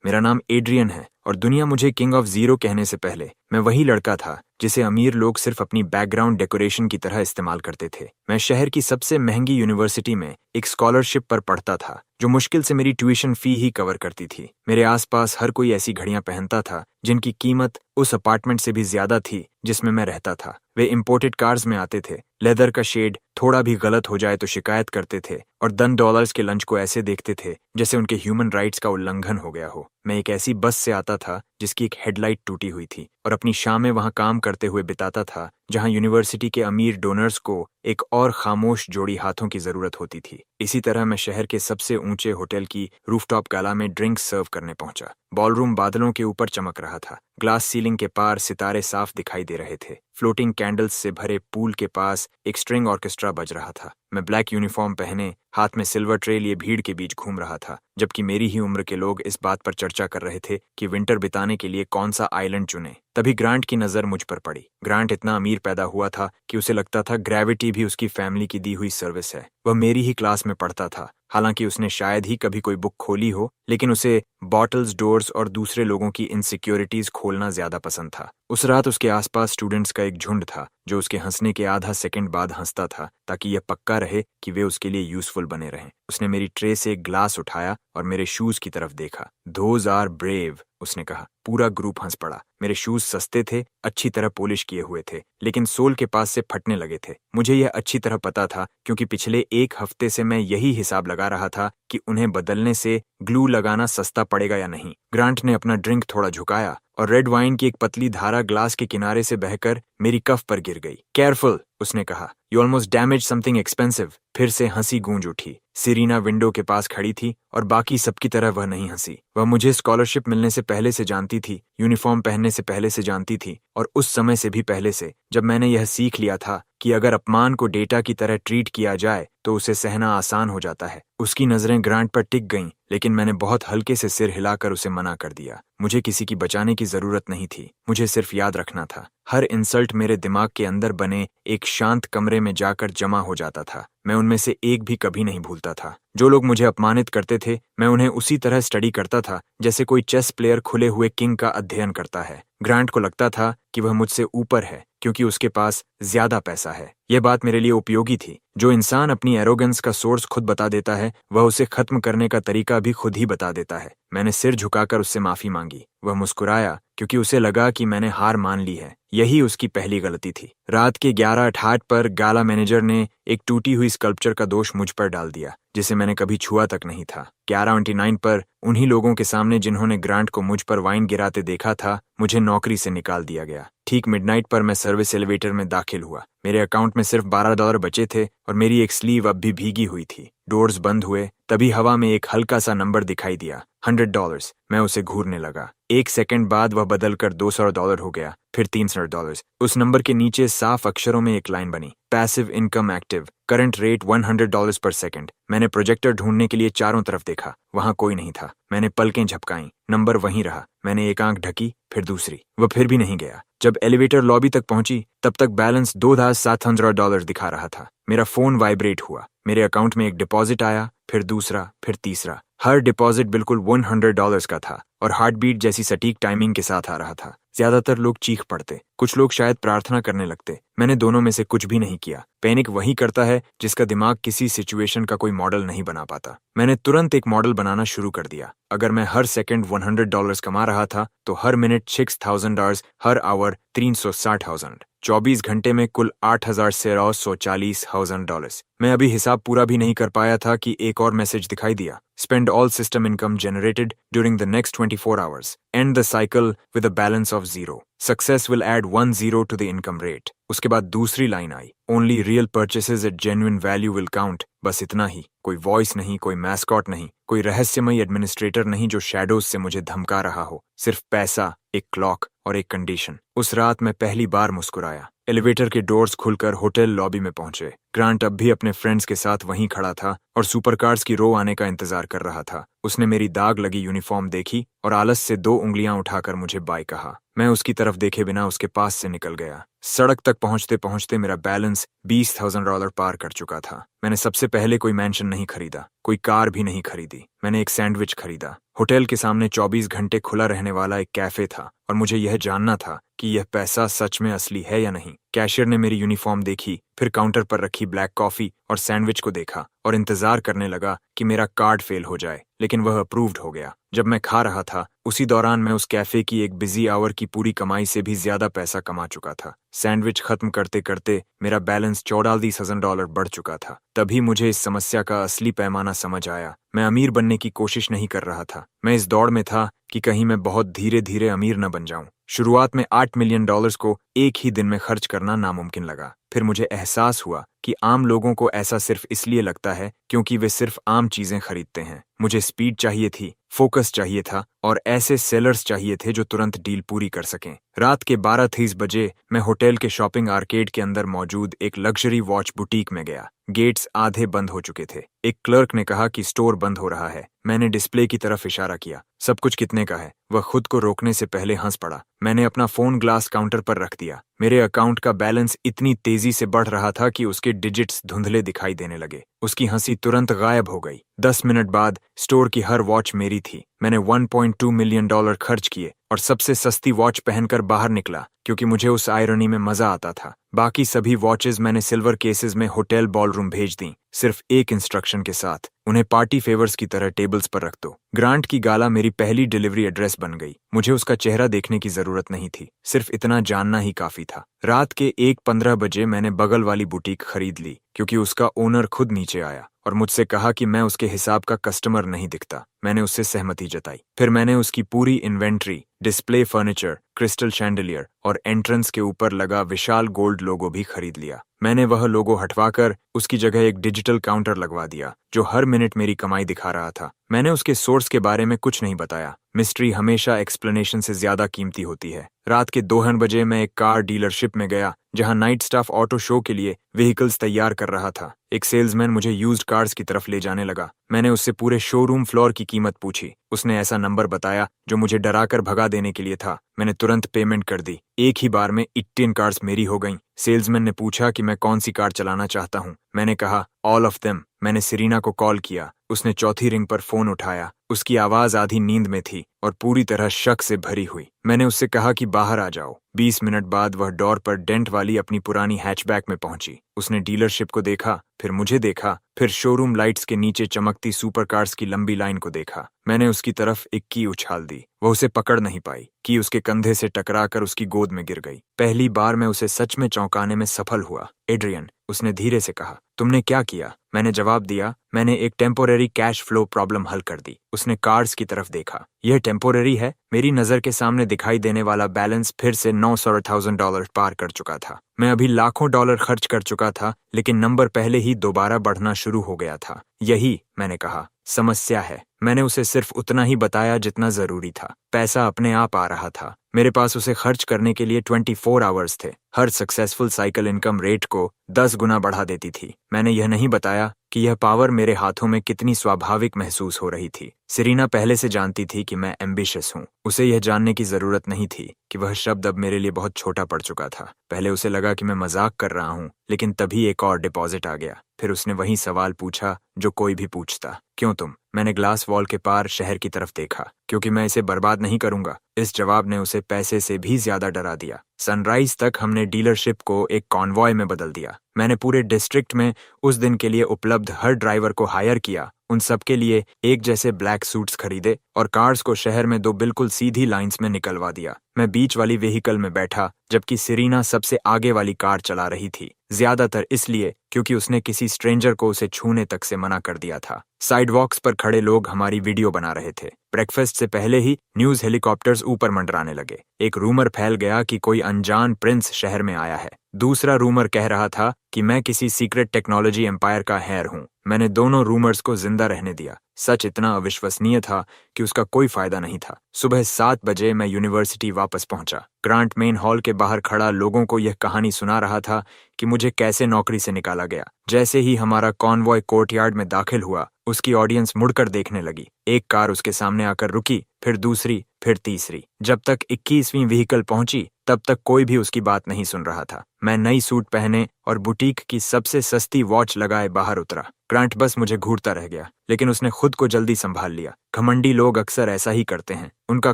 मेरा नाम एड्रियन है और दुनिया मुझे किंग ऑफ जीरो कहने से पहले मैं वही लड़का था जिसे अमीर लोग सिर्फ अपनी बैकग्राउंड डेकोरेशन की तरह इस्तेमाल करते थे। मैं शहर की सबसे महंगी यूनिवर्सिटी में एक स्कॉलरशिप पर पढ़ता था जो मुश्किल से मेरी ट्यूशन फी ही कवर करती थी। मेरे आसपास हर कोई ऐसी घड़ियां पहनता था जिनकी कीमत उस अपार्टमेंट से भी ज्यादा थी जिसमें मैं रहता था। वे इंपोर्टेड कार्स में आते थे, लेदर का शेड थोड़ा भी गलत हो जाए तो शिकायत करते थे और $10 के लंच को ऐसे देखते थे जैसे उनके ह्यूमन राइट्स का उल्लंघन हो गया हो। मैं एक ऐसी बस से आता था जिसकी एक हेडलाइट टूटी हुई थी और अपनी शामें वहां काम करते हुए बिताता था जहां यूनिवर्सिटी के अमीर डोनर्स को एक और खामोश जोड़ी हाथों की जरूरत होती थी। इसी तरह मैं शहर के सबसे ऊंचे होटल की रूफटॉप गाला में ड्रिंक्स सर्व करने पहुंचा। बॉलरूम बादलों के ऊपर चमक रहा था, ग्लास सीलिंग के पार सितारे साफ दिखाई दे रहे थे। फ्लोटिंग कैंडल्स से भरे पूल के पास एक स्ट्रिंग ऑर्केस्ट्रा बज रहा था। मैं ब्लैक यूनिफॉर्म पहने हाथ में सिल्वर ट्रे लिए भीड़ के बीच घूम रहा था, जबकि मेरी ही उम्र के लोग इस बात पर चर्चा कर रहे थे कि विंटर बिताने के लिए कौन सा आइलैंड चुने। तभी ग्रांट की नजर मुझ पर पड़ी। ग्रांट इतना अमीर पैदा हुआ था कि उसे लगता था ग्रेविटी भी उसकी फैमिली की दी हुई सर्विस है। वह मेरी ही क्लास में पढ़ता था, हालांकि उसने शायद ही कभी कोई बुक खोली हो, लेकिन उसे बॉटल्स, डोर्स और दूसरे लोगों की इनसिक्योरिटीज खोलना ज्यादा पसंद था। उस रात उसके आसपास स्टूडेंट्स का एक झुंड था जो उसके हंसने के आधा सेकंड बाद हंसता था ताकि यह पक्का रहे कि वे उसके लिए यूजफुल बने रहें। उसने मेरी ट्रे से एक ग्लास उठाया और मेरे शूज की तरफ देखा। "Those are brave," उसने कहा। पूरा ग्रुप हंस पड़ा। मेरे शूज सस्ते थे, अच्छी तरह पॉलिश किए हुए थे, लेकिन सोल के पास से फटने लगे थे। मुझे यह अच्छी तरह पता था क्योंकि पिछले एक हफ्ते से मैं यही हिसाब लगा रहा था कि उन्हें बदलने से ग्लू लगाना सस्ता पड़ेगा या नहीं। ग्रांट ने अपना ड्रिंक थोड़ा झुकाया और रेड वाइन की एक पतली धारा ग्लास के किनारे से बहकर मेरी कफ पर गिर गई। "केयरफुल," उसने कहा। "You almost damage something expensive." फिर से हंसी गूंज उठी। सिरीना विंडो के पास खड़ी थी और बाकी सबकी तरह वह नहीं हंसी। वह मुझे स्कॉलरशिप मिलने से पहले से जानती थी, यूनिफॉर्म पहनने से पहले से जानती थी और उस समय से भी पहले से जब मैंने यह सीख लिया था कि अगर अपमान को डेटा की तरह ट्रीट किया जाए तो उसे सहना आसान हो जाता है। उसकी नजरें ग्रांट पर टिक गईं, लेकिन मैंने बहुत हल्के से सिर हिलाकर उसे मना कर दिया। मुझे किसी की बचाने की जरूरत नहीं थी, मुझे सिर्फ याद रखना था। हर इंसल्ट मेरे दिमाग के अंदर बने एक शांत कमरे में जाकर जमा हो जाता था। मैं उनमें से एक भी कभी नहीं भूलता था। जो लोग मुझे अपमानित करते थे, मैं उन्हें उसी तरह स्टडी करता था जैसे कोई चेस प्लेयर खुले हुए किंग का अध्ययन करता है। ग्रांट को लगता था कि वह मुझसे ऊपर है क्योंकि उसके पास ज्यादा पैसा है। यह बात मेरे लिए उपयोगी थी। जो इंसान अपनी एरोगेंस का सोर्स खुद बता देता है, वह उसे खत्म करने का तरीका भी खुद ही बता देता है। मैंने सिर झुकाकर उससे माफी मांगी। वह मुस्कुराया क्योंकि उसे लगा कि मैंने हार मान ली है। यही उसकी पहली गलती थी। रात के 11:68 पर गाला मैनेजर ने एक टूटी हुई स्कल्पचर का दोष मुझ पर डाल दिया जिसे मैंने कभी छुआ तक नहीं था। 11:29 पर उन्हीं लोगों के सामने जिन्होंने ग्रांट को मुझ पर वाइन गिराते देखा था, मुझे नौकरी से निकाल दिया गया। ठीक मिडनाइट पर मैं सर्विस एलिवेटर में दाखिल हुआ। मेरे अकाउंट में सिर्फ $12 बचे थे और मेरी एक स्लीव अब भी भीगी हुई थी। डोर्स बंद हुए, तभी हवा में एक हल्का सा नंबर दिखाई दिया, $100। मैं उसे घूरने लगा। एक सेकंड बाद वह बदलकर $200 हो गया, फिर $300। उस नंबर के नीचे साफ अक्षरों में एक लाइन बनी, passive income active, current rate $100 पर सेकंड। मैंने प्रोजेक्टर ढूंढने के लिए चारों तरफ देखा, वहां कोई नहीं था। मैंने पलकें झपकाईं, नंबर वहीं रहा। मैंने एक आंख ढकी, फिर दूसरी, वह फिर भी नहीं गया। जब एलिवेटर लॉबी तक पहुंची तब तक बैलेंस $2,700 दिखा रहा था। मेरा फोन वाइब्रेट हुआ। मेरे अकाउंट में एक डिपॉजिट आया, फिर दूसरा, फिर तीसरा। हर डिपॉजिट बिल्कुल $100 का था और हार्ट बीट जैसी सटीक टाइमिंग के साथ आ रहा था। ज्यादातर लोग चीख पड़ते, कुछ लोग शायद प्रार्थना करने लगते। मैंने दोनों में से कुछ भी नहीं किया। पैनिक वही करता है जिसका दिमाग किसी सिचुएशन का कोई मॉडल नहीं बना पाता। मैंने तुरंत एक मॉडल बनाना शुरू कर दिया। अगर मैं हर सेकंड $100 कमा रहा था तो हर मिनट $6,000, हर आवर $360,000। 24 घंटे में कुल $8,140,000। मैं अभी हिसाब पूरा भी नहीं कर पाया था कि एक और मैसेज दिखाई दिया, Spend all system income generated during the next 24 hours. End the cycle with a balance of 0. Success will add 1 0 to the income rate. उसके बाद दूसरी line I, Only real purchases at genuine value will count. बस इतना ही। कोई voice नहीं, कोई mascot नहीं, कोई रहस्यमयी एडमिनिस्ट्रेटर नहीं जो शैडोज से मुझे धमका रहा हो। सिर्फ पैसा, एक क्लॉक और एक कंडीशन। उस रात मैं पहली बार मुस्कुराया। एलिवेटर के डोर्स खुलकर होटल लॉबी में पहुंचे। ग्रांट अब भी अपने फ्रेंड्स के साथ वहीं खड़ा था और सुपरकार्स की रो आने का इंतजार कर रहा था। उसने मेरी दाग लगी यूनिफॉर्म देखी और आलस से 2 उंगलियां उठाकर मुझे बाय कहा। मैं उसकी तरफ देखे बिना उसके पास से निकल गया। सड़क तक पहुंचते पहुंचते मेरा बैलेंस $20,000 पार कर चुका था। मैंने सबसे पहले कोई मैंशन नहीं खरीदा, कोई कार भी नहीं खरीदी। मैंने एक सैंडविच खरीदा। होटल के सामने 24 घंटे खुला रहने वाला एक कैफे था और मुझे यह जानना था कि यह पैसा सच में असली है या नहीं। कैशियर ने मेरी यूनिफॉर्म देखी, फिर काउंटर पर रखी ब्लैक कॉफी और सैंडविच को देखा और इंतजार करने लगा कि मेरा कार्ड फेल हो जाए, लेकिन वह अप्रूव्ड हो गया। जब मैं खा रहा था उसी दौरान मैं उस कैफे की एक बिजी आवर की पूरी कमाई से भी ज्यादा पैसा कमा चुका था। सैंडविच खत्म करते करते मेरा बैलेंस $44,000 बढ़ चुका था। तभी मुझे इस समस्या का असली पैमाना समझ आया। मैं अमीर बनने की कोशिश नहीं कर रहा था, मैं इस दौड़ में था कि कहीं मैं बहुत धीरे धीरे अमीर न बन जाऊं। शुरुआत में $8 मिलियन को एक ही दिन में खर्च करना नामुमकिन लगा। फिर मुझे एहसास हुआ कि आम लोगों को ऐसा सिर्फ इसलिए लगता है क्योंकि वे सिर्फ आम चीजें खरीदते हैं। मुझे स्पीड चाहिए थी, फोकस चाहिए था और ऐसे सेलर्स चाहिए थे जो तुरंत डील पूरी कर सकें। रात के 12:30 बजे मैं होटल के शॉपिंग आर्केड के अंदर मौजूद एक लग्जरी वॉच बुटीक में गया। गेट्स आधे बंद हो चुके थे। एक क्लर्क ने कहा कि स्टोर बंद हो रहा है। मैंने डिस्प्ले की तरफ इशारा किया। सब कुछ कितने का है? वह खुद को रोकने से पहले हंस पड़ा। मैंने अपना फोन ग्लास काउंटर पर रख दिया। मेरे अकाउंट का बैलेंस इतनी तेजी से बढ़ रहा था कि उसके डिजिट्स धुंधले दिखाई देने लगे। उसकी हंसी तुरंत गायब हो गई। 10 मिनट बाद स्टोर की हर वॉच मेरी थी। मैंने $1.2 मिलियन खर्च किए और सबसे सस्ती वॉच पहनकर बाहर निकला क्योंकि मुझे उस आयरनी में मजा आता था। बाकी सभी वॉचेस मैंने सिल्वर केसेस में होटल बॉलरूम भेज दी, सिर्फ एक इंस्ट्रक्शन के साथ, उन्हें पार्टी फेवर्स की तरह टेबल्स पर रख दो। ग्रांट की गाला मेरी पहली डिलीवरी एड्रेस बन गई। मुझे उसका चेहरा देखने की जरूरत नहीं थी, सिर्फ इतना जानना ही काफी था। रात के 1:15 बजे मैंने बगल वाली बुटीक खरीद ली क्योंकि उसका ओनर खुद नीचे आया और मुझसे कहा कि मैं उसके हिसाब का कस्टमर नहीं दिखता। मैंने उससे सहमति जताई। फिर मैंने उसकी पूरी inventory, display furniture, crystal chandelier और एंट्रेंस के ऊपर लगा विशाल गोल्ड लोगो भी खरीद लिया। मैंने वह लोगो हटवाकर उसकी जगह एक डिजिटल काउंटर लगवा दिया जो हर मिनट मेरी कमाई दिखा रहा था। मैंने उसके सोर्स के बारे में कुछ नहीं बताया। मिस्ट्री हमेशा एक्सप्लेनेशन से ज्यादा कीमती होती है। रात के 2 बजे मैं एक कार डीलरशिप में गया जहां नाइट स्टाफ ऑटो शो के लिए व्हीकल्स तैयार कर रहा था। एक सेल्समैन मुझे यूज्ड कार्स की तरफ ले जाने लगा। मैंने उससे पूरे शोरूम फ्लोर की कीमत पूछी। उसने ऐसा नंबर बताया जो मुझे डराकर भगा देने के लिए था। मैंने तुरंत पेमेंट कर दी। एक ही बार में 18 कार्स मेरी हो गईं। सेल्समैन ने पूछा कि मैं कौन सी कार चलाना चाहता हूँ। मैंने कहा ऑल ऑफ देम। मैंने सिरीना को कॉल किया। उसने चौथी रिंग पर फोन उठाया। उसकी आवाज आधी नींद में थी और पूरी तरह शक से भरी हुई। मैंने उससे कहा कि बाहर आ जाओ। 20 मिनट बाद वह डोर पर डेंट वाली अपनी पुरानी हैचबैक में पहुंची। उसने डीलरशिप को देखा, फिर मुझे देखा, फिर शोरूम लाइट्स के नीचे चमकती सुपरकार्स की लंबी लाइन को देखा। मैंने उसकी तरफ एक की उछाल दी। वह उसे पकड़ नहीं पाई। की उसके कंधे से टकराकर उसकी गोद में गिर गई। पहली बार मैं उसे सच में चौंकाने में सफल हुआ। एड्रियन, उसने धीरे से कहा, तुमने क्या किया? मैंने जवाब दिया, मैंने एक टेम्पोरेरी कैश फ्लो प्रॉब्लम हल कर दी। उसने कार्ड्स की तरफ देखा। यह टेम्पोरेरी है। मेरी नजर के सामने दिखाई देने वाला बैलेंस फिर से $900,000 पार कर चुका था। मैं अभी लाखों डॉलर खर्च कर चुका था, लेकिन नंबर पहले ही दोबारा बढ़ना शुरू हो गया था। यही, मैंने कहा, समस्या है। मैंने उसे सिर्फ उतना ही बताया जितना जरूरी था। पैसा अपने आप आ रहा था। मेरे पास उसे खर्च करने के लिए 24 आवर्स थे। हर सक्सेसफुल साइकिल इनकम रेट को 10 गुना बढ़ा देती थी। मैंने यह नहीं बताया कि यह पावर मेरे हाथों में कितनी स्वाभाविक महसूस हो रही थी। सिरीना पहले से जानती थी कि मैं एम्बिशियस हूँ। उसे यह जानने की जरूरत नहीं थी कि वह शब्द अब मेरे लिए बहुत छोटा पड़ चुका था। पहले उसे लगा कि मैं मजाक कर रहा हूँ, लेकिन तभी एक और डिपॉजिट आ गया। फिर उसने वही सवाल पूछा जो कोई भी पूछता, क्यों तुम? मैंने ग्लास वॉल के पार शहर की तरफ देखा। क्योंकि मैं इसे बर्बाद नहीं करूंगा। इस जवाब ने उसे पैसे से भी ज्यादा डरा दिया। सनराइज तक हमने डीलरशिप को एक कॉन्वॉय में बदल दिया। मैंने पूरे डिस्ट्रिक्ट में उस दिन के लिए उपलब्ध हर ड्राइवर को हायर किया। उन सब के लिए एक जैसे ब्लैक सूट्स खरीदे और कार्स को शहर में 2 बिल्कुल सीधी लाइंस में निकलवा दिया। मैं बीच वाली व्हीकल में बैठा, जबकि सिरीना सबसे आगे वाली कार चला रही थी। ज्यादातर इसलिए क्योंकि उसने किसी स्ट्रेंजर को उसे छूने तक से मना कर दिया था। साइडवॉक्स पर खड़े लोग हमारी वीडियो बना रहे थे। ब्रेकफास्ट से पहले ही न्यूज हेलीकॉप्टर्स ऊपर मंडराने लगे। एक रूमर फैल गया कि कोई अनजान प्रिंस शहर में आया है। दूसरा रूमर कह रहा था कि मैं किसी सीक्रेट टेक्नोलॉजी एम्पायर का हेयर हूं। मैंने दोनों रूमर्स को जिंदा रहने दिया। सच इतना अविश्वसनीय था कि उसका कोई फायदा नहीं था। सुबह 7 बजे मैं यूनिवर्सिटी वापस पहुंचा। ग्रांट मेन हॉल के बाहर खड़ा लोगों को यह कहानी सुना रहा था कि मुझे कैसे नौकरी से निकाला गया। जैसे ही हमारा कॉन्वॉय कोर्टयार्ड में दाखिल हुआ, उसकी ऑडियंस मुड़कर देखने लगी। एक कार उसके सामने आकर रुकी, फिर दूसरी, फिर तीसरी। जब तक 21वीं व्हीकल पहुंची तब तक कोई भी उसकी बात नहीं सुन रहा था। मैं नई सूट पहने और बुटीक की सबसे सस्ती वॉच लगाए बाहर उतरा। ग्रांट बस मुझे घूरता रह गया, लेकिन उसने खुद को जल्दी संभाल लिया। घमंडी लोग अक्सर ऐसा ही करते हैं। उनका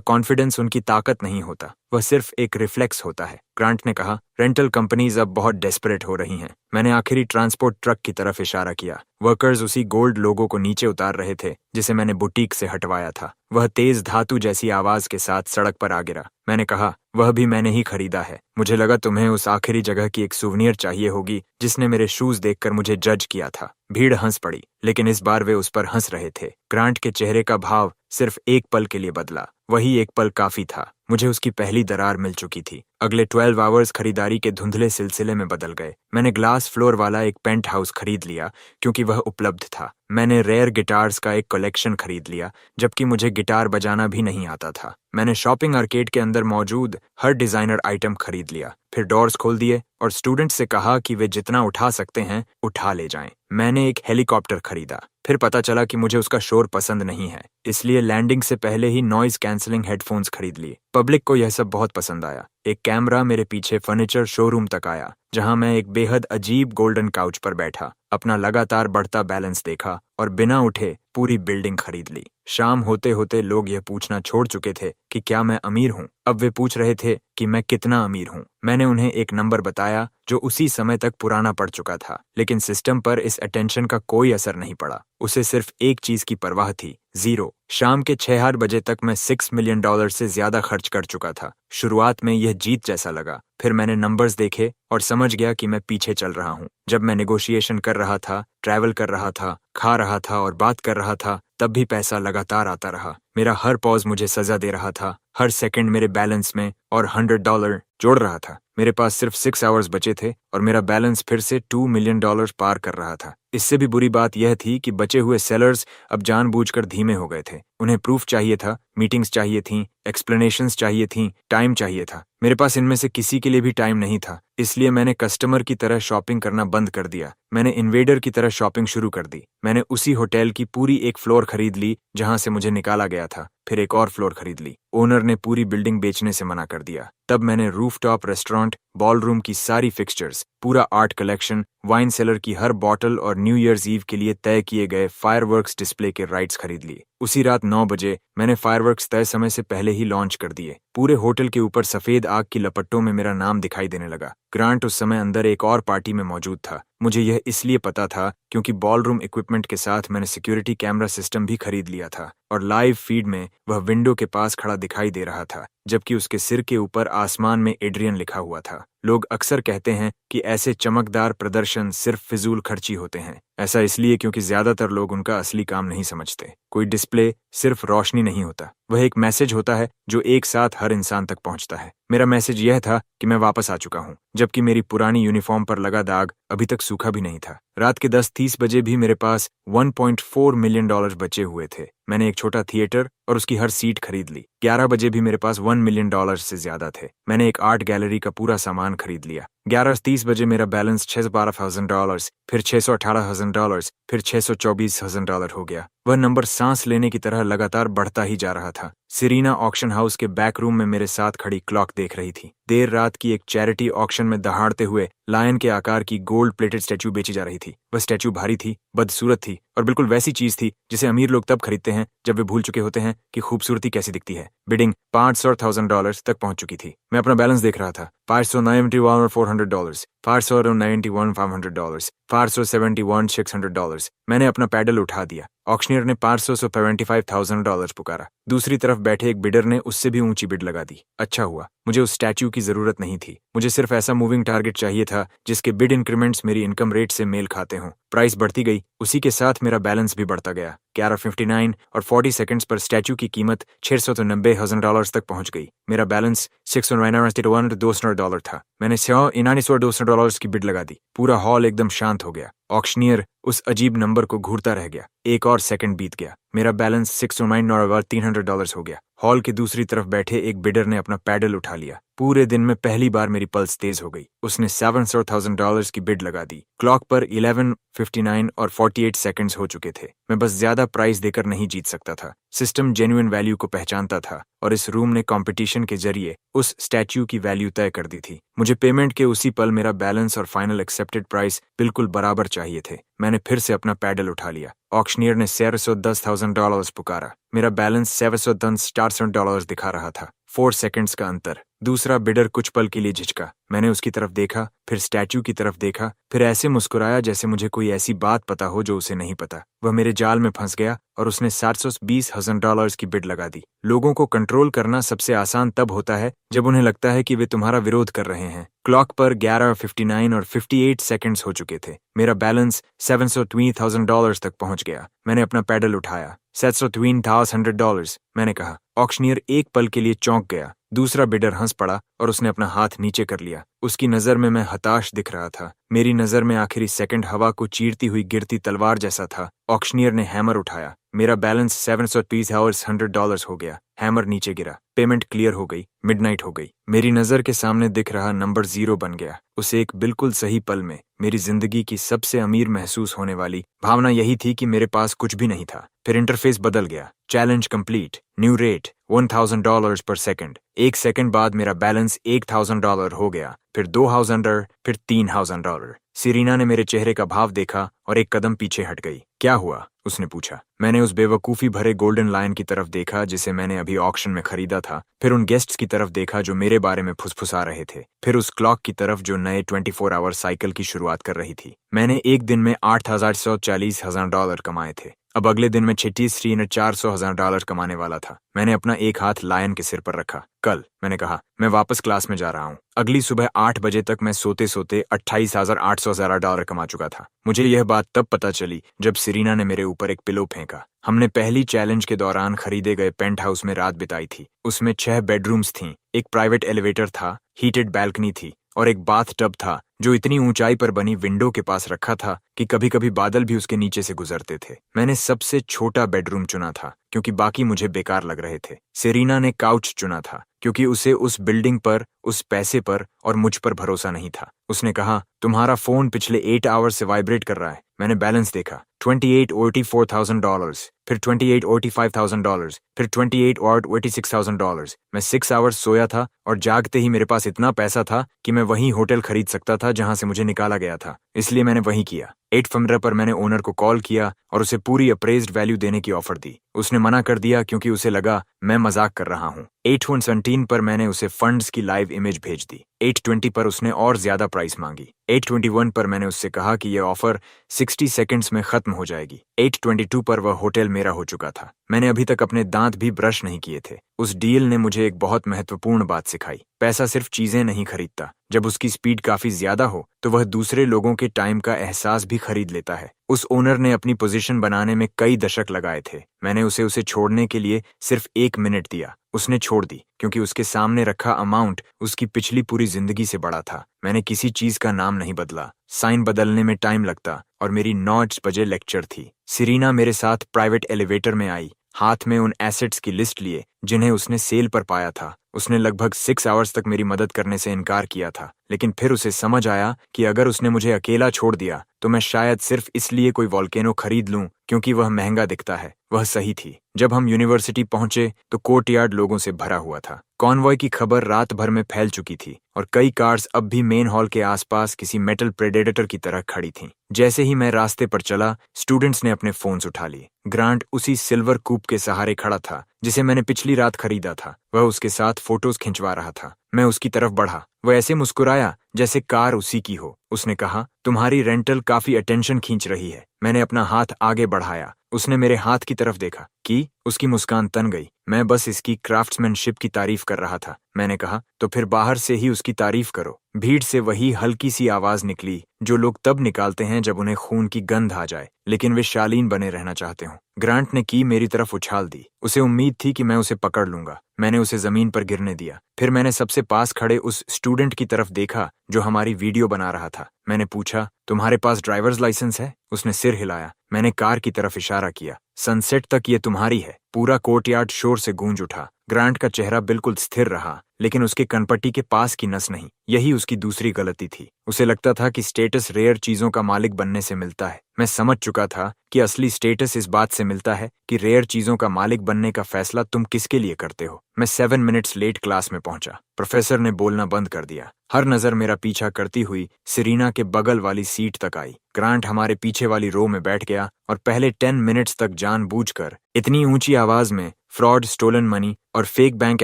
कॉन्फिडेंस उनकी ताकत नहीं होता, वह सिर्फ एक रिफ्लेक्स होता है। ग्रांट ने कहा, रेंटल कंपनीज अब बहुत डेस्परेट हो रही हैं। मैंने आखिरी ट्रांसपोर्ट ट्रक की तरफ इशारा किया। वर्कर्स उसी गोल्ड लोगो को नीचे उतार रहे थे जिसे मैंने बुटीक से हटवाया था। वह तेज धातु जैसी आवाज के साथ सड़क पर आ गिरा। मैंने कहा, वह भी मैंने ही खरीदा है। मुझे लगा तुम्हें उस आखिरी जगह की एक सुवेनियर चाहिए होगी जिसने मेरे शूज देखकर मुझे जज किया था। भीड़ हंस पड़ी, लेकिन इस बार वे उस पर हंस रहे थे। ग्रांट के चेहरे का भाव सिर्फ एक पल के लिए बदला। वही एक पल काफी था। मुझे उसकी पहली दरार मिल चुकी थी। अगले 12 आवर्स खरीदारी के धुंधले सिलसिले में बदल गए। मैंने ग्लास फ्लोर वाला एक पेंट हाउस खरीद लिया क्योंकि वह उपलब्ध था। मैंने रेयर गिटार्स का एक कलेक्शन खरीद लिया, जबकि मुझे गिटार बजाना भी नहीं आता था। मैंने शॉपिंग आर्केड के अंदर मौजूद हर डिजाइनर आइटम खरीद लिया, फिर डोर्स खोल दिए और स्टूडेंट्स से कहा कि वे जितना उठा सकते हैं उठा ले जाएं। मैंने एक हेलीकॉप्टर खरीदा, फिर पता चला कि मुझे उसका शोर पसंद नहीं है, इसलिए लैंडिंग से पहले ही नॉइज कैंसलिंग हेडफोन्स खरीद लिए। पब्लिक को यह सब बहुत पसंद आया। एक कैमरा मेरे पीछे फर्नीचर शोरूम तक आया, जहां मैं एक बेहद अजीब गोल्डन काउच पर बैठा, अपना लगातार बढ़ता बैलेंस देखा और बिना उठे पूरी बिल्डिंग खरीद ली। शाम होते होते लोग यह पूछना छोड़ चुके थे कि क्या मैं अमीर हूँ। अब वे पूछ रहे थे कि मैं कितना अमीर हूँ। मैंने उन्हें एक नंबर बताया जो उसी समय तक पुराना पड़ चुका था, लेकिन सिस्टम पर इस अटेंशन का कोई असर नहीं पड़ा। उसे सिर्फ एक चीज की परवाह थी, 0। शाम के 6 बजे तक मैं $6 मिलियन से ज्यादा खर्च कर चुका था। शुरुआत में यह जीत जैसा लगा, फिर मैंने नंबर्स देखे और समझ गया कि मैं पीछे चल रहा हूँ। जब मैं नेगोशिएशन कर रहा था, ट्रैवल कर रहा था, खा रहा था और बात कर रहा था, तब भी पैसा लगातार आता रहा। मेरा हर पॉज मुझे सजा दे रहा था, हर सेकंड मेरे बैलेंस में और $100 जोड़ रहा था। मेरे पास सिर्फ 6 आवर्स बचे थे और मेरा बैलेंस फिर से $2 मिलियन पार कर रहा था। इससे भी बुरी बात यह थी कि बचे हुए सेलर्स अब जानबूझकर धीमे हो गए थे। उन्हें प्रूफ चाहिए था, मीटिंग्स चाहिए थीं, एक्सप्लेनेशंस चाहिए थीं, टाइम चाहिए था। मेरे पास इनमें से किसी के लिए भी टाइम नहीं था, इसलिए मैंने कस्टमर की तरह शॉपिंग करना बंद कर दिया। मैंने इन्वेडर की तरह शॉपिंग शुरू कर दी। मैंने उसी होटल की पूरी एक फ्लोर खरीद ली जहां से मुझे निकाला गया था, फिर एक और फ्लोर खरीद ली। ओनर ने पूरी बिल्डिंग बेचने से मना कर दिया। तब मैंने रूफटॉप रेस्टोरेंट, बॉलरूम की सारी फिक्सचर्स, पूरा आर्ट कलेक्शन, वाइन सेलर की हर बॉटल और न्यू ईयर्स ईव के लिए तय किए गए फायरवर्क्स डिस्प्ले के राइट्स खरीद लिए। उसी रात 9 बजे मैंने फायरवर्क्स तय समय से पहले ही लॉन्च कर दिए। पूरे होटल के ऊपर सफेद आग की लपटों में मेरा नाम दिखाई देने लगा। ग्रांट उस समय अंदर एक और पार्टी में मौजूद था। मुझे यह इसलिए पता था क्योंकि बॉलरूम इक्विपमेंट के साथ मैंने सिक्योरिटी कैमरा सिस्टम भी खरीद लिया था और लाइव फीड में वह विंडो के पास खड़ा दिखाई दे रहा था, जबकि उसके सिर के ऊपर आसमान में एड्रियन लिखा हुआ था। लोग अक्सर कहते हैं कि ऐसे चमकदार प्रदर्शन सिर्फ फिजूल खर्ची होते हैं। ऐसा इसलिए क्योंकि ज्यादातर लोग उनका असली काम नहीं समझते। कोई डिस्प्ले सिर्फ रोशनी नहीं होता, वह एक मैसेज होता है जो एक साथ हर इंसान तक पहुंचता है। मेरा मैसेज यह था कि मैं वापस आ चुका हूं, जबकि मेरी पुरानी यूनिफॉर्म पर लगा दाग अभी तक सूखा भी नहीं था। रात के 10:30 बजे भी मेरे पास $1.4 मिलियन बचे हुए थे। मैंने एक छोटा थिएटर और उसकी हर सीट खरीद ली। 11 बजे भी मेरे पास $1 मिलियन से ज्यादा थे। मैंने एक आर्ट गैलरी का पूरा सामान खरीद लिया। 11:30 बजे मेरा बैलेंस $612,000, फिर $618,000, फिर $624,000 हो गया। वह नंबर सांस लेने की तरह लगातार बढ़ता ही जा रहा था। सिरीना ऑक्शन हाउस के बैक रूम में मेरे साथ खड़ी क्लॉक देख रही थी। देर रात की एक चैरिटी ऑक्शन में दहाड़ते हुए लायन के आकार की गोल्ड प्लेटेड स्टैच्यू बेची जा रही थी। वह स्टैच्यू भारी थी, बदसूरत थी और बिल्कुल वैसी चीज थी जिसे अमीर लोग तब खरीदते हैं जब वे भूल चुके होते हैं कि खूबसूरती कैसी दिखती है। बिडिंग $500,000 तक पहुंच चुकी थी। मैं अपना बैलेंस देख रहा था, $591,400, $591,500, $571,600। मैंने अपना पैडल उठा दिया। ऑक्शनियर ने $575,000 पुकारा। दूसरी तरफ बैठे एक बिडर ने उससे भी ऊंची बिड लगा दी। अच्छा हुआ, मुझे उस स्टैच्यू की जरूरत नहीं थी। मुझे सिर्फ ऐसा मूविंग टारगेट चाहिए था जिसके बिड इंक्रीमेंट्स मेरी इनकम रेट से मेल खाते हों। प्राइस बढ़ती गई, उसी के साथ मेरा बैलेंस भी बढ़ता गया। 11:59 और 40 सेकंड्स पर स्टैच्यू की कीमत $690,000 तक पहुंच गई। मेरा बैलेंस $691,200 था। मैंने $691,200 की बिड लगा दी। पूरा हॉल एकदम शांत हो गया। ऑक्शनियर उस अजीब नंबर को घूरता रह गया। एक और सेकंड बीत गया। मेरा बैलेंस $609,300 हो गया। हॉल के दूसरी तरफ बैठे एक बिडर ने अपना पैडल उठा लिया। पूरे दिन में पहली बार मेरी पल्स तेज हो गई। उसने $700,000 की बिड लगा दी। क्लॉक पर 11:59 और 48 सेकंड्स हो चुके थे। मैं बस ज्यादा प्राइस देकर नहीं जीत सकता था। सिस्टम जेन्युइन वैल्यू को पहचानता था और इस रूम ने कंपटीशन के जरिए उस स्टैच्यू की वैल्यू तय कर दी थी। मुझे पेमेंट के उसी पल मेरा बैलेंस और फाइनल एक्सेप्टेड प्राइस बिल्कुल बराबर चाहिए थे। मैंने फिर से अपना पैडल उठा लिया। ऑक्शनियर ने $710,000 पुकारा। मेरा बैलेंस $710,400 दिखा रहा था। 4 सेकंड्स का अंतर। दूसरा बिडर कुछ पल के लिए झिझका। मैंने उसकी तरफ देखा, फिर स्टैच्यू की तरफ देखा, फिर ऐसे मुस्कुराया जैसे मुझे कोई ऐसी बात पता हो जो उसे नहीं पता। वह मेरे जाल में फंस गया और उसने $720,000 की बिड लगा दी। लोगों को कंट्रोल करना सबसे आसान तब होता है जब उन्हें लगता है कि वे तुम्हारा विरोध कर रहे हैं। क्लॉक पर 11:59 और 58 सेकंड्स हो चुके थे। मेरा बैलेंस $720,000 तक पहुंच गया। मैंने अपना पैडल उठाया। $720,100 मैंने कहा। ऑक्शनियर एक पल के लिए चौंक गया। दूसरा बिडर हंस पड़ा और उसने अपना हाथ नीचे कर लिया। उसकी नजर में मैं हताश दिख रहा था। मेरी नजर में आखिरी सेकंड हवा को चीरती हुई गिरती तलवार जैसा था। ऑक्शनियर ने हैमर उठाया। मेरा बैलेंस $720,100 हो गया। हैमर नीचे गिरा। पेमेंट क्लियर हो गई। मिडनाइट हो गई। मेरी नजर के सामने दिख रहा नंबर 0 बन गया। उस एक बिल्कुल सही पल में मेरी जिंदगी की सबसे अमीर महसूस होने वाली भावना यही थी कि मेरे पास कुछ भी नहीं था। फिर इंटरफेस बदल गया। Challenge complete. न्यू रेट $1,000 पर सेकंड। एक सेकंड बाद मेरा बैलेंस $1,000 हो गया। फिर $2,000, फिर $3,000। सिरीना ने मेरे चेहरे का भाव देखा और एक कदम पीछे हट गई। क्या हुआ? उसने पूछा। मैंने उस बेवकूफी भरे गोल्डन लायन की तरफ देखा जिसे मैंने अभी ऑक्शन में खरीदा था। फिर उन गेस्ट्स की तरफ देखा जो मेरे बारे में फुसफुसा रहे थे। फिर उस क्लॉक की तरफ जो नए 24 आवर साइकिल की शुरुआत कर रही थी। मैंने एक दिन में $8,140,000 कमाए थे। अब अगले दिन में $400,000 कमाने वाला था। मैंने अपना एक हाथ लायन के सिर पर रखा। कल, मैंने कहा, मैं वापस क्लास में जा रहा हूँ। अगली सुबह 8 बजे तक मैं सोते सोते $28,800 कमा चुका था। मुझे यह बात तब पता चली जब सिरीना ने मेरे ऊपर एक पिलो फेंका। हमने पहली चैलेंज के दौरान खरीदे गए पेंट हाउस में रात बिताई थी। उसमें 6 बेडरूम्स थीं, एक प्राइवेट एलिवेटर था, हीटेड बैल्कनी थी और एक बाथ टब था जो इतनी ऊंचाई पर बनी विंडो के पास रखा था कि कभी कभी बादल भी उसके नीचे से गुजरते थे। मैंने सबसे छोटा बेडरूम चुना था क्योंकि बाकी मुझे बेकार लग रहे थे। सेरीना ने काउच चुना था क्योंकि उसे उस बिल्डिंग पर, उस पैसे पर और मुझ पर भरोसा नहीं था। उसने कहा, तुम्हारा फोन पिछले 8 आवर्स से वाइब्रेट कर रहा है। मैंने बैलेंस देखा। $28,84,000, फिर $28,85,000, फिर $28,86,000। मैं 6 आवर्स सोया था और जागते ही मेरे पास इतना पैसा था कि मैं वहीं होटल खरीद सकता था जहां से मुझे निकाला गया था। इसलिए मैंने वहीं किया। 8 पर मैंने ओनर को कॉल किया और उसे पूरी अप्रेज्ड वैल्यू देने की ऑफर दी। उसने मना कर दिया क्योंकि उसे लगा मैं मजाक कर रहा हूँ। 8:17 पर मैंने उसे फंड्स की लाइव इमेज भेज दी। 8:20 पर उसने और ज्यादा प्राइस मांगी। 8:21 पर मैंने उससे कहा कि यह ऑफर 60 सेकंड्स में खत्म हो जाएगी। 8:22 पर वह होटल मेरा हो चुका था। मैंने अभी तक अपने दांत भी ब्रश नहीं किए थे। उस डील ने मुझे एक बहुत महत्वपूर्ण बात सिखाई। पैसा सिर्फ चीजें नहीं खरीदता। जब उसकी स्पीड काफी ज्यादा हो तो वह दूसरे लोगों के टाइम का एहसास भी खरीद लेता है। उस ओनर ने अपनी पोजीशन बनाने में कई दशक लगाए थे। मैंने उसे छोड़ने के लिए सिर्फ 1 मिनट दिया। उसने छोड़ दी क्योंकि उसके सामने रखा अमाउंट उसकी पिछली पूरी जिंदगी से बड़ा था। मैंने किसी चीज का नाम नहीं बदला। साइन बदलने में टाइम लगता और मेरी 9 बजे लेक्चर थी। सिरीना मेरे साथ प्राइवेट एलिवेटर में आई, हाथ में उन एसेट्स की लिस्ट लिए जिन्हें उसने सेल पर पाया था। उसने लगभग 6 आवर्स तक मेरी मदद करने से इनकार किया था, लेकिन फिर उसे समझ आया कि अगर उसने मुझे अकेला छोड़ दिया तो मैं शायद सिर्फ इसलिए कोई वॉल्केनो खरीद लूं क्योंकि वह महंगा दिखता है। वह सही थी। जब हम यूनिवर्सिटी पहुंचे तो कोर्टयार्ड लोगों से भरा हुआ था। कॉन्वॉय की खबर रात भर में फैल चुकी थी और कई कार्स अब भी मेन हॉल के आसपास किसी मेटल प्रेडेटर की तरह खड़ी थीं। जैसे ही मैं रास्ते पर चला, स्टूडेंट्स ने अपने फोन्स उठा लिए। ग्रांट उसी सिल्वर कूप के सहारे खड़ा था जिसे मैंने पिछली रात खरीदा था। वह उसके साथ फोटोज खिंचवा रहा था। मैं उसकी तरफ बढ़ा। वह ऐसे मुस्कुराया जैसे कार उसी की हो। उसने कहा, तुम्हारी रेंटल काफी अटेंशन खींच रही है। मैंने अपना हाथ आगे बढ़ाया। उसने मेरे हाथ की तरफ देखा कि उसकी मुस्कान तन गई। मैं बस इसकी क्राफ्ट्समैनशिप की तारीफ कर रहा था। मैंने कहा, तो फिर बाहर से ही उसकी तारीफ करो। भीड़ से वही हल्की सी आवाज निकली जो लोग तब निकालते हैं जब उन्हें खून की गंध आ जाए लेकिन वे शालीन बने रहना चाहते हों। ग्रांट ने की मेरी तरफ उछाल दी। उसे उम्मीद थी कि मैं उसे पकड़ लूंगा। मैंने उसे जमीन पर गिरने दिया। फिर मैंने सबसे पास खड़े उस स्टूडेंट की तरफ देखा जो हमारी वीडियो बना रहा था। मैंने पूछा, तुम्हारे पास ड्राइवर्स लाइसेंस है? उसने सिर हिलाया। मैंने कार की तरफ इशारा किया। सनसेट तक ये तुम्हारी है। पूरा कोर्टयार्ड शोर से गूंज उठा। ग्रांट का चेहरा बिल्कुल स्थिर रहा, लेकिन उसके कनपट्टी के पास की नस नहीं। यही उसकी दूसरी गलती थी। उसे लगता था कि स्टेटस रेयर चीजों का मालिक बनने से मिलता है। मैं समझ चुका था कि असली स्टेटस इस बात से मिलता है कि रेयर चीजों का मालिक बनने का फैसला तुम किसके लिए करते हो। मैं 7 मिनट्स लेट क्लास में पहुंचा। प्रोफेसर ने बोलना बंद कर दिया। हर नजर मेरा पीछा करती हुई सेरीना के बगल वाली सीट तक आई। ग्रांट हमारे पीछे वाली रो में बैठ गया और पहले 10 मिनट्स तक जानबूझकर इतनी ऊंची आवाज में फ्रॉड, स्टोलन मनी और फेक बैंक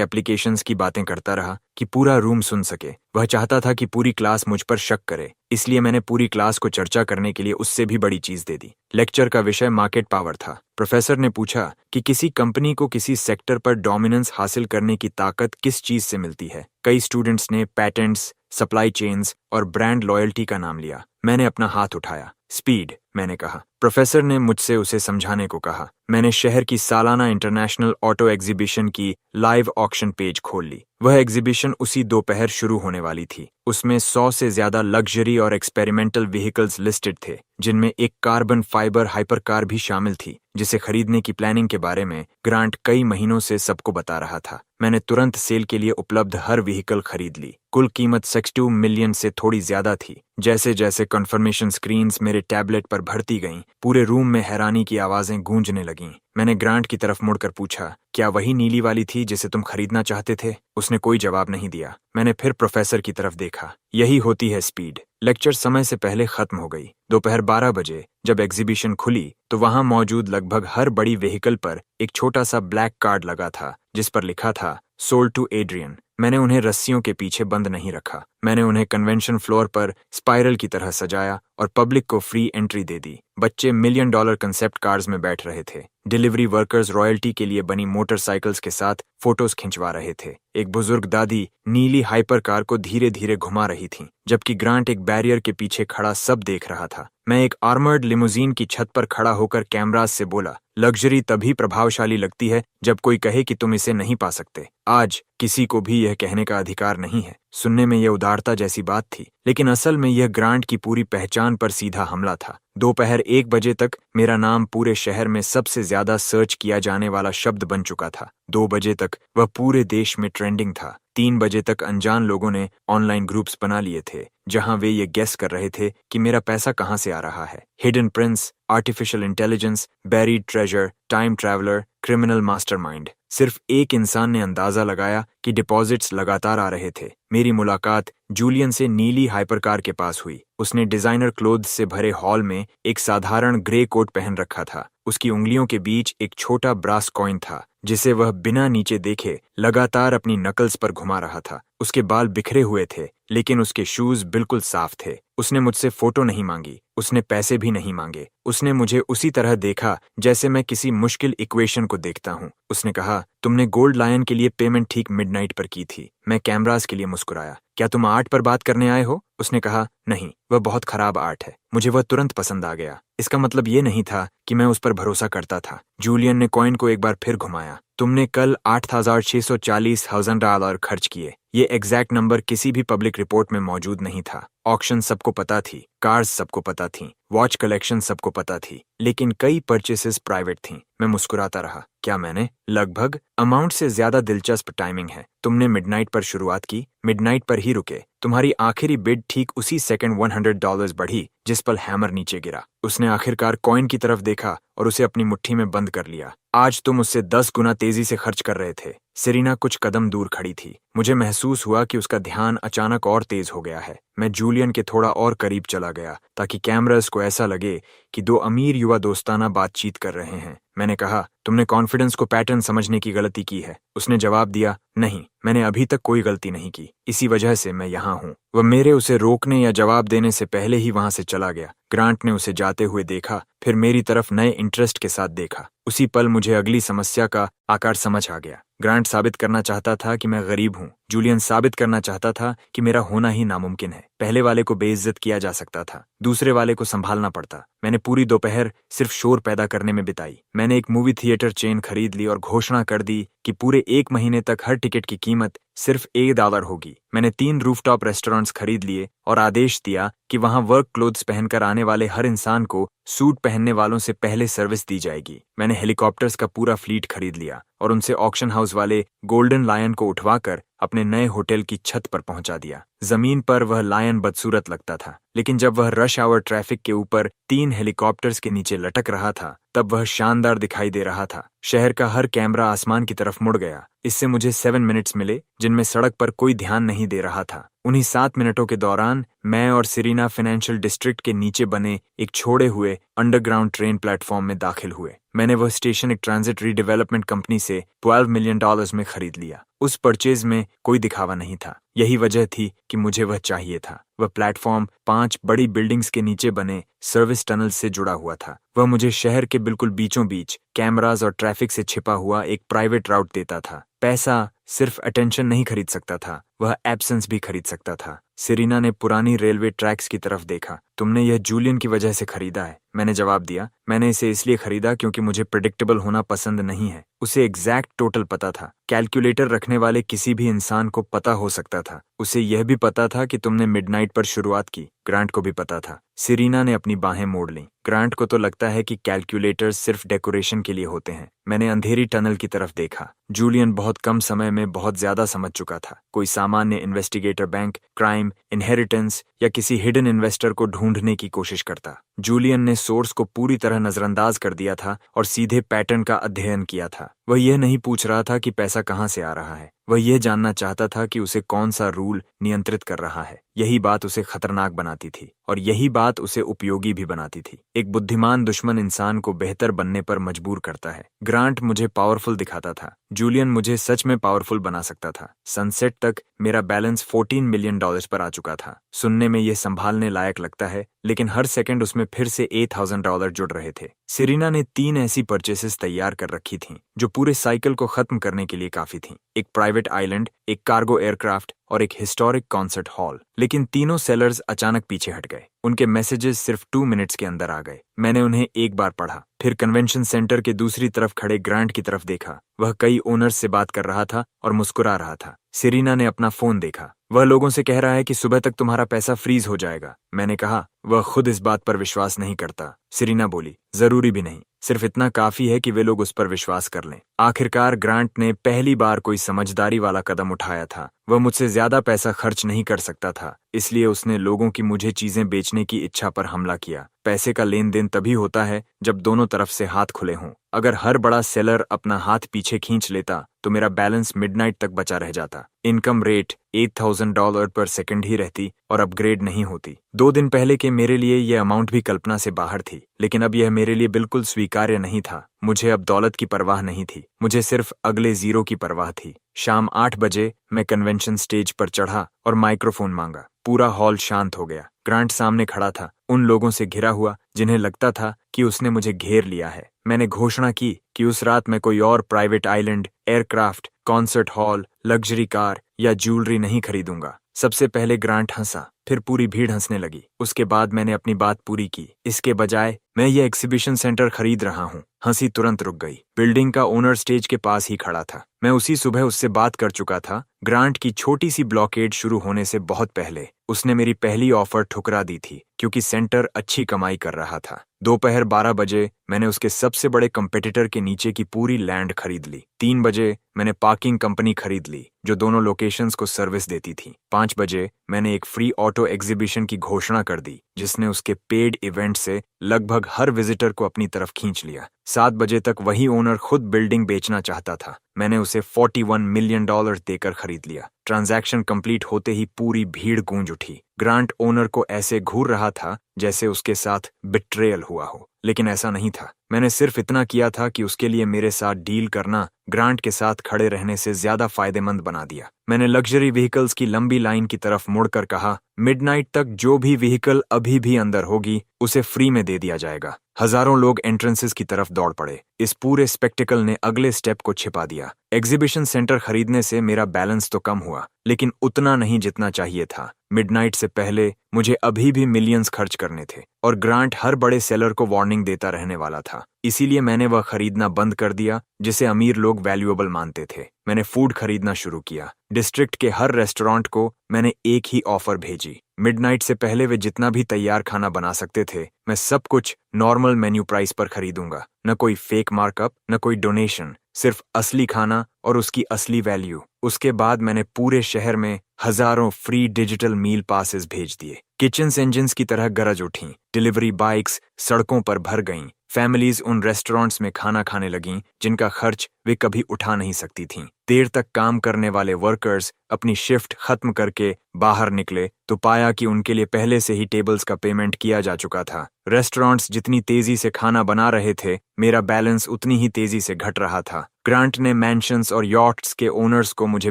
एप्लीकेशंस की बातें करता रहा कि पूरा रूम सुन सके। वह चाहता था कि पूरी क्लास मुझ पर शक करे, इसलिए मैंने पूरी क्लास को चर्चा करने के लिए उससे भी बड़ी चीज दे दी। लेक्चर का विषय मार्केट पावर था। प्रोफेसर ने पूछा कि किसी कंपनी को किसी सेक्टर पर डोमिनेंस हासिल करने की ताकत किस चीज से मिलती है। कई स्टूडेंट्स ने पैटेंट्स, सप्लाई चेन्स और ब्रांड लॉयल्टी का नाम लिया। मैंने अपना हाथ उठाया। स्पीड, मैंने कहा। प्रोफेसर ने मुझसे उसे समझाने को कहा। मैंने शहर की सालाना इंटरनेशनल ऑटो एग्जीबिशन की लाइव ऑक्शन पेज खोल ली। वह एग्जीबिशन उसी दोपहर शुरू होने वाली थी। उसमें 100 से ज्यादा लग्जरी और एक्सपेरिमेंटल व्हीकल्स लिस्टेड थे, जिनमें एक कार्बन फाइबर हाइपर कार भी शामिल थी, जिसे खरीदने की प्लानिंग के बारे में ग्रांट कई महीनों से सबको बता रहा था। मैंने तुरंत सेल के लिए उपलब्ध हर व्हीकल खरीद ली। कुल कीमत 62 मिलियन से थोड़ी ज्यादा थी। जैसे जैसे कन्फर्मेशन स्क्रीन्स मेरे टैबलेट पर भरती गईं, पूरे रूम में हैरानी की आवाजें गूंजने लगीं। मैंने ग्रांट की तरफ मुड़कर पूछा, क्या वही नीली वाली थी जिसे तुम खरीदना चाहते थे? उसने कोई जवाब नहीं दिया। मैंने फिर प्रोफेसर की तरफ देखा। यही होती है स्पीड। लेक्चर समय से पहले खत्म हो गई। दोपहर 12 बजे जब एग्जीबिशन खुली तो वहां मौजूद लगभग हर बड़ी व्हीकल पर एक छोटा सा ब्लैक कार्ड लगा था, जिस पर लिखा था सोल्ड टू एड्रियन। मैंने उन्हें रस्सियों के पीछे बंद नहीं रखा। मैंने उन्हें कन्वेंशन फ्लोर पर स्पाइरल की तरह सजाया और पब्लिक को फ्री एंट्री दे दी। बच्चे $1 मिलियन कंसेप्ट कार्स में बैठ रहे थे। डिलीवरी वर्कर्स रॉयल्टी के लिए बनी मोटरसाइकिल्स के साथ फोटोज खिंचवा रहे थे। एक बुजुर्ग दादी नीली हाइपर कार को धीरे धीरे घुमा रही थी, जबकि ग्रांट एक बैरियर के पीछे खड़ा सब देख रहा था। मैं एक आर्मर्ड लिमोजीन की छत पर खड़ा होकर कैमराज से बोला, लग्जरी तभी प्रभावशाली लगती है जब कोई कहे कि तुम इसे नहीं पा सकते। आज किसी को भी यह कहने का अधिकार नहीं है। सुनने में यह उदारता जैसी बात थी, लेकिन असल में यह ग्रांट की पूरी पहचान पर सीधा हमला था। दोपहर 1 बजे तक मेरा नाम पूरे शहर में सबसे ज्यादा सर्च किया जाने वाला शब्द बन चुका था। 2 बजे तक वह पूरे देश में ट्रेंडिंग था। 3 बजे तक अनजान लोगों ने ऑनलाइन ग्रुप्स बना लिए थे, जहां वे ये गेस कर रहे थे कि मेरा पैसा कहां से आ रहा है। Hidden Prince, artificial intelligence, buried treasure, time traveller, criminal mastermind. सिर्फ एक इंसान ने अंदाजा लगाया कि डिपॉजिट्स लगातार आ रहे थे। मेरी मुलाकात जूलियन से नीली हाइपरकार के पास हुई। उसने डिजाइनर क्लोथ्स से भरे हॉल में एक साधारण ग्रे कोट पहन रखा था। उसकी उंगलियों के बीच एक छोटा ब्रास कॉइन था, जिसे वह बिना नीचे देखे लगातार अपनी नकल्स पर घुमा रहा था। उसके बाल बिखरे हुए थे, लेकिन उसके शूज बिल्कुल साफ थे। उसने मुझसे फोटो नहीं मांगी, उसने पैसे भी नहीं मांगे। उसने मुझे उसी तरह देखा जैसे मैं किसी मुश्किल इक्वेशन को देखता हूँ। उसने कहा, तुमने गोल्ड लायन के लिए पेमेंट ठीक मिडनाइट पर की थी। मैं कैमरास के लिए मुस्कुराया। क्या तुम आर्ट पर बात करने आए हो? उसने कहा, नहीं, वह बहुत खराब आर्ट है। मुझे वह तुरंत पसंद आ गया। इसका मतलब ये नहीं था कि मैं उस पर भरोसा करता था। जूलियन ने कॉइन को एक बार फिर घुमाया। तुमने कल $8,640,000 खर्च किए। ये एग्जैक्ट नंबर किसी भी पब्लिक रिपोर्ट में मौजूद नहीं था। ऑक्शन सबको पता थी, कार्स सबको पता थी, वॉच कलेक्शन सबको पता थी, लेकिन कई परचेसेस प्राइवेट थीं। मैं मुस्कुराता रहा। क्या मैंने? लगभग अमाउंट से ज्यादा दिलचस्प टाइमिंग है। तुमने मिडनाइट पर शुरुआत की, मिडनाइट पर ही रुके। तुम्हारी आखिरी बिड ठीक उसी सेकंड $100 बढ़ी जिस पर हैमर नीचे गिरा। उसने आखिरकार कॉइन की तरफ देखा और उसे अपनी मुट्ठी में बंद कर लिया। आज तुम उससे 10 गुना तेजी से खर्च कर रहे थे। सेरीना कुछ कदम दूर खड़ी थी। मुझे महसूस हुआ कि उसका ध्यान अचानक और तेज हो गया है। मैं जूलियन के थोड़ा और करीब चला गया ताकि कैमरास को ऐसा लगे कि 2 अमीर युवा दोस्ताना बातचीत कर रहे हैं। मैंने कहा, तुमने कॉन्फिडेंस को पैटर्न समझने की गलती की है। उसने जवाब दिया, नहीं, मैंने अभी तक कोई गलती नहीं की। इसी वजह से मैं यहाँ हूँ। वह मेरे उसे रोकने या जवाब देने से पहले ही वहां से चला गया। ग्रांट ने उसे जाते हुए देखा, फिर मेरी तरफ नए इंटरेस्ट के साथ देखा। उसी पल मुझे अगली समस्या का आकार समझ आ गया। ग्रांट साबित करना चाहता था कि मैं गरीब हूँ। जूलियन साबित करना चाहता था कि मेरा होना ही नामुमकिन है। पहले वाले को बेइज्जत किया जा सकता था, दूसरे वाले को संभालना पड़ता। मैंने पूरी दोपहर सिर्फ शोर पैदा करने में बिताई। मैंने एक मूवी थिएटर चेन खरीद ली और घोषणा कर दी कि पूरे 1 महीने तक हर टिकट की कीमत सिर्फ $1 होगी। मैंने 3 रूफटॉप रेस्टोरेंट्स खरीद लिए और आदेश दिया कि वहां वर्क क्लोथ्स पहनकर आने वाले हर इंसान को सूट पहनने वालों से पहले सर्विस दी जाएगी। मैंने हेलीकॉप्टर्स का पूरा फ्लीट खरीद लिया और उनसे ऑक्शन हाउस वाले गोल्डन लायन को उठवाकर अपने नए होटल की छत पर पहुंचा दिया। जमीन पर वह लायन बदसूरत लगता था, लेकिन जब वह रश आवर ट्रैफिक के ऊपर 3 हेलीकॉप्टर्स के नीचे लटक रहा था तब वह शानदार दिखाई दे रहा था। शहर का हर कैमरा आसमान की तरफ मुड़ गया। इससे मुझे 7 मिनट्स मिले जिनमें सड़क पर कोई ध्यान नहीं दे रहा था। उन्हीं 7 मिनटों के दौरान मैं और सिरीना फाइनेंशियल डिस्ट्रिक्ट के नीचे बने एक छोड़े हुए अंडरग्राउंड ट्रेन प्लेटफॉर्म में दाखिल हुए। मैंने वह स्टेशन एक ट्रांजिट रीडेवलपमेंट कंपनी से $12 मिलियन में खरीद लिया। उस परचेज में कोई दिखावा नहीं था। यही वजह थी कि मुझे वह चाहिए था। वह प्लेटफॉर्म 5 बड़ी बिल्डिंग्स के नीचे बने सर्विस टनल से जुड़ा हुआ था। वह मुझे शहर के बिल्कुल बीचों बीच कैमरास और ट्रैफिक से छिपा हुआ एक प्राइवेट राउट देता था। पैसा सिर्फ अटेंशन नहीं खरीद सकता था, वह एब्सेंस भी खरीद सकता था। सिरीना ने पुरानी रेलवे ट्रैक्स की तरफ देखा। तुमने यह जूलियन की वजह से खरीदा है? मैंने जवाब दिया, मैंने इसे इसलिए खरीदा क्योंकि मुझे प्रेडिक्टेबल होना पसंद नहीं है। उसे एग्जैक्ट टोटल पता था। कैलकुलेटर रखने वाले किसी भी इंसान को पता हो सकता था। उसे यह भी पता था कि तुमने मिडनाइट पर शुरुआत की। ग्रांट को भी पता था। सिरीना ने अपनी बाहें मोड़ लीं। ग्रांट को तो लगता है कि कैलकुलेटर्स सिर्फ डेकोरेशन के लिए होते हैं। मैंने अंधेरी टनल की तरफ देखा। जूलियन बहुत कम समय में बहुत ज्यादा समझ चुका था। कोई सामान्य इन्वेस्टिगेटर बैंक, क्राइम, इनहेरिटेंस या किसी हिडन इन्वेस्टर को ढूंढने की कोशिश करता। जूलियन ने सोर्स को पूरी तरह नजरअंदाज कर दिया था और सीधे पैटर्न का अध्ययन किया था। वह यह नहीं पूछ रहा था कि पैसा कहां से आ रहा है, वह यह जानना चाहता था कि उसे कौन सा रूल नियंत्रित कर रहा है। यही बात उसे खतरनाक बनाती थी और यही बात उसे उपयोगी भी बनाती थी। एक बुद्धिमान दुश्मन इंसान को बेहतर बनने पर मजबूर करता है। ग्रांट मुझे पावरफुल दिखाता था, जूलियन मुझे सच में पावरफुल बना सकता था। सनसेट तक मेरा बैलेंस $14 मिलियन पर आ चुका था। सुनने में यह संभालने लायक लगता है, लेकिन हर सेकंड उसमें फिर से $8,000 जुड़ रहे थे। सिरीना ने 3 ऐसी परचेसेस तैयार कर रखी थीं जो पूरे साइकिल को खत्म करने के लिए काफी थीं। एक प्राइवेट आइलैंड, एक कार्गो एयरक्राफ्ट और एक हिस्टोरिक कॉन्सर्ट हॉल। लेकिन तीनों सेलर्स अचानक पीछे हट गए। उनके मैसेजेस सिर्फ 2 मिनट्स के अंदर आ गए। मैंने उन्हें एक बार पढ़ा, फिर कन्वेंशन सेंटर के दूसरी तरफ खड़े ग्रांट की तरफ देखा। वह कई ओनर्स से बात कर रहा था और मुस्कुरा रहा था। सिरीना ने अपना फोन देखा। वह लोगों से कह रहा है कि सुबह तक तुम्हारा पैसा फ्रीज हो जाएगा। मैंने कहा, वह खुद इस बात पर विश्वास नहीं करता। सिरीना बोली, जरूरी भी नहीं, सिर्फ इतना काफी है कि वे लोग उस पर विश्वास कर लें। आखिरकार ग्रांट ने पहली बार कोई समझदारी वाला कदम उठाया था। वह मुझसे ज्यादा पैसा खर्च नहीं कर सकता था, इसलिए उसने लोगों की मुझे चीजें बेचने की इच्छा पर हमला किया। पैसे का लेन देन तभी होता है जब दोनों तरफ से हाथ खुले हों। अगर हर बड़ा सेलर अपना हाथ पीछे खींच लेता तो मेरा बैलेंस मिडनाइट तक बचा रह जाता। इनकम रेट $8,000 पर सेकंड ही रहती और अपग्रेड नहीं होती। 2 दिन पहले के मेरे लिए यह अमाउंट भी कल्पना से बाहर थी, लेकिन अब यह मेरे लिए बिल्कुल स्वीकार्य नहीं था। मुझे अब दौलत की परवाह नहीं थी, मुझे सिर्फ अगले जीरो की परवाह थी। शाम 8 बजे मैं कन्वेंशन स्टेज पर चढ़ा और माइक्रोफोन मांगा। पूरा हॉल शांत हो गया। ग्रांट सामने खड़ा था, उन लोगों से घिरा हुआ जिन्हें लगता था कि उसने मुझे घेर लिया है। मैंने घोषणा की कि उस रात मैं कोई और private island, aircraft, concert hall, luxury car या ज्वेलरी नहीं खरीदूंगा। सबसे पहले ग्रांट हंसा, फिर पूरी भीड़ हंसने लगी। उसके बाद मैंने अपनी बात पूरी की। इसके बजाय मैं यह एग्जीबिशन सेंटर खरीद रहा हूँ। हंसी तुरंत रुक गई। बिल्डिंग का ओनर स्टेज के पास ही खड़ा था। मैं उसी सुबह उससे बात कर चुका था, ग्रांट की छोटी सी ब्लॉकेड शुरू होने से बहुत पहले। उसने मेरी पहली ऑफर ठुकरा दी थी क्योंकि सेंटर अच्छी कमाई कर रहा था। दोपहर 12 बजे मैंने उसके सबसे बड़े कंपेटिटर के नीचे की पूरी लैंड खरीद ली। 3 बजे मैंने पार्किंग कंपनी खरीद ली जो दोनों लोकेशंस को सर्विस देती थी। 5 बजे मैंने एक फ्री ऑटो एग्जीबिशन की घोषणा कर दी जिसने उसके पेड इवेंट से लगभग हर विजिटर को अपनी तरफ खींच लिया। 7 बजे तक वही ओनर खुद बिल्डिंग बेचना चाहता था। मैंने उसे $41 मिलियन देकर खरीद लिया। ट्रांजैक्शन कंप्लीट होते ही पूरी भीड़ गूंज उठी। ग्रांट ओनर को ऐसे घूर रहा था जैसे उसके साथ बिट्रेयल हुआ हो, लेकिन ऐसा नहीं था। मैंने सिर्फ इतना किया था कि उसके लिए मेरे साथ डील करना ग्रांट के साथ खड़े रहने से ज्यादा फायदेमंद बना दिया। मैंने लग्जरी व्हीकल्स की लंबी लाइन की तरफ मुड़कर कहा, मिडनाइट तक जो भी व्हीकल अभी भी अंदर होगी उसे फ्री में दे दिया जाएगा। हजारों लोग एंट्रेंसेस की तरफ दौड़ पड़े। इस पूरे स्पेक्टिकल ने अगले स्टेप को छिपा दिया। एग्जीबिशन सेंटर खरीदने से मेरा बैलेंस तो कम हुआ, लेकिन उतना नहीं जितना चाहिए था। मिडनाइट से पहले मुझे अभी भी मिलियंस खर्च करने थे और ग्रांट हर बड़े सेलर को वार्निंग देता रहने वाला था। इसीलिए मैंने वह खरीदना बंद कर दिया जिसे अमीर लोग वैल्यूएबल मानते थे। मैंने फूड खरीदना शुरू किया। डिस्ट्रिक्ट के हर रेस्टोरेंट को मैंने एक ही ऑफर भेजी। मिडनाइट से पहले वे जितना भी तैयार खाना बना सकते थे, मैं सब कुछ नॉर्मल मेन्यू प्राइस पर खरीदूंगा। न कोई फेक मार्कअप, न कोई डोनेशन, सिर्फ असली खाना और उसकी असली वैल्यू। उसके बाद मैंने पूरे शहर में हजारों फ्री डिजिटल मील पासेस भेज दिए। किचन्स इंजिन्स की तरह गरज उठीं। डिलीवरी बाइक्स सड़कों पर भर गईं। फैमिलीज उन रेस्टोरेंट्स में खाना खाने लगीं जिनका खर्च वे कभी उठा नहीं सकती थीं। देर तक काम करने वाले वर्कर्स अपनी शिफ्ट खत्म करके बाहर निकले तो पाया कि उनके लिए पहले से ही टेबल्स का पेमेंट किया जा चुका था। रेस्टोरेंट्स जितनी तेजी से खाना बना रहे थे, मेरा बैलेंस उतनी ही तेजी से घट रहा था। ग्रांट ने मैंशंस और यॉट्स के ओनर्स को मुझे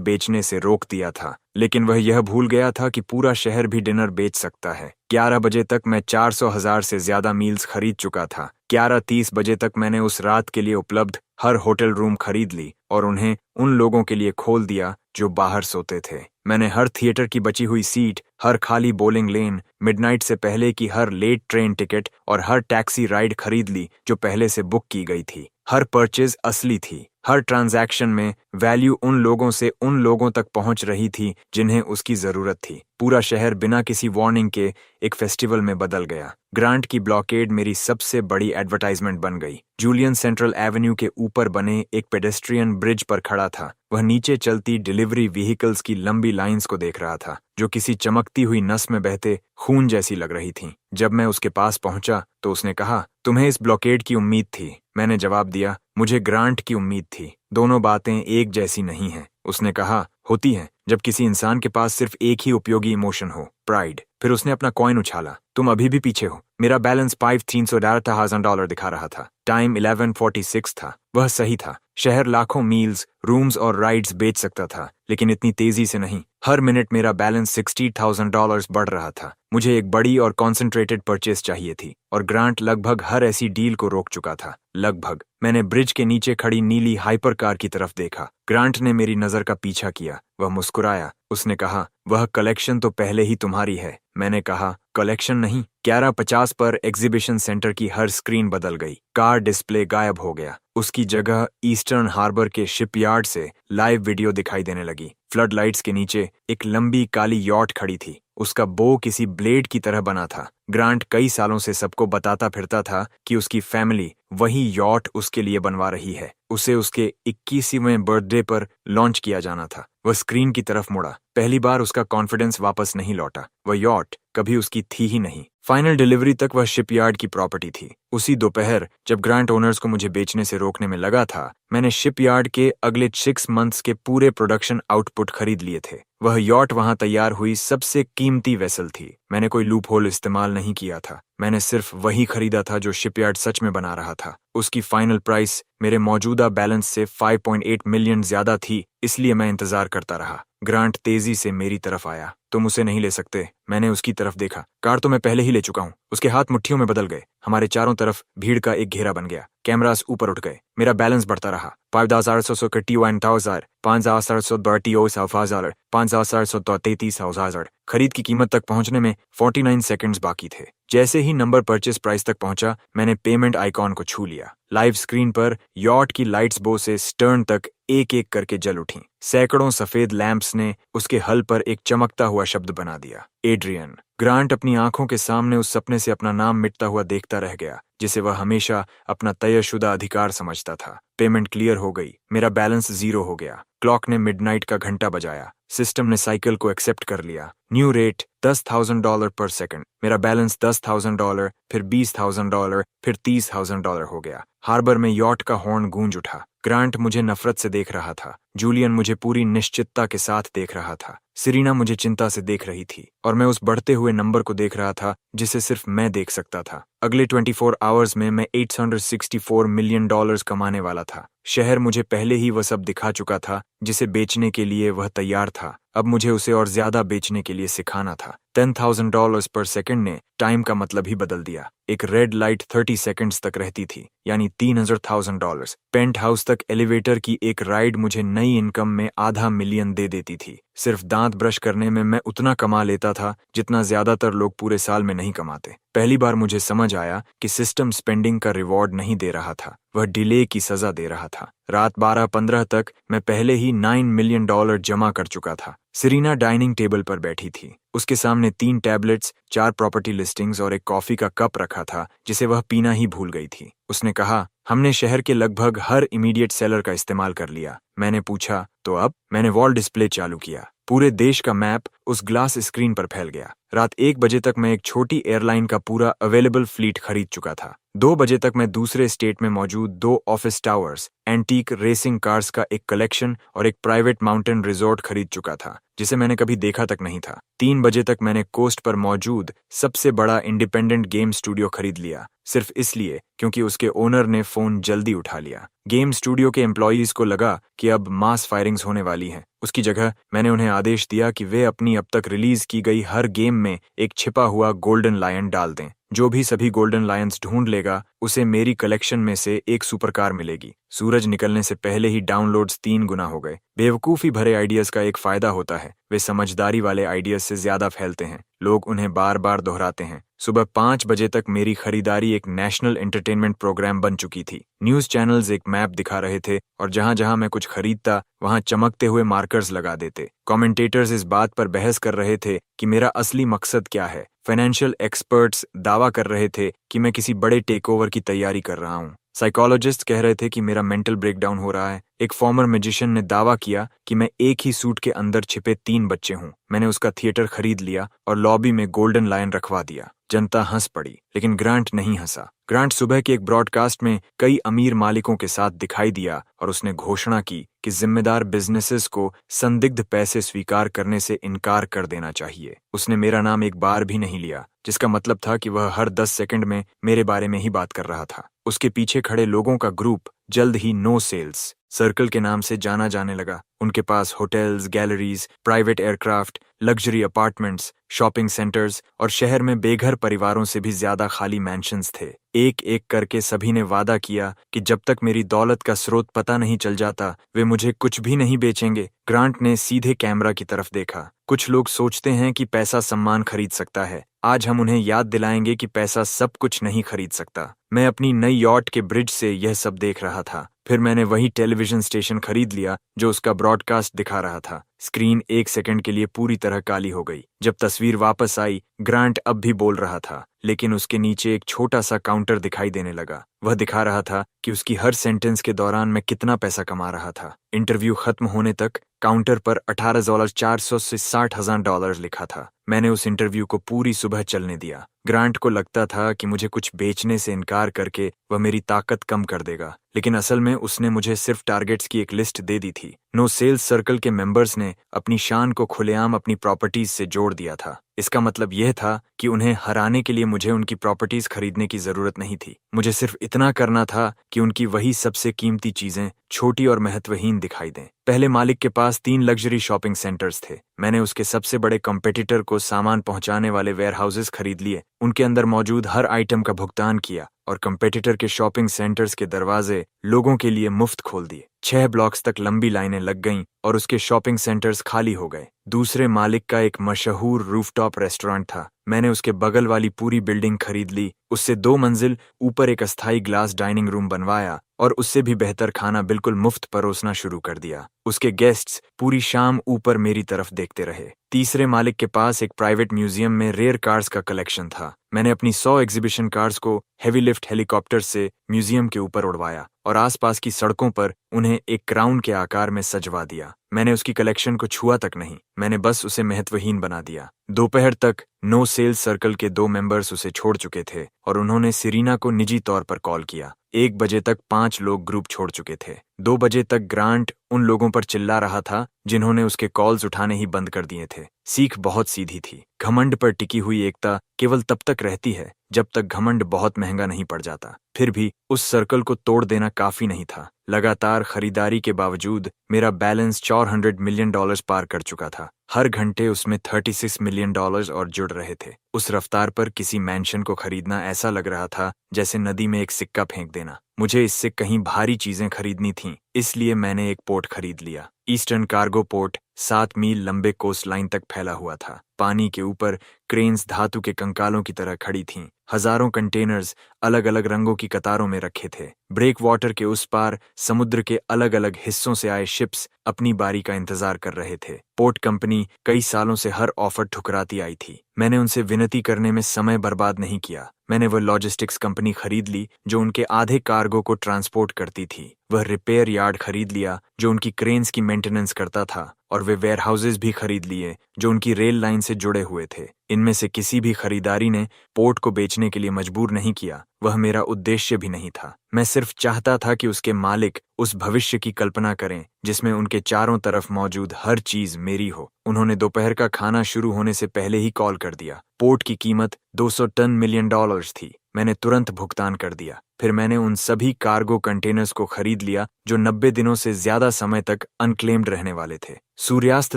बेचने से रोक दिया था, लेकिन वह यह भूल गया था कि पूरा शहर भी डिनर बेच सकता है। 11 बजे तक मैं 400,000 से ज्यादा मील्स खरीद चुका था। 11:30 बजे तक मैंने उस रात के लिए उपलब्ध हर होटल रूम खरीद ली और उन्हें उन लोगों के लिए खोल दिया जो बाहर सोते थे। मैंने हर थिएटर की बची हुई सीट, हर खाली बोलिंग लेन, मिडनाइट से पहले की हर लेट ट्रेन टिकट और हर टैक्सी राइड खरीद ली जो पहले से बुक की गई थी। हर परचेज असली थी। हर ट्रांजैक्शन में वैल्यू उन लोगों से उन लोगों तक पहुंच रही थी जिन्हें उसकी जरूरत थी। पूरा शहर बिना किसी वार्निंग के एक फेस्टिवल में बदल गया। ग्रांट की ब्लॉकेड मेरी सबसे बड़ी एडवर्टाइजमेंट बन गई। जूलियन सेंट्रल एवेन्यू के ऊपर बने एक पेडेस्ट्रियन ब्रिज पर खड़ा था। वह नीचे चलती डिलीवरी व्हीकल्स की लंबी लाइंस को देख रहा था जो किसी चमकती हुई नस में बहते खून जैसी लग रही थीं। जब मैं उसके पास पहुंचा तो उसने कहा, तुम्हें इस ब्लॉकेड की उम्मीद थी। मैंने जवाब दिया, मुझे ग्रांट की उम्मीद थी। दोनों बातें एक जैसी नहीं हैं। उसने कहा, होती हैं जब किसी इंसान के पास सिर्फ एक ही उपयोगी इमोशन हो, प्राइड। फिर उसने अपना कॉइन उछाला। तुम अभी भी पीछे हो। मेरा बैलेंस $318,000 दिखा रहा था। टाइम 11:46 था। वह सही था। शहर लाखों मील्स, रूम्स और राइड्स बेच सकता था, लेकिन इतनी तेजी से नहीं। हर मिनट मेरा बैलेंस $60,000 बढ़ रहा था। मुझे एक बड़ी और कॉन्सेंट्रेटेड परचेस चाहिए थी और ग्रांट लगभग हर ऐसी डील को रोक चुका था। लगभग। मैंने ब्रिज के नीचे खड़ी नीली हाइपर कार की तरफ देखा। ग्रांट ने मेरी नजर का पीछा किया। वह मुस्कुराया। उसने कहा, वह कलेक्शन तो पहले ही तुम्हारी है। मैंने कहा, कलेक्शन नहीं। 11:50 पर एग्जीबिशन सेंटर की हर स्क्रीन बदल गई। कार डिस्प्ले गायब हो गया। उसकी जगह ईस्टर्न हार्बर के शिपयार्ड से लाइव वीडियो दिखाई देने लगी। फ्लड लाइट्स के नीचे एक लंबी काली यॉट खड़ी थी। उसका बो किसी ब्लेड की तरह बना था। ग्रांट कई सालों से सबको बताता फिरता था कि उसकी फैमिली वही यॉट उसके लिए बनवा रही है। उसे उसके 21वें बर्थडे पर लॉन्च किया जाना था। वह स्क्रीन की तरफ मुड़ा। पहली बार उसका कॉन्फिडेंस वापस नहीं लौटा। वह यॉट कभी उसकी थी ही नहीं। फाइनल डिलीवरी तक वह शिपयार्ड की प्रॉपर्टी थी। उसी दोपहर जब ग्रांट ओनर्स को मुझे बेचने से रोकने में लगा था, मैंने शिपयार्ड के अगले 6 मंथ्स के पूरे प्रोडक्शन आउटपुट खरीद लिए थे। वह यॉट वहां तैयार हुई सबसे कीमती वेसल थी। मैंने कोई लूप होल इस्तेमाल नहीं किया था। मैंने सिर्फ वही खरीदा था जो शिपयार्ड सच में बना रहा था। उसकी फाइनल प्राइस मेरे मौजूदा बैलेंस से 5.8 मिलियन ज्यादा थी, इसलिए मैं इंतजार करता रहा। ग्रांट तेजी से मेरी तरफ आया। तुम उसे नहीं ले सकते। मैंने उसकी तरफ देखा। कार तो मैं पहले ही ले चुका हूँ। उसके हाथ मुट्ठियों में बदल गए। हमारे चारों तरफ भीड़ का एक घेरा बन गया। कैमरास ऊपर उठ गए। मेरा बैलेंस बढ़ता रहा। $5,431,000, $5,432,000, $5,433,000। खरीद की कीमत तक पहुंचने में 49 सेकंड्स बाकी थे। जैसे ही नंबर परचेस प्राइस तक पहुंचा, मैंने पेमेंट आइकॉन को छू लिया। लाइव स्क्रीन पर यॉट की लाइट्स बो से स्टर्न तक एक एक करके जल उठीं। सैकड़ों सफेद लैंप्स ने उसके हल पर एक चमकता हुआ शब्द बना दिया, एड्रियन। ग्रांट अपनी आंखों के सामने उस सपने से अपना नाम मिटता हुआ देखता रह गया जिसे वह हमेशा अपना तयशुदा अधिकार समझता था। पेमेंट क्लियर हो गई। मेरा बैलेंस 0 हो गया। क्लॉक ने मिडनाइट का घंटा बजाया। सिस्टम ने साइकिल को एक्सेप्ट कर लिया। न्यू रेट $10,000 पर सेकंड। मेरा बैलेंस $10,000, फिर $20,000, फिर $30,000 हो गया। हार्बर में यॉट का हॉर्न गूंज उठा। ग्रांट मुझे नफरत से देख रहा था। जूलियन मुझे पूरी निश्चितता के साथ देख रहा था। सिरीना मुझे चिंता से देख रही थी और मैं उस बढ़ते हुए नंबर को देख रहा था जिसे सिर्फ मैं देख सकता था। अगले 24 आवर्स में मैं $864 मिलियन कमाने वाला था। शहर मुझे पहले ही वह सब दिखा चुका था जिसे बेचने के लिए वह तैयार था। अब मुझे उसे और ज्यादा बेचने के लिए सिखाना था। $10,000 पर सेकंड ने टाइम का मतलब ही बदल दिया। एक रेड लाइट 30 सेकंड्स तक रहती थी, यानी $300,000। पेंट हाउस तक एलिवेटर की एक राइड मुझे नई इनकम में $500,000 दे देती थी। सिर्फ दांत ब्रश करने में मैं उतना कमा लेता था जितना ज्यादातर लोग पूरे साल में नहीं कमाते। पहली बार मुझे समझ आया कि सिस्टम स्पेंडिंग का रिवॉर्ड नहीं दे रहा था, वह डिले की सजा दे रहा था। रात 12:15 तक मैं पहले ही $9 मिलियन जमा कर चुका था। सिरीना डाइनिंग टेबल पर बैठी थी। उसके सामने 3 टैबलेट्स, 4 प्रॉपर्टी लिस्टिंग्स और एक कॉफी का कप रखा था जिसे वह पीना ही भूल गई थी। उसने कहा, हमने शहर के लगभग हर इमीडिएट सेलर का इस्तेमाल कर लिया। मैंने पूछा, तो अब? मैंने वॉल डिस्प्ले चालू किया। पूरे देश का मैप उस ग्लास स्क्रीन पर फैल गया। रात 1 बजे तक मैं एक छोटी एयरलाइन का पूरा अवेलेबल फ्लीट खरीद चुका था। 2 बजे तक मैं दूसरे स्टेट में मौजूद 2 office towers, antique racing cars का एक कलेक्शन और एक प्राइवेट माउंटेन रिजॉर्ट खरीद चुका था जिसे मैंने कभी देखा तक नहीं था। 3 बजे तक मैंने कोस्ट पर मौजूद सबसे बड़ा इंडिपेंडेंट गेम स्टूडियो खरीद लिया, सिर्फ इसलिए क्योंकि उसके ओनर ने फोन जल्दी उठा लिया। गेम स्टूडियो के एम्प्लॉयज को लगा कि अब मास फायरिंग्स होने वाली हैं। उसकी जगह मैंने उन्हें आदेश दिया कि वे अपनी अब तक रिलीज की गई हर गेम में एक छिपा हुआ गोल्डन लायन डाल दें। जो भी सभी गोल्डन लायंस ढूंढ लेगा उसे मेरी कलेक्शन में से एक सुपरकार मिलेगी। सूरज निकलने से पहले ही डाउनलोड्स 3 गुना हो गए। बेवकूफ़ी भरे आइडियाज का एक फायदा होता है, वे समझदारी वाले आइडियाज से ज्यादा फैलते हैं। लोग उन्हें बार बार दोहराते हैं। सुबह 5 बजे तक मेरी खरीदारी एक नेशनल एंटरटेनमेंट प्रोग्राम बन चुकी थी। न्यूज चैनल्स एक मैप दिखा रहे थे और जहां जहां मैं कुछ खरीदता वहां चमकते हुए मार्कर्स लगा देते। कमेंटेटर्स इस बात पर बहस कर रहे थे कि मेरा असली मकसद क्या है। फाइनेंशियल एक्सपर्ट्स दावा कर रहे थे कि मैं किसी बड़े टेकओवर की तैयारी कर रहा हूं। साइकोलॉजिस्ट कह रहे थे कि मेरा मेंटल ब्रेकडाउन हो रहा है। एक फॉर्मर मैजिशियन ने दावा किया कि मैं एक ही सूट के अंदर छिपे 3 बच्चे हूं। मैंने उसका थिएटर खरीद लिया और लॉबी में गोल्डन लायन रखवा दिया। जनता हंस पड़ी, लेकिन ग्रांट नहीं हंसा। ग्रांट सुबह के एक ब्रॉडकास्ट में कई अमीर मालिकों के साथ दिखाई दिया और उसने घोषणा की कि जिम्मेदार बिजनेसेस को संदिग्ध पैसे स्वीकार करने से इनकार कर देना चाहिए। उसने मेरा नाम एक बार भी नहीं लिया, जिसका मतलब था कि वह हर 10 सेकंड में मेरे बारे में ही बात कर रहा था। उसके पीछे खड़े लोगों का ग्रुप जल्द ही नो सेल्स सर्कल के नाम से जाना जाने लगा। उनके पास hotels, galleries, private aircraft, luxury apartments, shopping centres और शहर में बेघर परिवारों से भी ज्यादा खाली मैंशंस थे। एक एक करके सभी ने वादा किया कि जब तक मेरी दौलत का स्रोत पता नहीं चल जाता वे मुझे कुछ भी नहीं बेचेंगे। ग्रांट ने सीधे कैमरा की तरफ देखा। कुछ लोग सोचते हैं कि पैसा सम्मान खरीद सकता है। आज हम उन्हें याद दिलाएंगे कि पैसा सब कुछ नहीं खरीद सकता। मैं अपनी नई यॉट के ब्रिज से यह सब देख रहा था। फिर मैंने वही टेलीविजन स्टेशन खरीद लिया जो उसका ब्रॉडकास्ट दिखा रहा था। स्क्रीन 1 सेकंड के लिए पूरी तरह काली हो गई। जब तस्वीर वापस आई, ग्रांट अब भी बोल रहा था, लेकिन उसके नीचे एक छोटा सा काउंटर दिखाई देने लगा। वह दिखा रहा था कि उसकी हर सेंटेंस के दौरान मैं कितना पैसा कमा रहा था। इंटरव्यू खत्म होने तक काउंटर पर $18,400 से $60,000 लिखा था। मैंने उस इंटरव्यू को पूरी सुबह चलने दिया। ग्रांट को लगता था कि मुझे कुछ बेचने से इनकार करके वह मेरी ताकत कम कर देगा, लेकिन असल में उसने मुझे सिर्फ टारगेट्स की एक लिस्ट दे दी थी। नो सेल्स सर्कल के मेंबर्स ने अपनी शान को खुलेआम अपनी प्रॉपर्टीज से जोड़ दिया था। इसका मतलब यह था कि उन्हें हराने के लिए मुझे उनकी प्रॉपर्टीज खरीदने की जरूरत नहीं थी। मुझे सिर्फ इतना करना था कि उनकी वही सबसे कीमती चीजें छोटी और महत्वहीन दिखाई दें। पहले मालिक के पास 3 लग्जरी शॉपिंग सेंटर्स थे। मैंने उसके सबसे बड़े कंपेटिटर को सामान पहुंचाने वाले वेयरहाउसेस खरीद लिए, उनके अंदर मौजूद हर आइटम का भुगतान किया और कंपेटिटर के शॉपिंग सेंटर्स के दरवाजे लोगों के लिए मुफ्त खोल दिए। 6 ब्लॉक्स तक लंबी लाइनें लग गईं और उसके शॉपिंग सेंटर्स खाली हो गए। दूसरे मालिक का एक मशहूर रूफटॉप रेस्टोरेंट था। मैंने उसके बगल वाली पूरी बिल्डिंग खरीद ली, उससे 2 मंजिल ऊपर एक अस्थायी ग्लास डाइनिंग रूम बनवाया और उससे भी बेहतर खाना बिल्कुल मुफ्त परोसना शुरू कर दिया। उसके गेस्ट्स पूरी शाम ऊपर मेरी तरफ देखते रहे। तीसरे मालिक के पास एक प्राइवेट म्यूजियम में रेयर कार्स का कलेक्शन था। मैंने अपनी 100 एग्जीबिशन कार्स को हेवी लिफ्ट हेलीकॉप्टर से म्यूजियम के ऊपर उड़वाया और आसपास की सड़कों पर उन्हें एक क्राउन के आकार में सजवा दिया। मैंने उसकी कलेक्शन को छुआ तक नहीं, मैंने बस उसे महत्वहीन बना दिया। दोपहर तक नो सेल्स सर्कल के 2 मेंबर्स उसे छोड़ चुके थे और उन्होंने सिरीना को निजी तौर पर कॉल किया। 1 बजे तक 5 लोग ग्रुप छोड़ चुके थे। 2 बजे तक ग्रांट उन लोगों पर चिल्ला रहा था जिन्होंने उसके कॉल्स उठाने ही बंद कर दिए थे। सीख बहुत सीधी थी। घमंड पर टिकी हुई एकता केवल तब तक रहती है जब तक घमंड बहुत महंगा नहीं पड़ जाता। फिर भी उस सर्कल को तोड़ देना काफी नहीं था। लगातार खरीदारी के बावजूद मेरा बैलेंस $400 मिलियन पार कर चुका था। हर घंटे उसमें $36 मिलियन और जुड़ रहे थे। उस रफ्तार पर किसी मैंशन को खरीदना ऐसा लग रहा था जैसे नदी में एक सिक्का फेंक देना। मुझे इससे कहीं भारी चीजें खरीदनी थीं, इसलिए मैंने एक पोर्ट खरीद लिया। ईस्टर्न कार्गो पोर्ट 7 मील लंबे कोस्ट लाइन तक फैला हुआ था। पानी के ऊपर क्रेन्स धातु के कंकालों की तरह खड़ी थीं। हजारों कंटेनर्स अलग अलग रंगों की कतारों में रखे थे। ब्रेक वाटर के उस पार समुद्र के अलग अलग हिस्सों से आए शिप्स अपनी बारी का इंतजार कर रहे थे। पोर्ट कंपनी कई सालों से हर ऑफर ठुकराती आई थी। मैंने उनसे विनती करने में समय बर्बाद नहीं किया। मैंने वह लॉजिस्टिक्स कंपनी खरीद ली जो उनके आधे कार्गो को ट्रांसपोर्ट करती थी। वह रिपेयर यार्ड खरीद लिया जो उनकी क्रेन्स की मेंटेनेंस करता था, और वे वेयरहाउसेस भी खरीद लिए जो उनकी रेल लाइन से जुड़े हुए थे। इनमें से किसी भी खरीदारी ने पोर्ट को बेचने के लिए मजबूर नहीं किया। वह मेरा उद्देश्य भी नहीं था। मैं सिर्फ चाहता था कि उसके मालिक उस भविष्य की कल्पना करें जिसमें उनके चारों तरफ मौजूद हर चीज मेरी हो। उन्होंने दोपहर का खाना शुरू होने से पहले ही कॉल कर दिया। पोर्ट की कीमत $200 मिलियन थी। मैंने तुरंत भुगतान कर दिया। फिर मैंने उन सभी कार्गो कंटेनर्स को खरीद लिया जो 90 दिनों से ज्यादा समय तक अनक्लेम्ड रहने वाले थे। सूर्यास्त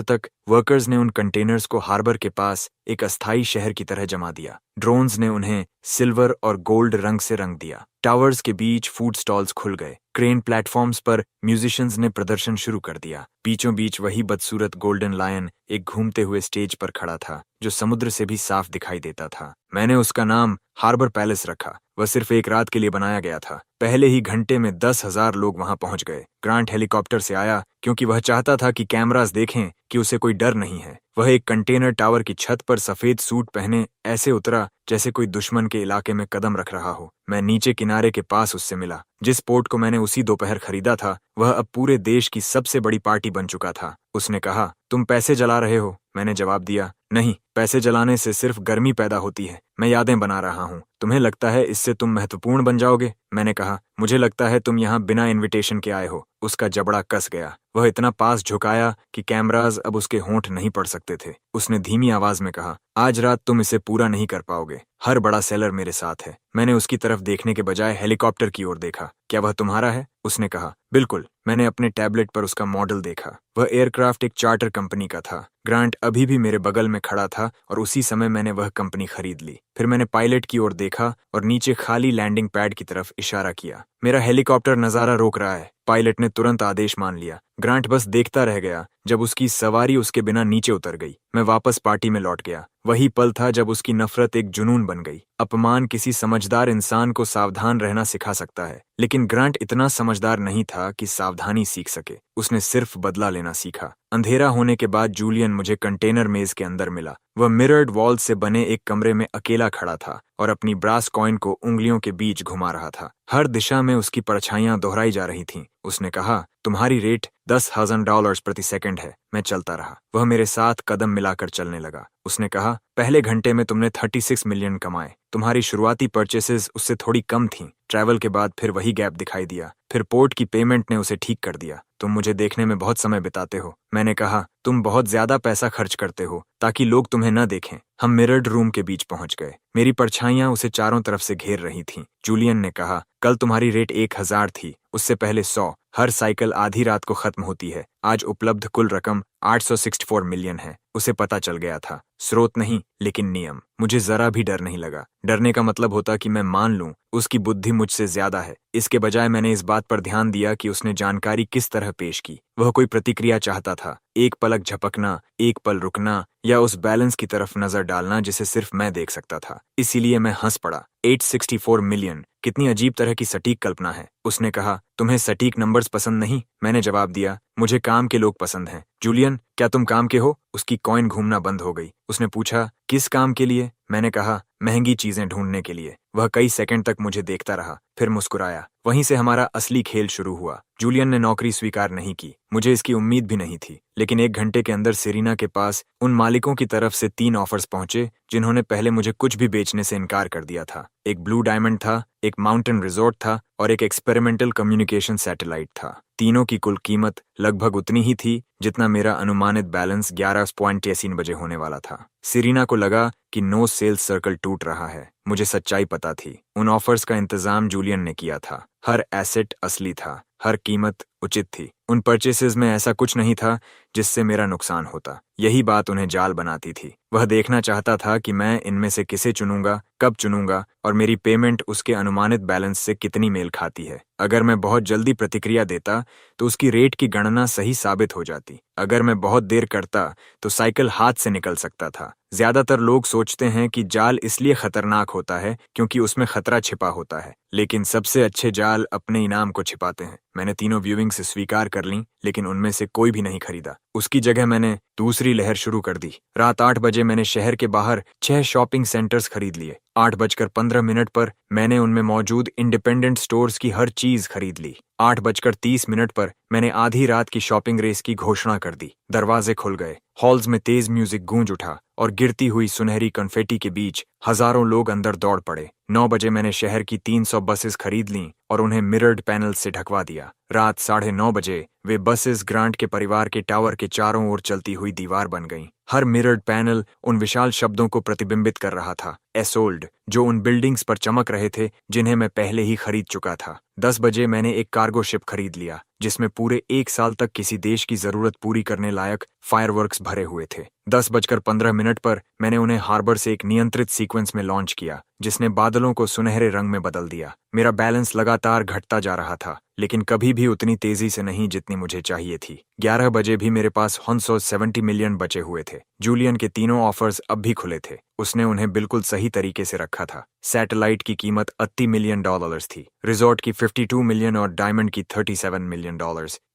तक वर्कर्स ने उन कंटेनर्स को हार्बर के पास एक अस्थायी शहर की तरह जमा दिया। ड्रोन्स ने उन्हें सिल्वर और गोल्ड रंग से रंग दिया। टावर्स के बीच फूड स्टॉल्स खुल गए। क्रेन प्लेटफॉर्म्स पर म्यूजिशियंस ने प्रदर्शन शुरू कर दिया। बीचों बीच वही बदसूरत गोल्डन लायन एक घूमते हुए स्टेज पर खड़ा था जो समुद्र से भी साफ दिखाई देता था। मैंने उसका नाम हार्बर पैलेस रखा। वह सिर्फ एक रात के लिए बनाया गया था। पहले ही घंटे में 10,000 लोग वहां पहुंच गए। ग्रांट हेलीकॉप्टर से आया क्योंकि वह चाहता था कि कैमरास देखें कि उसे कोई डर नहीं है। वह एक कंटेनर टावर की छत पर सफेद सूट पहने ऐसे उतरा जैसे कोई दुश्मन के इलाके में कदम रख रहा हो। मैं नीचे किनारे के पास उससे मिला। जिस पोर्ट को मैंने उसी दोपहर खरीदा था वह अब पूरे देश की सबसे बड़ी पार्टी बन चुका था। उसने कहा, तुम पैसे जला रहे हो? मैंने जवाब दिया, नहीं, पैसे जलाने से सिर्फ गर्मी पैदा होती है। मैं यादें बना रहा हूँ। तुम्हें लगता है इससे तुम महत्वपूर्ण बन जाओगे? मैंने कहा, मुझे लगता है तुम यहाँ बिना इनविटेशन के आए हो। उसका जबड़ा कस गया। वह इतना पास झुकाया कि कैमरास अब उसके होंठ नहीं पड़ सकते थे। उसने धीमी आवाज में कहा, आज रात तुम इसे पूरा नहीं कर पाओगे। हर बड़ा सेलर मेरे साथ है। मैंने उसकी तरफ देखने के बजाय हेलीकॉप्टर की ओर देखा। क्या वह तुम्हारा है? उसने कहा, बिल्कुल। मैंने अपने टैबलेट पर उसका मॉडल देखा। वह एयरक्राफ्ट एक चार्टर कंपनी का था। ग्रांट अभी भी मेरे बगल में खड़ा था और उसी समय मैंने वह कंपनी खरीद ली। फिर मैंने पायलट की ओर देखा और नीचे खाली लैंडिंग पैड की तरफ इशारा किया। मेरा हेलीकॉप्टर नजारा रोक रहा है। पायलट ने तुरंत आदेश मान लिया। ग्रांट बस देखता रह गया जब उसकी सवारी उसके बिना नीचे उतर गई। मैं वापस पार्टी में लौट गया। वही पल था जब उसकी नफरत एक जुनून बन गई। अपमान किसी समझदार इंसान को सावधान रहना सिखा सकता है, लेकिन ग्रांट इतना समझदार नहीं था कि सावधानी सीख सके। उसने सिर्फ बदला लेना सीखा। अंधेरा होने के बाद जूलियन मुझे कंटेनर मेज के अंदर मिला। वह मिरर्ड वॉल से बने एक कमरे में अकेला खड़ा था और अपनी ब्रास कॉइन को उंगलियों के बीच घुमा रहा था। हर दिशा में उसकी परछाइयां दोहराई जा रही थीं। उसने कहा, तुम्हारी रेट $10,000 प्रति सेकंड है। मैं चलता रहा। वह मेरे साथ कदम मिलाकर चलने लगा। उसने कहा, पहले घंटे में तुमने 36 मिलियन कमाए। तुम्हारी शुरुआती परचेसेस उससे थोड़ी कम थीं। ट्रैवल के बाद फिर वही गैप दिखाई दिया। फिर पोर्ट की पेमेंट ने उसे ठीक कर दिया। तुम मुझे देखने में बहुत समय बिताते हो। मैंने कहा, तुम बहुत ज्यादा पैसा खर्च करते हो ताकि लोग तुम्हें न देखें। हम मिरर्ड रूम के बीच पहुंच गए। मेरी परछाइयां उसे चारों तरफ से घेर रही थीं। जूलियन ने कहा, कल तुम्हारी रेट 1,000 थी, उससे पहले 100। हर साइकिल आधी रात को खत्म होती है। आज उपलब्ध कुल रकम 864 मिलियन है। उसे पता चल गया था। स्रोत नहीं, लेकिन नियम। मुझे जरा भी डर नहीं लगा। डरने का मतलब होता कि मैं मान लूं उसकी बुद्धि मुझसे ज्यादा है। इसके बजाय मैंने इस बात पर ध्यान दिया कि उसने जानकारी किस तरह पेश की। वह कोई प्रतिक्रिया चाहता था, एक पलक झपकना, एक पल रुकना, या उस बैलेंस की तरफ नजर डालना जिसे सिर्फ मैं देख सकता था। इसीलिए मैं हंस पड़ा। 864 मिलियन, कितनी अजीब तरह की सटीक कल्पना है। उसने कहा, तुम्हें सटीक नंबर्स पसंद नहीं? मैंने जवाब दिया, मुझे काम के लोग पसंद हैं। जूलियन, क्या तुम काम के हो? उसकी कॉइन घूमना बंद हो गई। उसने पूछा, किस काम के लिए? मैंने कहा, महंगी चीजें ढूंढने के लिए। वह कई सेकंड तक मुझे देखता रहा, फिर मुस्कुराया। वहीं से हमारा असली खेल शुरू हुआ। जूलियन ने नौकरी स्वीकार नहीं की, मुझे इसकी उम्मीद भी नहीं थी, लेकिन 1 घंटे के अंदर सेरिना के पास उन मालिकों की तरफ से 3 ऑफर्स पहुंचे जिन्होंने पहले मुझे कुछ भी बेचने से इनकार कर दिया था। एक ब्लू डायमंड था, एक माउंटेन रिजॉर्ट था और एक एक्सपेरिमेंटल कम्युनिकेशन सैटेलाइट था। तीनों की कुल कीमत लगभग उतनी ही थी जितना मेरा अनुमानित बैलेंस 11.83 बजे होने वाला था। सेरिना को लगा कि नो सेल्स सर्कल टूट रहा है। मुझे सच्चाई पता थी। उन ऑफर्स का इंतजाम जूलियन ने किया था। हर एसेट असली था, हर कीमत उचित थी। उन परचेसेस में ऐसा कुछ नहीं था जिससे मेरा नुकसान होता। यही बात उन्हें जाल बनाती थी। वह देखना चाहता था कि मैं इनमें से किसे चुनूंगा, कब चुनूंगा और मेरी पेमेंट उसके अनुमानित बैलेंस से कितनी मेल खाती है। अगर मैं बहुत जल्दी प्रतिक्रिया देता तो उसकी रेट की गणना सही साबित हो जाती। अगर मैं बहुत देर करता तो साइकिल हाथ से निकल सकता था। ज्यादातर लोग सोचते हैं कि जाल इसलिए खतरनाक होता है क्योंकि उसमें खतरा छिपा होता है, लेकिन सबसे अच्छे जाल अपने इनाम को छिपाते हैं। मैंने तीनों व्यूइंग से स्वीकार कर ली, लेकिन उनमें से कोई भी नहीं खरीदा। उसकी जगह मैंने दूसरी लहर शुरू कर दी। रात 8 बजे मैंने शहर के बाहर 6 शॉपिंग सेंटर्स खरीद लिए। 8:15 पर मैंने उनमें मौजूद इंडिपेंडेंट स्टोर्स की हर चीज खरीद ली। 8:30 पर मैंने आधी रात की शॉपिंग रेस की घोषणा कर दी। दरवाजे खुल गए, हॉल्स में तेज म्यूजिक गूंज उठा और गिरती हुई सुनहरी कन्फेटी के बीच हजारों लोग अंदर दौड़ पड़े। 9 बजे मैंने शहर की 300 बसेस खरीद लीं और उन्हें मिरर्ड पैनल से ढकवा दिया। रात 9:30 बजे वे बसेस ग्रांट के परिवार के टावर के चारों ओर चलती हुई दीवार बन गईं। हर मिरर्ड पैनल उन विशाल शब्दों को प्रतिबिंबित कर रहा था, एसोल्ड, जो उन बिल्डिंग्स पर चमक रहे थे जिन्हें मैं पहले ही खरीद चुका था। 10 बजे मैंने एक कार्गो शिप खरीद लिया जिसमें पूरे 1 साल तक किसी देश की जरूरत पूरी करने लायक फायरवर्क्स भरे हुए थे। 10:15 पर मैंने उन्हें हार्बर से एक नियंत्रित सीक्वेंस में लॉन्च किया जिसने बादलों को सुनहरे रंग में बदल दिया। मेरा बैलेंस लगातार घटता जा रहा था, लेकिन कभी भी उतनी तेजी से नहीं जितनी मुझे चाहिए थी। 11 बजे भी मेरे पास 170 मिलियन बचे हुए थे। जूलियन के तीनों ऑफर्स अब भी खुले थे। उसने उन्हें बिल्कुल सही तरीके से रखा था। सैटेलाइट की कीमत $80 मिलियन थी, रिजॉर्ट की 52 मिलियन और डायमंड की $37 मिलियन।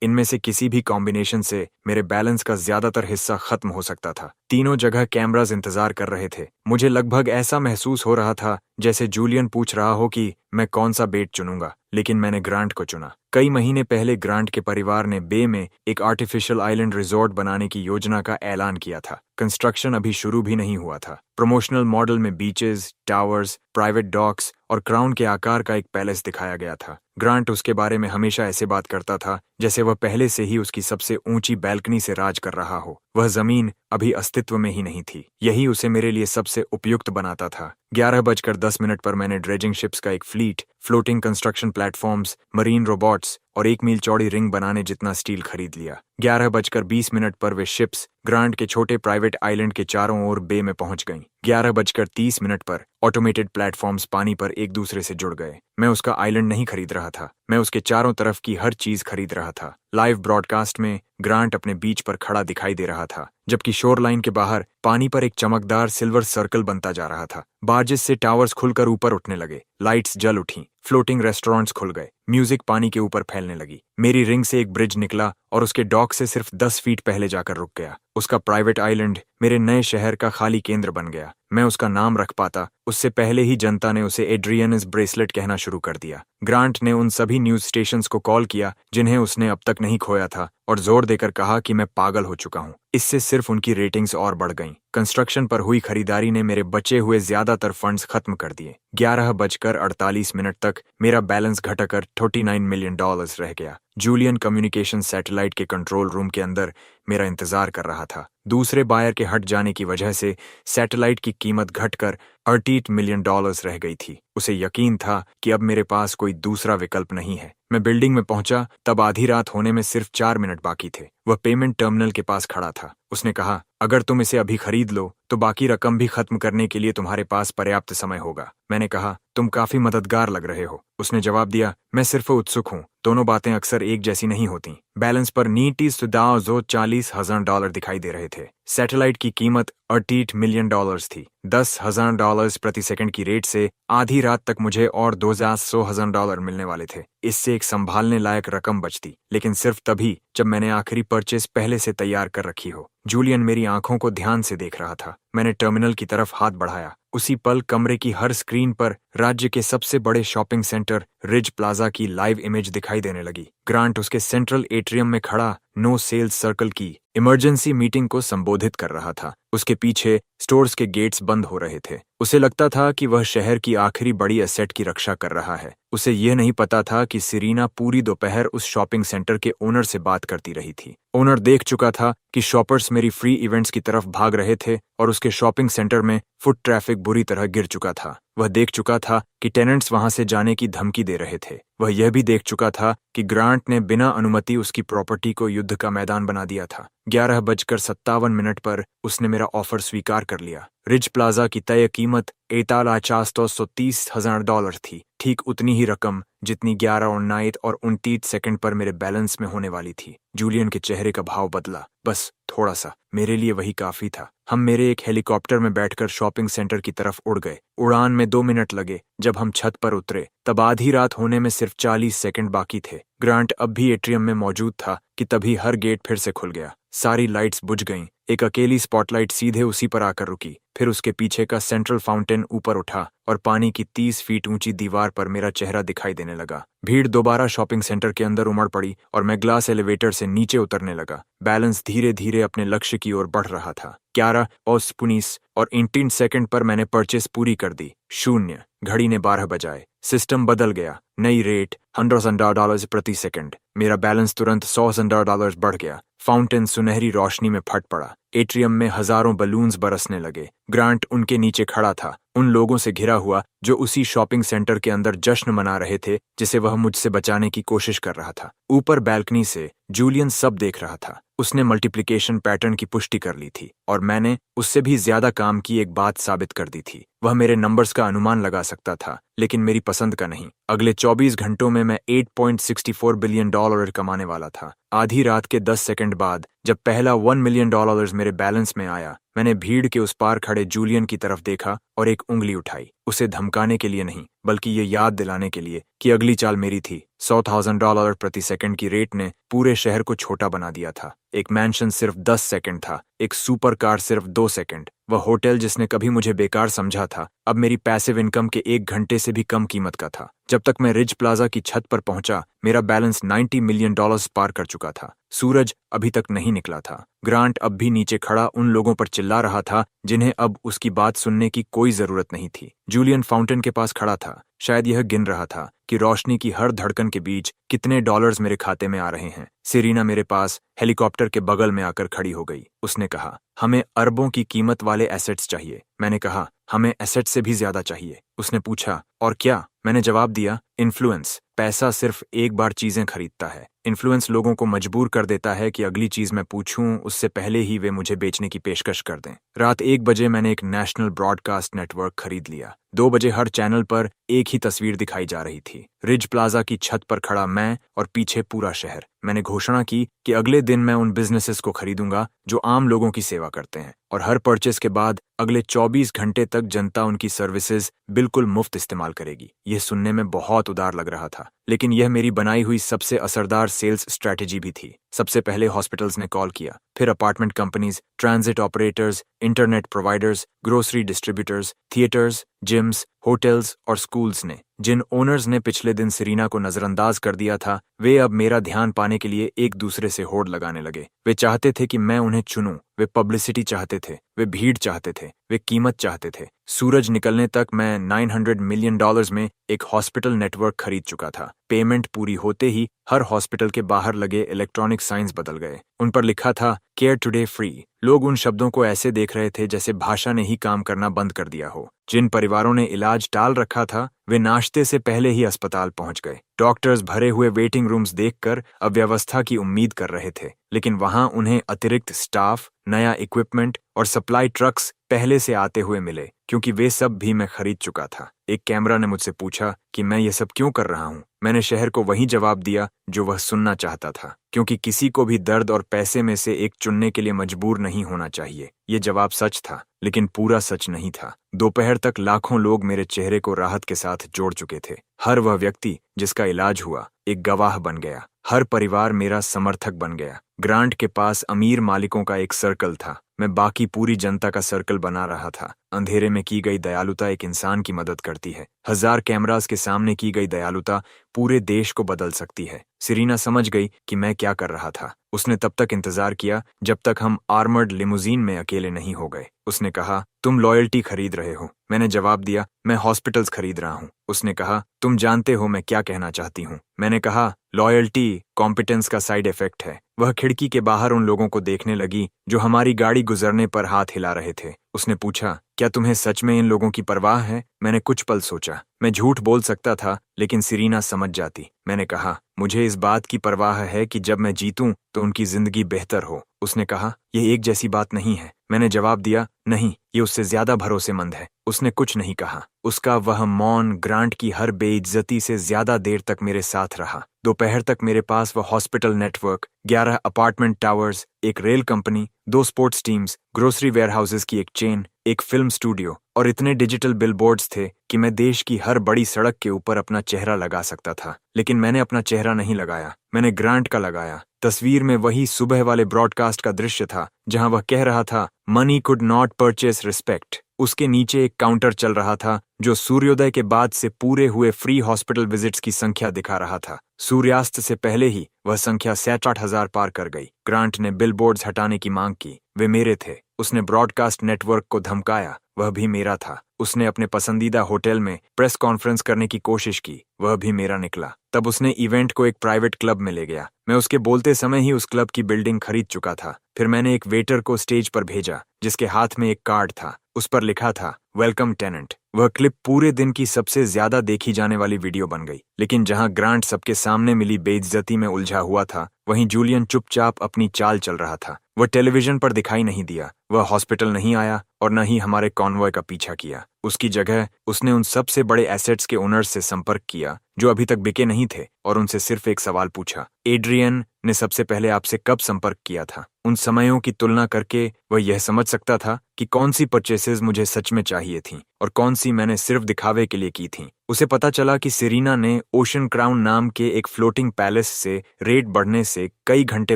इनमें से किसी भी कॉम्बिनेशन से मेरे बैलेंस का ज्यादातर हिस्सा खत्म हो सकता था। तीनों जगह कैमरास इंतजार कर रहे थे। मुझे लगभग ऐसा महसूस हो रहा था जैसे जूलियन पूछ रहा हो कि मैं कौन सा बेट चुनूंगा, लेकिन मैंने ग्रांट को चुना। कई महीने पहले ग्रांट के परिवार ने बे में एक आर्टिफिशियल आइलैंड रिजॉर्ट बनाने की योजना का ऐलान किया था। कंस्ट्रक्शन अभी शुरू भी नहीं हुआ था। प्रमोशनल मॉडल में बीचेस, टावर्स, प्राइवेट डॉक्स और क्राउन के आकार का एक पैलेस दिखाया गया था। ग्रांट उसके बारे में हमेशा ऐसे बात करता था जैसे वह पहले से ही उसकी सबसे ऊंची बैल्कनी से राज कर रहा हो। वह जमीन अभी अस्तित्व में ही नहीं थी। यही उसे मेरे लिए सबसे उपयुक्त बनाता था। 11:10 पर मैंने ड्रेजिंग शिप्स का एक fleet, floating construction platforms, marine robots और 1 मील चौड़ी रिंग बनाने जितना स्टील खरीद लिया। 11:20 पर वे शिप्स ग्रांट के छोटे प्राइवेट आइलैंड के चारों ओर बे में पहुंच गईं। 11:30 पर ऑटोमेटेड प्लेटफॉर्म्स पानी पर एक दूसरे से जुड़ गए। मैं उसका आइलैंड नहीं खरीद रहा था, मैं उसके चारों तरफ की हर चीज खरीद रहा था। लाइव ब्रॉडकास्ट में ग्रांट अपने बीच पर खड़ा दिखाई दे रहा था, जबकि शोरलाइन के बाहर पानी पर एक चमकदार सिल्वर सर्कल बनता जा रहा था। बार्जेस से टावर्स खुलकर ऊपर उठने लगे, लाइट्स जल उठीं, फ्लोटिंग रेस्टोरेंट्स खुल गए, म्यूजिक पानी के ऊपर फैलने लगी। मेरी रिंग से एक ब्रिज निकला और उसके डॉक से सिर्फ 10 फीट पहले जाकर रुक गया। उसका प्राइवेट आइलैंड मेरे नए शहर का खाली केंद्र बन गया। मैं उसका नाम रख पाता उससे पहले ही जनता ने उसे एड्रियनस ब्रेसलेट कहना शुरू कर दिया। ग्रांट ने उन सभी न्यूज स्टेशंस को कॉल किया जिन्हें उसने अब तक नहीं खोया था और जोर देकर कहा कि मैं पागल हो चुका हूं। इससे सिर्फ उनकी रेटिंग्स और बढ़ गईं। कंस्ट्रक्शन पर हुई खरीदारी ने मेरे बचे हुए ज्यादातर फंड्स खत्म कर दिए। 11:48 तक मेरा बैलेंस घटकर $39 मिलियन रह गया। जूलियन कम्युनिकेशन सैटेलाइट के कंट्रोल रूम के अंदर मेरा इंतजार कर रहा था। दूसरे बायर के हट जाने की वजह से सैटेलाइट की कीमत घटकर $38 मिलियन रह गई थी। उसे यकीन था कि अब मेरे पास कोई दूसरा विकल्प नहीं है। मैं बिल्डिंग में पहुंचा तब आधी रात होने में सिर्फ 4 मिनट बाकी थे। वह पेमेंट टर्मिनल के पास खड़ा था। उसने कहा, अगर तुम इसे अभी खरीद लो तो बाकी रकम भी खत्म करने के लिए तुम्हारे पास पर्याप्त समय होगा। मैंने कहा, तुम काफी मददगार लग रहे हो। उसने जवाब दिया, मैं सिर्फ उत्सुक हूँ। दोनों बातें अक्सर एक जैसी नहीं होती। बैलेंस पर नीटी सुदाव जो $40,000 दिखाई दे रहे थे। सैटेलाइट की कीमत $38 मिलियन थी। $10,000 प्रति सेकंड की रेट से आधी रात तक मुझे और $2,100 मिलने वाले थे। इससे एक संभालने लायक रकम बचती, लेकिन सिर्फ तभी जब मैंने आखिरी परचेस पहले से तैयार कर रखी हो। जूलियन मेरी आंखों को ध्यान से देख रहा था। मैंने टर्मिनल की तरफ हाथ बढ़ाया। उसी पल कमरे की हर स्क्रीन पर राज्य के सबसे बड़े शॉपिंग सेंटर रिज प्लाजा की लाइव इमेज दिखाई देने लगी। ग्रांट उसके सेंट्रल एट्रियम में खड़ा नो सेल्स सर्कल की इमरजेंसी मीटिंग को संबोधित कर रहा था। उसके पीछे स्टोर्स के गेट्स बंद हो रहे थे। उसे लगता था कि वह शहर की आखिरी बड़ी एसेट की रक्षा कर रहा है। उसे यह नहीं पता था कि सिरीना पूरी दोपहर उस शॉपिंग सेंटर के ओनर से बात करती रही थी। ओनर देख चुका था कि शॉपर्स मेरी फ्री इवेंट्स की तरफ भाग रहे थे और उसके शॉपिंग सेंटर में फुट ट्रैफिक बुरी तरह गिर चुका था। वह देख चुका था कि टेनेंट्स वहां से जाने की धमकी दे रहे थे। वह यह भी देख चुका था कि ग्रांट ने बिना अनुमति उसकी प्रॉपर्टी को युद्ध का मैदान बना दिया था। 11:57 पर उसने मेरा ऑफर स्वीकार कर लिया। रिज प्लाजा की तय कीमत $1,30,000 थी, ठीक उतनी ही रकम जितनी 11:29 पर मेरे बैलेंस में होने वाली थी। जूलियन के चेहरे का भाव बदला। बस थोड़ा सा, मेरे लिए वही काफी था। हम मेरे एक हेलीकॉप्टर में बैठकर शॉपिंग सेंटर की तरफ उड़ गए। उड़ान में 2 मिनट लगे। जब हम छत पर उतरे तब आधी रात होने में सिर्फ 40 सेकंड बाकी थे। ग्रांट अब भी एट्रियम में मौजूद था कि तभी हर गेट फिर से खुल गया। सारी लाइट्स बुझ गईं। एक अकेली स्पॉटलाइट सीधे उसी पर आकर रुकी। फिर उसके पीछे का सेंट्रल फाउंटेन ऊपर उठा और पानी की 30 फीट ऊंची दीवार पर मेरा चेहरा दिखाई देने लगा। भीड़ दोबारा शॉपिंग सेंटर के अंदर उमड़ पड़ी और मैं ग्लास एलिवेटर से नीचे उतरने लगा। बैलेंस धीरे धीरे अपने लक्ष्य की ओर बढ़ रहा था। 11:19 पर मैंने परचेस पूरी कर दी। 0 घड़ी ने 12 बजाए। सिस्टम बदल गया। नई रेट $100,000 प्रति सेकंड। मेरा बैलेंस तुरंत $100,000 बढ़ गया। फाउंटेन सुनहरी रोशनी में फट पड़ा। एट्रियम में हजारों बलून्स बरसने लगे। ग्रांट उनके नीचे खड़ा था, उन लोगों से घिरा हुआ जो उसी शॉपिंग सेंटर के अंदर जश्न मना रहे थे जिसे वह मुझसे बचाने की कोशिश कर रहा था। ऊपर बैल्कनी से जूलियन सब देख रहा था। उसने मल्टीप्लिकेशन पैटर्न की पुष्टि कर ली थी और मैंने उससे भी ज्यादा काम की एक बात साबित कर दी थी। वह मेरे नंबर्स का अनुमान लगा सकता था, लेकिन मेरी पसंद का नहीं। अगले 24 घंटों में मैं $8.64 बिलियन कमाने वाला था। आधी रात के 10 सेकंड बाद जब पहला $1 मिलियन मेरे बैलेंस में आया, मैंने भीड़ के उस पार खड़े जूलियन की तरफ देखा और एक उंगली उठाई। उसे धमकाने के लिए नहीं, बल्कि ये याद दिलाने के लिए कि अगली चाल मेरी थी। $100,000 प्रति सेकंड की रेट ने पूरे शहर को छोटा बना दिया था। एक मैंशन सिर्फ 10 सेकंड था, एक सुपर कार सिर्फ 2 सेकंड। वह होटल जिसने कभी मुझे बेकार समझा था, अब मेरी पैसिव इनकम के 1 घंटे से भी कम कीमत का था। जब तक मैं रिज प्लाजा की छत पर पहुंचा, मेरा बैलेंस $90 मिलियन पार कर चुका था। सूरज अभी तक नहीं निकला था। ग्रांट अब भी नीचे खड़ा उन लोगों पर चिल्ला रहा था जिन्हें अब उसकी बात सुनने की कोई जरूरत नहीं थी। जूलियन फाउंटेन के पास खड़ा था। शायद यह गिन रहा था कि रोशनी की हर धड़कन के बीच कितने डॉलर्स मेरे खाते में आ रहे हैं। सिरीना मेरे पास हेलीकॉप्टर के बगल में आकर खड़ी हो गई। उसने कहा, हमें अरबों की कीमत वाले एसेट्स चाहिए। मैंने कहा, हमें एसेट से भी ज्यादा चाहिए। उसने पूछा, और क्या? मैंने जवाब दिया, इन्फ्लुएंस। पैसा सिर्फ एक बार चीजें खरीदता है। इन्फ्लुएंस लोगों को मजबूर कर देता है कि अगली चीज मैं पूछूं उससे पहले ही वे मुझे बेचने की पेशकश कर दें। रात 1 बजे मैंने एक नेशनल ब्रॉडकास्ट नेटवर्क खरीद लिया। 2 बजे हर चैनल पर एक ही तस्वीर दिखाई जा रही थी, रिज प्लाजा की छत पर खड़ा मैं और पीछे पूरा शहर। मैंने घोषणा की कि अगले दिन मैं उन बिजनेसेस को खरीदूंगा जो आम लोगों की सेवा करते हैं, और हर परचेस के बाद अगले 24 घंटे तक जनता उनकी सर्विसेज बिल्कुल मुफ्त इस्तेमाल करेगी। यह सुनने में बहुत उदार लग रहा था, लेकिन यह मेरी बनाई हुई सबसे असरदार सेल्स स्ट्रैटेजी भी थी। सबसे पहले हॉस्पिटल्स ने कॉल किया, फिर apartment companies, transit operators, internet providers, grocery distributors, theatres, gyms, hotels और स्कूल्स ने। जिन ओनर्स ने पिछले दिन सिरीना को नजरअंदाज कर दिया था, वे अब मेरा ध्यान पाने के लिए एक दूसरे से होड़ लगाने लगे। वे चाहते थे कि मैं उन्हें चुनूं। वे पब्लिसिटी चाहते थे, वे भीड़ चाहते थे, वे कीमत चाहते थे। सूरज निकलने तक मैं $900 मिलियन में एक हॉस्पिटल नेटवर्क खरीद चुका था। पेमेंट पूरी होते ही हर हॉस्पिटल के बाहर लगे इलेक्ट्रॉनिक साइंस बदल गए। उन पर लिखा था, केयर टुडे फ्री। लोग उन शब्दों को ऐसे देख रहे थे जैसे भाषा ने ही काम करना बंद कर दिया हो। जिन परिवारों ने इलाज टाल रखा था, वे नाश्ते से पहले ही अस्पताल पहुंच गए। डॉक्टर्स भरे हुए वेटिंग रूम्स देखकर अव्यवस्था की उम्मीद कर रहे थे, लेकिन वहां उन्हें अतिरिक्त स्टाफ, नया इक्विपमेंट और सप्लाई ट्रक्स पहले से आते हुए मिले, क्योंकि वे सब भी मैं खरीद चुका था। एक कैमरा ने मुझसे पूछा कि मैं ये सब क्यों कर रहा हूं। मैंने शहर को वही जवाब दिया जो वह सुनना चाहता था। क्योंकि किसी को भी दर्द और पैसे में से एक चुनने के लिए मजबूर नहीं होना चाहिए। ये जवाब सच था, लेकिन पूरा सच नहीं था। दोपहर तक लाखों लोग मेरे चेहरे को राहत के साथ जोड़ चुके थे। हर वह व्यक्ति जिसका इलाज हुआ एक गवाह बन गया। हर परिवार मेरा समर्थक बन गया। ग्रांट के पास अमीर मालिकों का एक सर्कल था, मैं बाकी पूरी जनता का सर्कल बना रहा था। अंधेरे में की गई दयालुता एक इंसान की मदद करती है। 1000 कैमरास के सामने की गई दयालुता पूरे देश को बदल सकती है। सिरीना समझ गई कि मैं क्या कर रहा था। उसने तब तक इंतजार किया जब तक हम आर्मर्ड लिमुजीन में अकेले नहीं हो गए। उसने कहा, तुम लॉयल्टी खरीद रहे हो। मैंने जवाब दिया, मैं हॉस्पिटल्स खरीद रहा हूँ। उसने कहा, तुम जानते हो मैं क्या कहना चाहती हूँ। मैंने कहा, लॉयल्टी कॉम्पिटेंस का साइड इफेक्ट है। वह खिड़की के बाहर उन लोगों को देखने लगी जो हमारी गाड़ी गुजरने पर हाथ हिला रहे थे। उसने पूछा, क्या तुम्हें सच में इन लोगों की परवाह है? मैंने कुछ पल सोचा। मैं झूठ बोल सकता था, लेकिन सिरीना समझ जाती। मैंने कहा, मुझे इस बात की परवाह है कि जब मैं जीतूं तो उनकी जिंदगी बेहतर हो। उसने कहा, यह एक जैसी बात नहीं है। मैंने जवाब दिया, नहीं, ये उससे ज्यादा भरोसेमंद है। उसने कुछ नहीं कहा। उसका वह मौन ग्रांट की हर बेइज्जती से ज्यादा देर तक मेरे साथ रहा। दोपहर तक मेरे पास वह हॉस्पिटल नेटवर्क, 11 अपार्टमेंट टावर्स, एक rail company, 2 sports teams, grocery warehouses की एक चेन, एक फिल्म स्टूडियो और इतने डिजिटल बिलबोर्ड्स थे कि मैं देश की हर बड़ी सड़क के ऊपर अपना चेहरा लगा सकता था। लेकिन मैंने अपना चेहरा नहीं लगाया, मैंने ग्रांट का लगाया। तस्वीर में वही सुबह वाले ब्रॉडकास्ट का दृश्य था जहां वह कह रहा था, money could not purchase respect. उसके नीचे एक काउंटर चल रहा था जो सूर्योदय के बाद से पूरे हुए फ्री हॉस्पिटल विजिट्स की संख्या दिखा रहा था। सूर्यास्त से पहले ही वह संख्या 67,000 पार कर गई। ग्रांट ने बिलबोर्ड्स हटाने की मांग की, वे मेरे थे। उसने ब्रॉडकास्ट नेटवर्क को धमकाया, वह भी मेरा था। उसने अपने पसंदीदा होटल में प्रेस कॉन्फ्रेंस करने की कोशिश की, वह भी मेरा निकला। तब उसने इवेंट को एक प्राइवेट क्लब में ले गया। मैं उसके बोलते समय ही उस क्लब की बिल्डिंग खरीद चुका था। फिर मैंने एक वेटर को स्टेज पर भेजा जिसके हाथ में एक कार्ड था, उस पर लिखा था, वेलकम टेनेंट। वह क्लिप पूरे दिन की सबसे ज्यादा देखी जाने वाली वीडियो बन गई। लेकिन जहां ग्रांट सबके सामने मिली बेइज्जती में उलझा हुआ था, वहीं जूलियन चुपचाप अपनी चाल चल रहा था। वह टेलीविजन पर दिखाई नहीं दिया, वह हॉस्पिटल नहीं आया और न ही हमारे कॉन्वॉय का पीछा किया। उसकी जगह उसने उन सबसे बड़े एसेट्स के ओनर्स से संपर्क किया जो अभी तक बिके नहीं थे और उनसे सिर्फ एक सवाल पूछा, एड्रियन ने सबसे पहले आपसे कब संपर्क किया था? उन समयों की तुलना करके वह यह समझ सकता था कि कौन सी परचेसेस मुझे सच में चाहिए थीं और कौन सी मैंने सिर्फ दिखावे के लिए की थीं। उसे पता चला कि सिरीना ने ओशन क्राउन नाम के एक फ्लोटिंग पैलेस से रेट बढ़ने से कई घंटे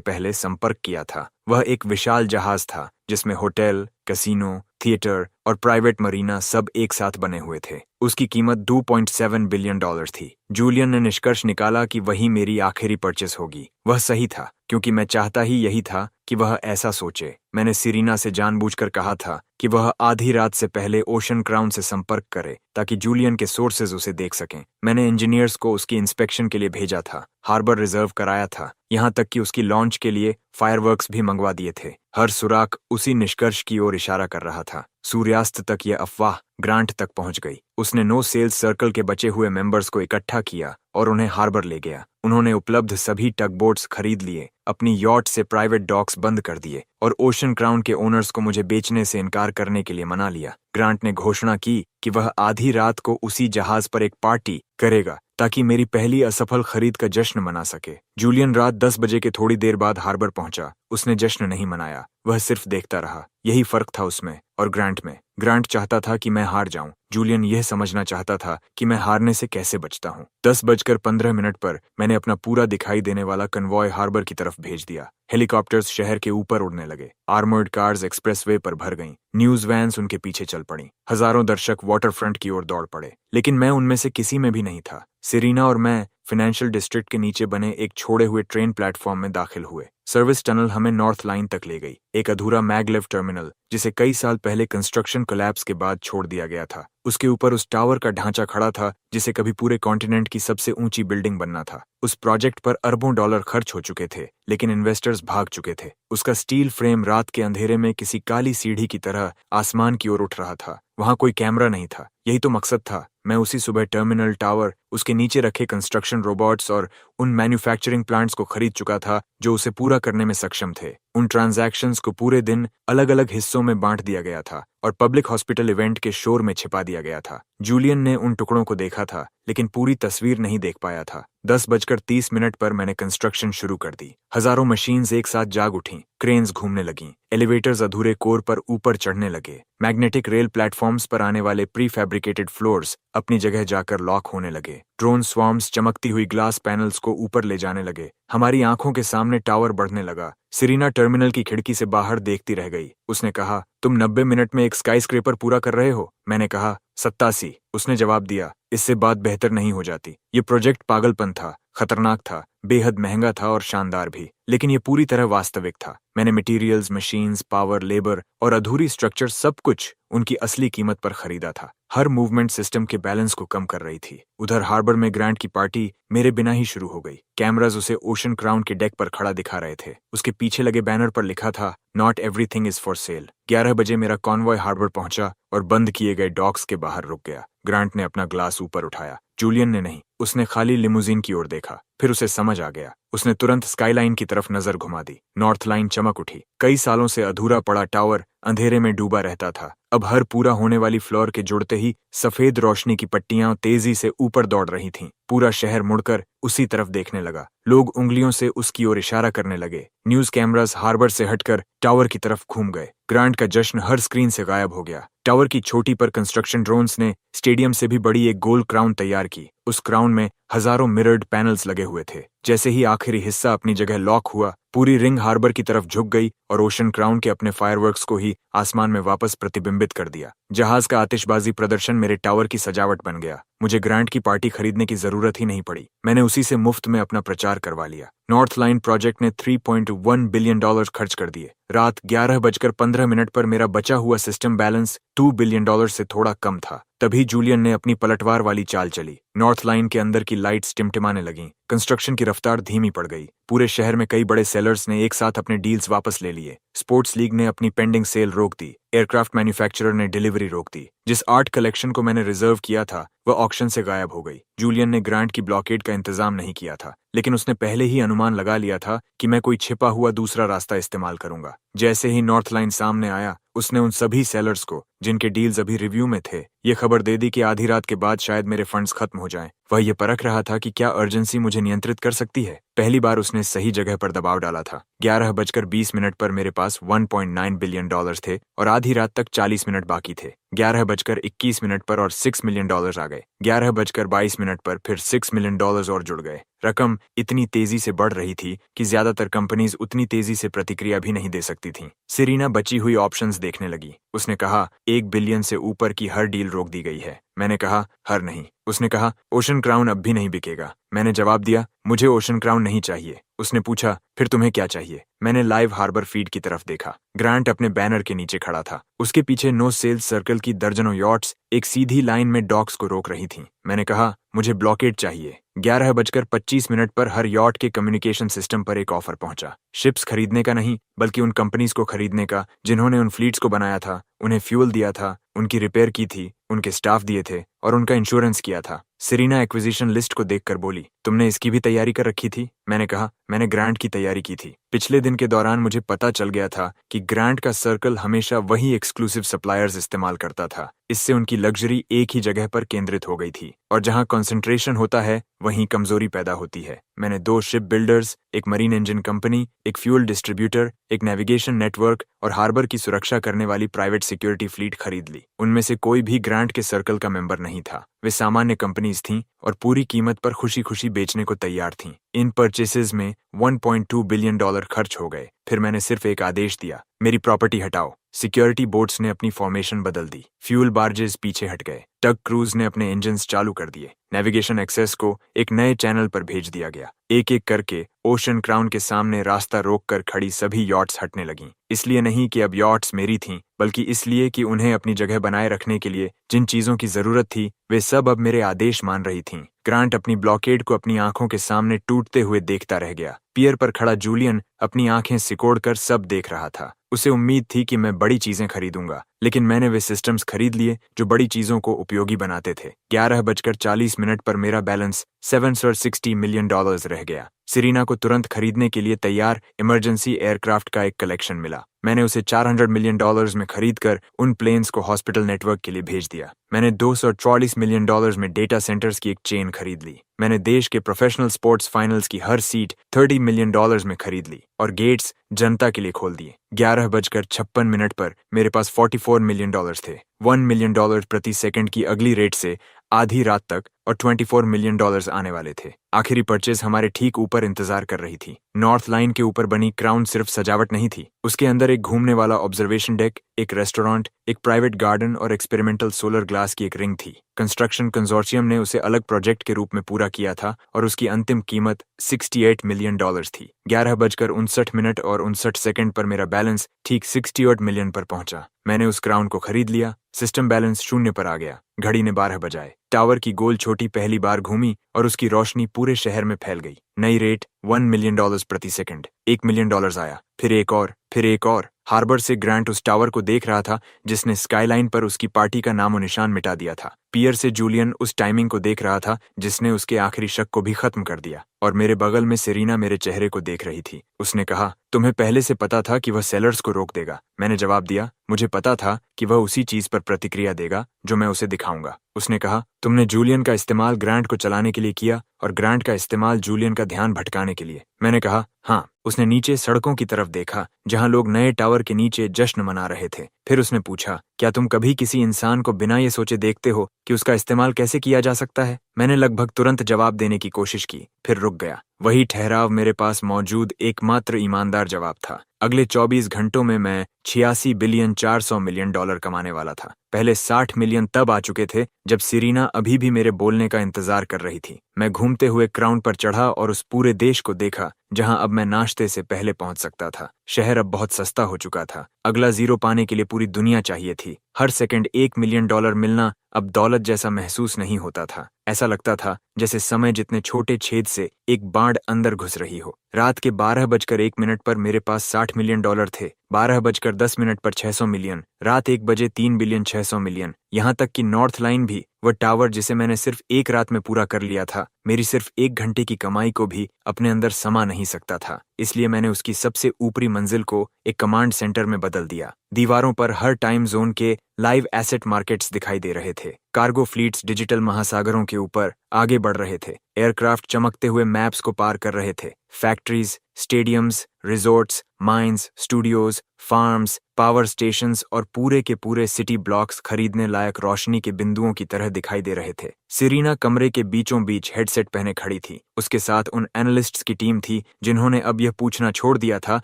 पहले संपर्क किया था। वह एक विशाल जहाज था जिसमें होटल, कैसीनो, थिएटर और प्राइवेट मरीना सब एक साथ बने हुए थे। उसकी कीमत $2.7 बिलियन थी। जूलियन ने निष्कर्ष निकाला कि वही मेरी आखिरी परचेस होगी। वह सही था, क्योंकि मैं चाहता ही यही था कि वह ऐसा सोचे। मैंने सिरीना से जानबूझकर कहा था कि वह आधी रात से पहले ओशन क्राउन से संपर्क करे ताकि जूलियन के सोर्सेज उसे देख सकें। मैंने इंजीनियर्स को उसकी इंस्पेक्शन के लिए भेजा था, हार्बर रिजर्व कराया था, यहाँ तक कि उसकी लॉन्च के लिए फायरवर्क्स भी मंगवा दिए थे। हर सुराख उसी निष्कर्ष की ओर इशारा कर रहा था। सूर्यास्त तक यह अफवाह ग्रांट तक पहुंच गई। उसने नो सेल्स सर्कल के बचे हुए मेंबर्स को इकट्ठा किया और उन्हें हार्बर ले गया। उन्होंने उपलब्ध सभी टग बोट्स खरीद लिए, अपनी यॉट से प्राइवेट डॉक्स बंद कर दिए और ओशन क्राउन के ओनर्स को मुझे बेचने से इनकार करने के लिए मना लिया। ग्रांट ने घोषणा की कि वह आधी रात को उसी जहाज पर एक पार्टी करेगा ताकि मेरी पहली असफल खरीद का जश्न मना सके। जूलियन रात 10 बजे के थोड़ी देर बाद हार्बर पहुंचा। उसने जश्न नहीं मनाया, वह सिर्फ देखता रहा। यही फर्क था उसमें और ग्रांट में। ग्रांट चाहता था कि मैं हार जाऊं, जूलियन यह समझना चाहता था कि मैं हारने से कैसे बचता हूं। 10:15 पर मैंने अपना पूरा दिखाई देने वाला कन्वॉय हार्बर की तरफ भेज दिया। हेलीकॉप्टर्स शहर के ऊपर उड़ने लगे, आर्मर्ड कार्स एक्सप्रेसवे पर भर गईं, न्यूज वैन्स उनके पीछे चल पड़ी। हजारों दर्शक वाटरफ्रंट की ओर दौड़ पड़े, लेकिन मैं उनमें से किसी में भी नहीं था। सिरीना और मैं फाइनेंशियल डिस्ट्रिक्ट के नीचे बने एक छोड़े हुए ट्रेन प्लेटफॉर्म में दाखिल हुए। सर्विस टनल हमें नॉर्थ लाइन तक ले गई, एक अधूरा मैगलेव टर्मिनल जिसे कई साल पहले कंस्ट्रक्शन कोलैप्स के बाद छोड़ दिया गया था। उसके ऊपर उस टावर का ढांचा खड़ा था जिसे कभी पूरे कॉन्टिनेंट की सबसे ऊंची बिल्डिंग बनना था। उस प्रोजेक्ट पर अरबों डॉलर खर्च हो चुके थे, लेकिन इन्वेस्टर्स भाग चुके थे। उसका स्टील फ्रेम रात के अंधेरे में किसी काली सीढ़ी की तरह आसमान की ओर उठ रहा था। वहां कोई कैमरा नहीं था, यही तो मकसद था। मैं उसी सुबह टर्मिनल टावर, उसके नीचे रखे कंस्ट्रक्शन रोबोट्स और उन मैन्युफैक्चरिंग प्लांट्स को खरीद चुका था जो उसे पूरा करने में सक्षम थे। उन ट्रांजैक्शंस को पूरे दिन अलग अलग हिस्सों में बांट दिया गया था और पब्लिक हॉस्पिटल इवेंट के शोर में छिपा दिया गया था। जूलियन ने उन टुकड़ों को देखा था, लेकिन पूरी तस्वीर नहीं देख पाया था। 10:30 पर मैंने कंस्ट्रक्शन शुरू कर दी। हजारों मशीन्स एक साथ जाग उठीं, क्रेन्स घूमने लगीं, एलिवेटर्स अधूरे कोर पर ऊपर चढ़ने लगे, मैग्नेटिक रेल प्लेटफॉर्म्स पर आने वाले प्री फैब्रिकेटेड फ्लोर्स अपनी जगह जाकर लॉक होने लगे, ड्रोन स्वार्म्स चमकती हुई ग्लास पैनल्स को ऊपर ले जाने लगे। हमारी आंखों के सामने टावर बढ़ने लगा। सिरीना टर्मिनल की खिड़की से बाहर देखती रह गई। उसने कहा, तुम 90 मिनट में एक स्काईस्क्रेपर पूरा कर रहे हो? मैंने कहा, 87। उसने जवाब दिया, इससे बात बेहतर नहीं हो जाती। ये प्रोजेक्ट पागलपन था, खतरनाक था, बेहद महंगा था और शानदार भी, लेकिन ये पूरी तरह वास्तविक था। मैंने मटेरियल्स, मशीन्स, पावर, लेबर और अधूरी स्ट्रक्चर सब कुछ उनकी असली कीमत पर खरीदा था। हर मूवमेंट सिस्टम के बैलेंस को कम कर रही थी। उधर हार्बर में ग्रांट की पार्टी मेरे बिना ही शुरू हो गई। कैमराज उसे ओशन क्राउन के डेक पर खड़ा दिखा रहे थे। उसके पीछे लगे बैनर पर लिखा था, not everything is for sale. 11 बजे मेरा कॉन्वॉय हार्बर पहुंचा और बंद किए गए डॉक्स के बाहर रुक गया। ग्रांट ने अपना ग्लास ऊपर उठाया, जूलियन ने नहीं। उसने खाली लिमुजीन की ओर देखा, फिर उसे समझ आ गया। उसने तुरंत स्काईलाइन की तरफ नजर घुमा दी। नॉर्थ लाइन चमक उठी। कई सालों से अधूरा पड़ा टावर अंधेरे में डूबा रहता था। अब हर पूरा होने वाली फ्लोर के जुड़ते ही सफेद रोशनी की पट्टियां तेजी से ऊपर दौड़ रही थीं। पूरा शहर मुड़कर उसी तरफ देखने लगा। लोग उंगलियों से उसकी ओर इशारा करने लगे। न्यूज कैमरास हार्बर से हटकर टावर की तरफ घूम गए। ग्रांट का जश्न हर स्क्रीन से गायब हो गया। टावर की चोटी पर कंस्ट्रक्शन ड्रोन्स ने स्टेडियम से भी बड़ी एक गोल क्राउन तैयार की। उस क्राउन में हजारों मिरर्ड पैनल्स लगे हुए थे। जैसे ही आखिरी हिस्सा अपनी जगह लॉक हुआ, पूरी रिंग हार्बर की तरफ झुक गई और ओशन क्राउन के अपने फायरवर्क्स को ही आसमान में वापस प्रतिबिंबित कर दिया। जहाज का आतिशबाजी प्रदर्शन मेरे टावर की सजावट बन गया। मुझे ग्रांट की पार्टी खरीदने की जरूरत ही नहीं पड़ी। मैंने उसी से मुफ्त में अपना प्रचार करवा लिया। नॉर्थ लाइन प्रोजेक्ट ने $3.1 बिलियन खर्च कर दिए। रात 11:15 पर मेरा बचा हुआ सिस्टम बैलेंस $2 बिलियन से थोड़ा कम था। तभी जूलियन ने अपनी पलटवार वाली चाल चली। नॉर्थ लाइन के अंदर की लाइट्स टिमटिमाने लगीं। कंस्ट्रक्शन की रफ्तार धीमी पड़ गई। पूरे शहर में कई बड़े सेलर्स ने एक साथ अपने डील्स वापस ले लिए। स्पोर्ट्स लीग ने अपनी पेंडिंग सेल रोक दी। एयरक्राफ्ट मैन्युफैक्चरर ने डिलीवरी रोक दी। जिस आर्ट कलेक्शन को मैंने रिजर्व किया था वह ऑक्शन से गायब हो गई। जूलियन ने ग्रांट की ब्लॉकेड का इंतजाम नहीं किया था, लेकिन उसने पहले ही अनुमान लगा लिया था कि मैं कोई छिपा हुआ दूसरा रास्ता इस्तेमाल करूंगा। जैसे ही नॉर्थ लाइन सामने आया, उसने उन सभी सेलर्स को जिनके डील्स अभी रिव्यू में थे ये खबर दे दी कि आधी रात के बाद शायद मेरे फंड्स खत्म हो जाएं। वह ये परख रहा था कि क्या अर्जेंसी मुझे नियंत्रित कर सकती है। पहली बार उसने सही जगह पर दबाव डाला था। 11:20 पर मेरे पास $1.9 बिलियन थे और आधी रात तक 40 मिनट बाकी थे। 11:21 पर और $6 मिलियन आ गए। 11:22 पर फिर $6 मिलियन और जुड़ गए। रकम इतनी तेजी से बढ़ रही थी कि ज्यादातर कंपनीज उतनी तेजी से प्रतिक्रिया भी नहीं दे सकती थीं। सिरीना बची हुई ऑप्शंस देखने लगी। उसने कहा, 1 बिलियन से ऊपर की हर डील रोक दी गई है। मैंने कहा, हर नहीं। उसने कहा, ओशन क्राउन अब भी नहीं बिकेगा। मैंने जवाब दिया, मुझे ओशन क्राउन नहीं चाहिए। उसने पूछा, फिर तुम्हें क्या चाहिए? मैंने लाइव हार्बर फीड की तरफ देखा। ग्रांट अपने बैनर के नीचे खड़ा था। उसके पीछे नो सेल्स सर्कल की दर्जनों यॉट्स एक सीधी लाइन में डॉक्स को रोक रही थीं। मैंने कहा, मुझे ब्लॉकेड चाहिए। 11:25 पर हर यॉट के कम्युनिकेशन सिस्टम पर एक ऑफर पहुंचा। शिप्स खरीदने का नहीं, बल्कि उन कंपनीज को खरीदने का जिन्होंने उन फ्लीट्स को बनाया था, उन्हें फ्यूल दिया था, उनकी रिपेयर की थी, उनके स्टाफ दिए थे और उनका इंश्योरेंस किया था। सिरीना एक्विजिशन लिस्ट को देखकर बोली, तुमने इसकी भी तैयारी कर रखी थी? मैंने कहा, मैंने ग्रांट की तैयारी की थी। पिछले दिन के दौरान मुझे पता चल गया था कि ग्रांट का सर्कल हमेशा वही एक्सक्लूसिव सप्लायर्स इस्तेमाल करता था। इससे उनकी लग्जरी एक ही जगह पर केंद्रित हो गई थी और जहां कंसंट्रेशन होता है वहीं कमजोरी पैदा होती है। मैंने 2 शिप बिल्डर्स, एक मरीन इंजन कंपनी, एक फ्यूल डिस्ट्रीब्यूटर, एक नेविगेशन नेटवर्क और हार्बर की सुरक्षा करने वाली प्राइवेट सिक्योरिटी फ्लीट खरीद ली। उनमें से कोई भी ग्रांट के सर्कल का मेंबर नहीं था। वे सामान्य कंपनीज थीं और पूरी कीमत पर खुशी खुशी बेचने को तैयार थीं। इन परचेसेस में $1.2 बिलियन खर्च हो गए। फिर मैंने सिर्फ एक आदेश दिया, मेरी प्रॉपर्टी हटाओ। सिक्योरिटी बोट्स ने अपनी फॉर्मेशन बदल दी। फ्यूल बार्जेस पीछे हट गए। टग क्रूज ने अपने इंजन्स चालू कर दिए। नेविगेशन एक्सेस को एक नए चैनल पर भेज दिया गया। एक एक करके ओशन क्राउन के सामने रास्ता रोककर खड़ी सभी यॉट्स हटने लगीं। इसलिए नहीं कि अब यॉट्स मेरी थीं, बल्कि इसलिए कि उन्हें अपनी जगह बनाए रखने के लिए जिन चीजों की जरूरत थी वे सब अब मेरे आदेश मान रही थीं। ग्रांट अपनी ब्लॉकेड को अपनी आंखों के सामने टूटते हुए देखता रह गया। पियर पर खड़ा जूलियन अपनी आंखें सिकोड़कर सब देख रहा था। उसे उम्मीद थी कि मैं बड़ी चीजें खरीदूंगा, लेकिन मैंने वे सिस्टम्स खरीद लिए जो बड़ी चीजों को उपयोगी बनाते थे। 11:40 पर मेरा बैलेंस $760 मिलियन रह गया। सिरीना को तुरंत खरीदने के लिए तैयार इमरजेंसी एयरक्राफ्ट का एक कलेक्शन मिला। मैंने उसे $400 मिलियन में खरीदकर उन प्लेन्स को हॉस्पिटल नेटवर्क के लिए भेज दिया। मैंने $244 मिलियन में डेटा सेंटर्स की एक चेन खरीद ली। मैंने देश के प्रोफेशनल स्पोर्ट्स फाइनल्स की हर सीट $30 मिलियन में खरीद ली और गेट्स जनता के लिए खोल दिए। 11:56 पर मेरे पास $44 मिलियन थे। $1 मिलियन प्रति सेकंड की अगली रेट से आधी रात तक और $24 मिलियन आने वाले थे। आखिरी परचेज हमारे ठीक ऊपर इंतजार कर रही थी। नॉर्थ लाइन के ऊपर बनी क्राउन सिर्फ सजावट नहीं थी, उसके अंदर एक घूमने वाला ऑब्जर्वेशन डेक, एक रेस्टोरेंट, एक प्राइवेट गार्डन और एक्सपेरिमेंटल सोलर ग्लास की एक रिंग थी। कंस्ट्रक्शन कंसोर्शियम ने उसे अलग प्रोजेक्ट के रूप में पूरा किया था और उसकी अंतिम कीमत $68 मिलियन थी। 11:59 और 59 पर मेरा बैलेंस ठीक $68 मिलियन पर पहुंचा। मैंने उस क्राउन को खरीद लिया। सिस्टम बैलेंस 0 पर आ गया। घड़ी ने 12 बजाए। टावर की गोल छोटी पहली बार घूमी और उसकी रोशनी पूरे शहर में फैल गई। नई रेट $1 मिलियन प्रति सेकंड। $1 मिलियन आया, फिर एक और। हार्बर से ग्रांट उस टावर को देख रहा था जिसने स्काईलाइन पर उसकी पार्टी का नामो निशान मिटा दिया था। पियर से जूलियन उस टाइमिंग को देख रहा था जिसने उसके आखिरी शक को भी खत्म कर दिया। और मेरे बगल में सेरीना मेरे चेहरे को देख रही थी। उसने कहा, तुम्हें पहले से पता था कि वह सेलर्स को रोक देगा। मैंने जवाब दिया, मुझे पता था कि वह उसी चीज पर प्रतिक्रिया देगा जो मैं उसे दिखाऊंगा। उसने कहा, तुमने जूलियन का इस्तेमाल ग्रांट को चलाने के लिए किया और ग्रांट का इस्तेमाल जूलियन का ध्यान भटकाने के लिए। मैंने कहा, हाँ। उसने नीचे सड़कों की तरफ देखा जहां लोग नए टावर के नीचे जश्न मना रहे थे। फिर उसने पूछा, क्या तुम कभी किसी इंसान को बिना ये सोचे देखते हो कि उसका इस्तेमाल कैसे किया जा सकता है? मैंने लगभग तुरंत जवाब देने की कोशिश की, फिर रुक गया। वही ठहराव मेरे पास मौजूद एकमात्र ईमानदार जवाब था। अगले 24 घंटों में मैं $86 बिलियन $400 मिलियन कमाने वाला था। पहले 60 मिलियन तब आ चुके थे जब सिरीना अभी भी मेरे बोलने का इंतजार कर रही थी। मैं घूमते हुए क्राउन पर चढ़ा और उस पूरे देश को देखा जहां अब मैं नाश्ते से पहले पहुंच सकता था। शहर अब बहुत सस्ता हो चुका था। अगला जीरो पाने के लिए पूरी दुनिया चाहिए थी। हर सेकंड $1 मिलियन मिलना अब दौलत जैसा महसूस नहीं होता था। ऐसा लगता था जैसे समय जितने छोटे छेद से एक बाढ़ अंदर घुस रही हो। रात के 12:01 पर मेरे पास $60 मिलियन थे। 12:10 पर 600 मिलियन। रात 1 बजे 3 बिलियन 600 मिलियन। यहाँ तक कि नॉर्थ लाइन भी, वह टावर जिसे मैंने सिर्फ एक रात में पूरा कर लिया था, मेरी सिर्फ 1 घंटे की कमाई को भी अपने अंदर समा नहीं सकता था। इसलिए मैंने उसकी सबसे ऊपरी मंजिल को एक कमांड सेंटर में बदल दिया। दीवारों पर हर टाइम जोन के लाइव एसेट मार्केट्स दिखाई दे रहे थे। कार्गो फ्लीट्स डिजिटल महासागरों के ऊपर आगे बढ़ रहे थे। एयरक्राफ्ट चमकते हुए मैप्स को पार कर रहे थे। Factories, stadiums, resorts, mines, studios, farms, power stations और पूरे के पूरे सिटी ब्लॉक्स खरीदने लायक रोशनी के बिंदुओं की तरह दिखाई दे रहे थे। सिरीना कमरे के बीचों बीच हेडसेट पहने खड़ी थी। उसके साथ उन एनालिस्ट्स की टीम थी जिन्होंने अब यह पूछना छोड़ दिया था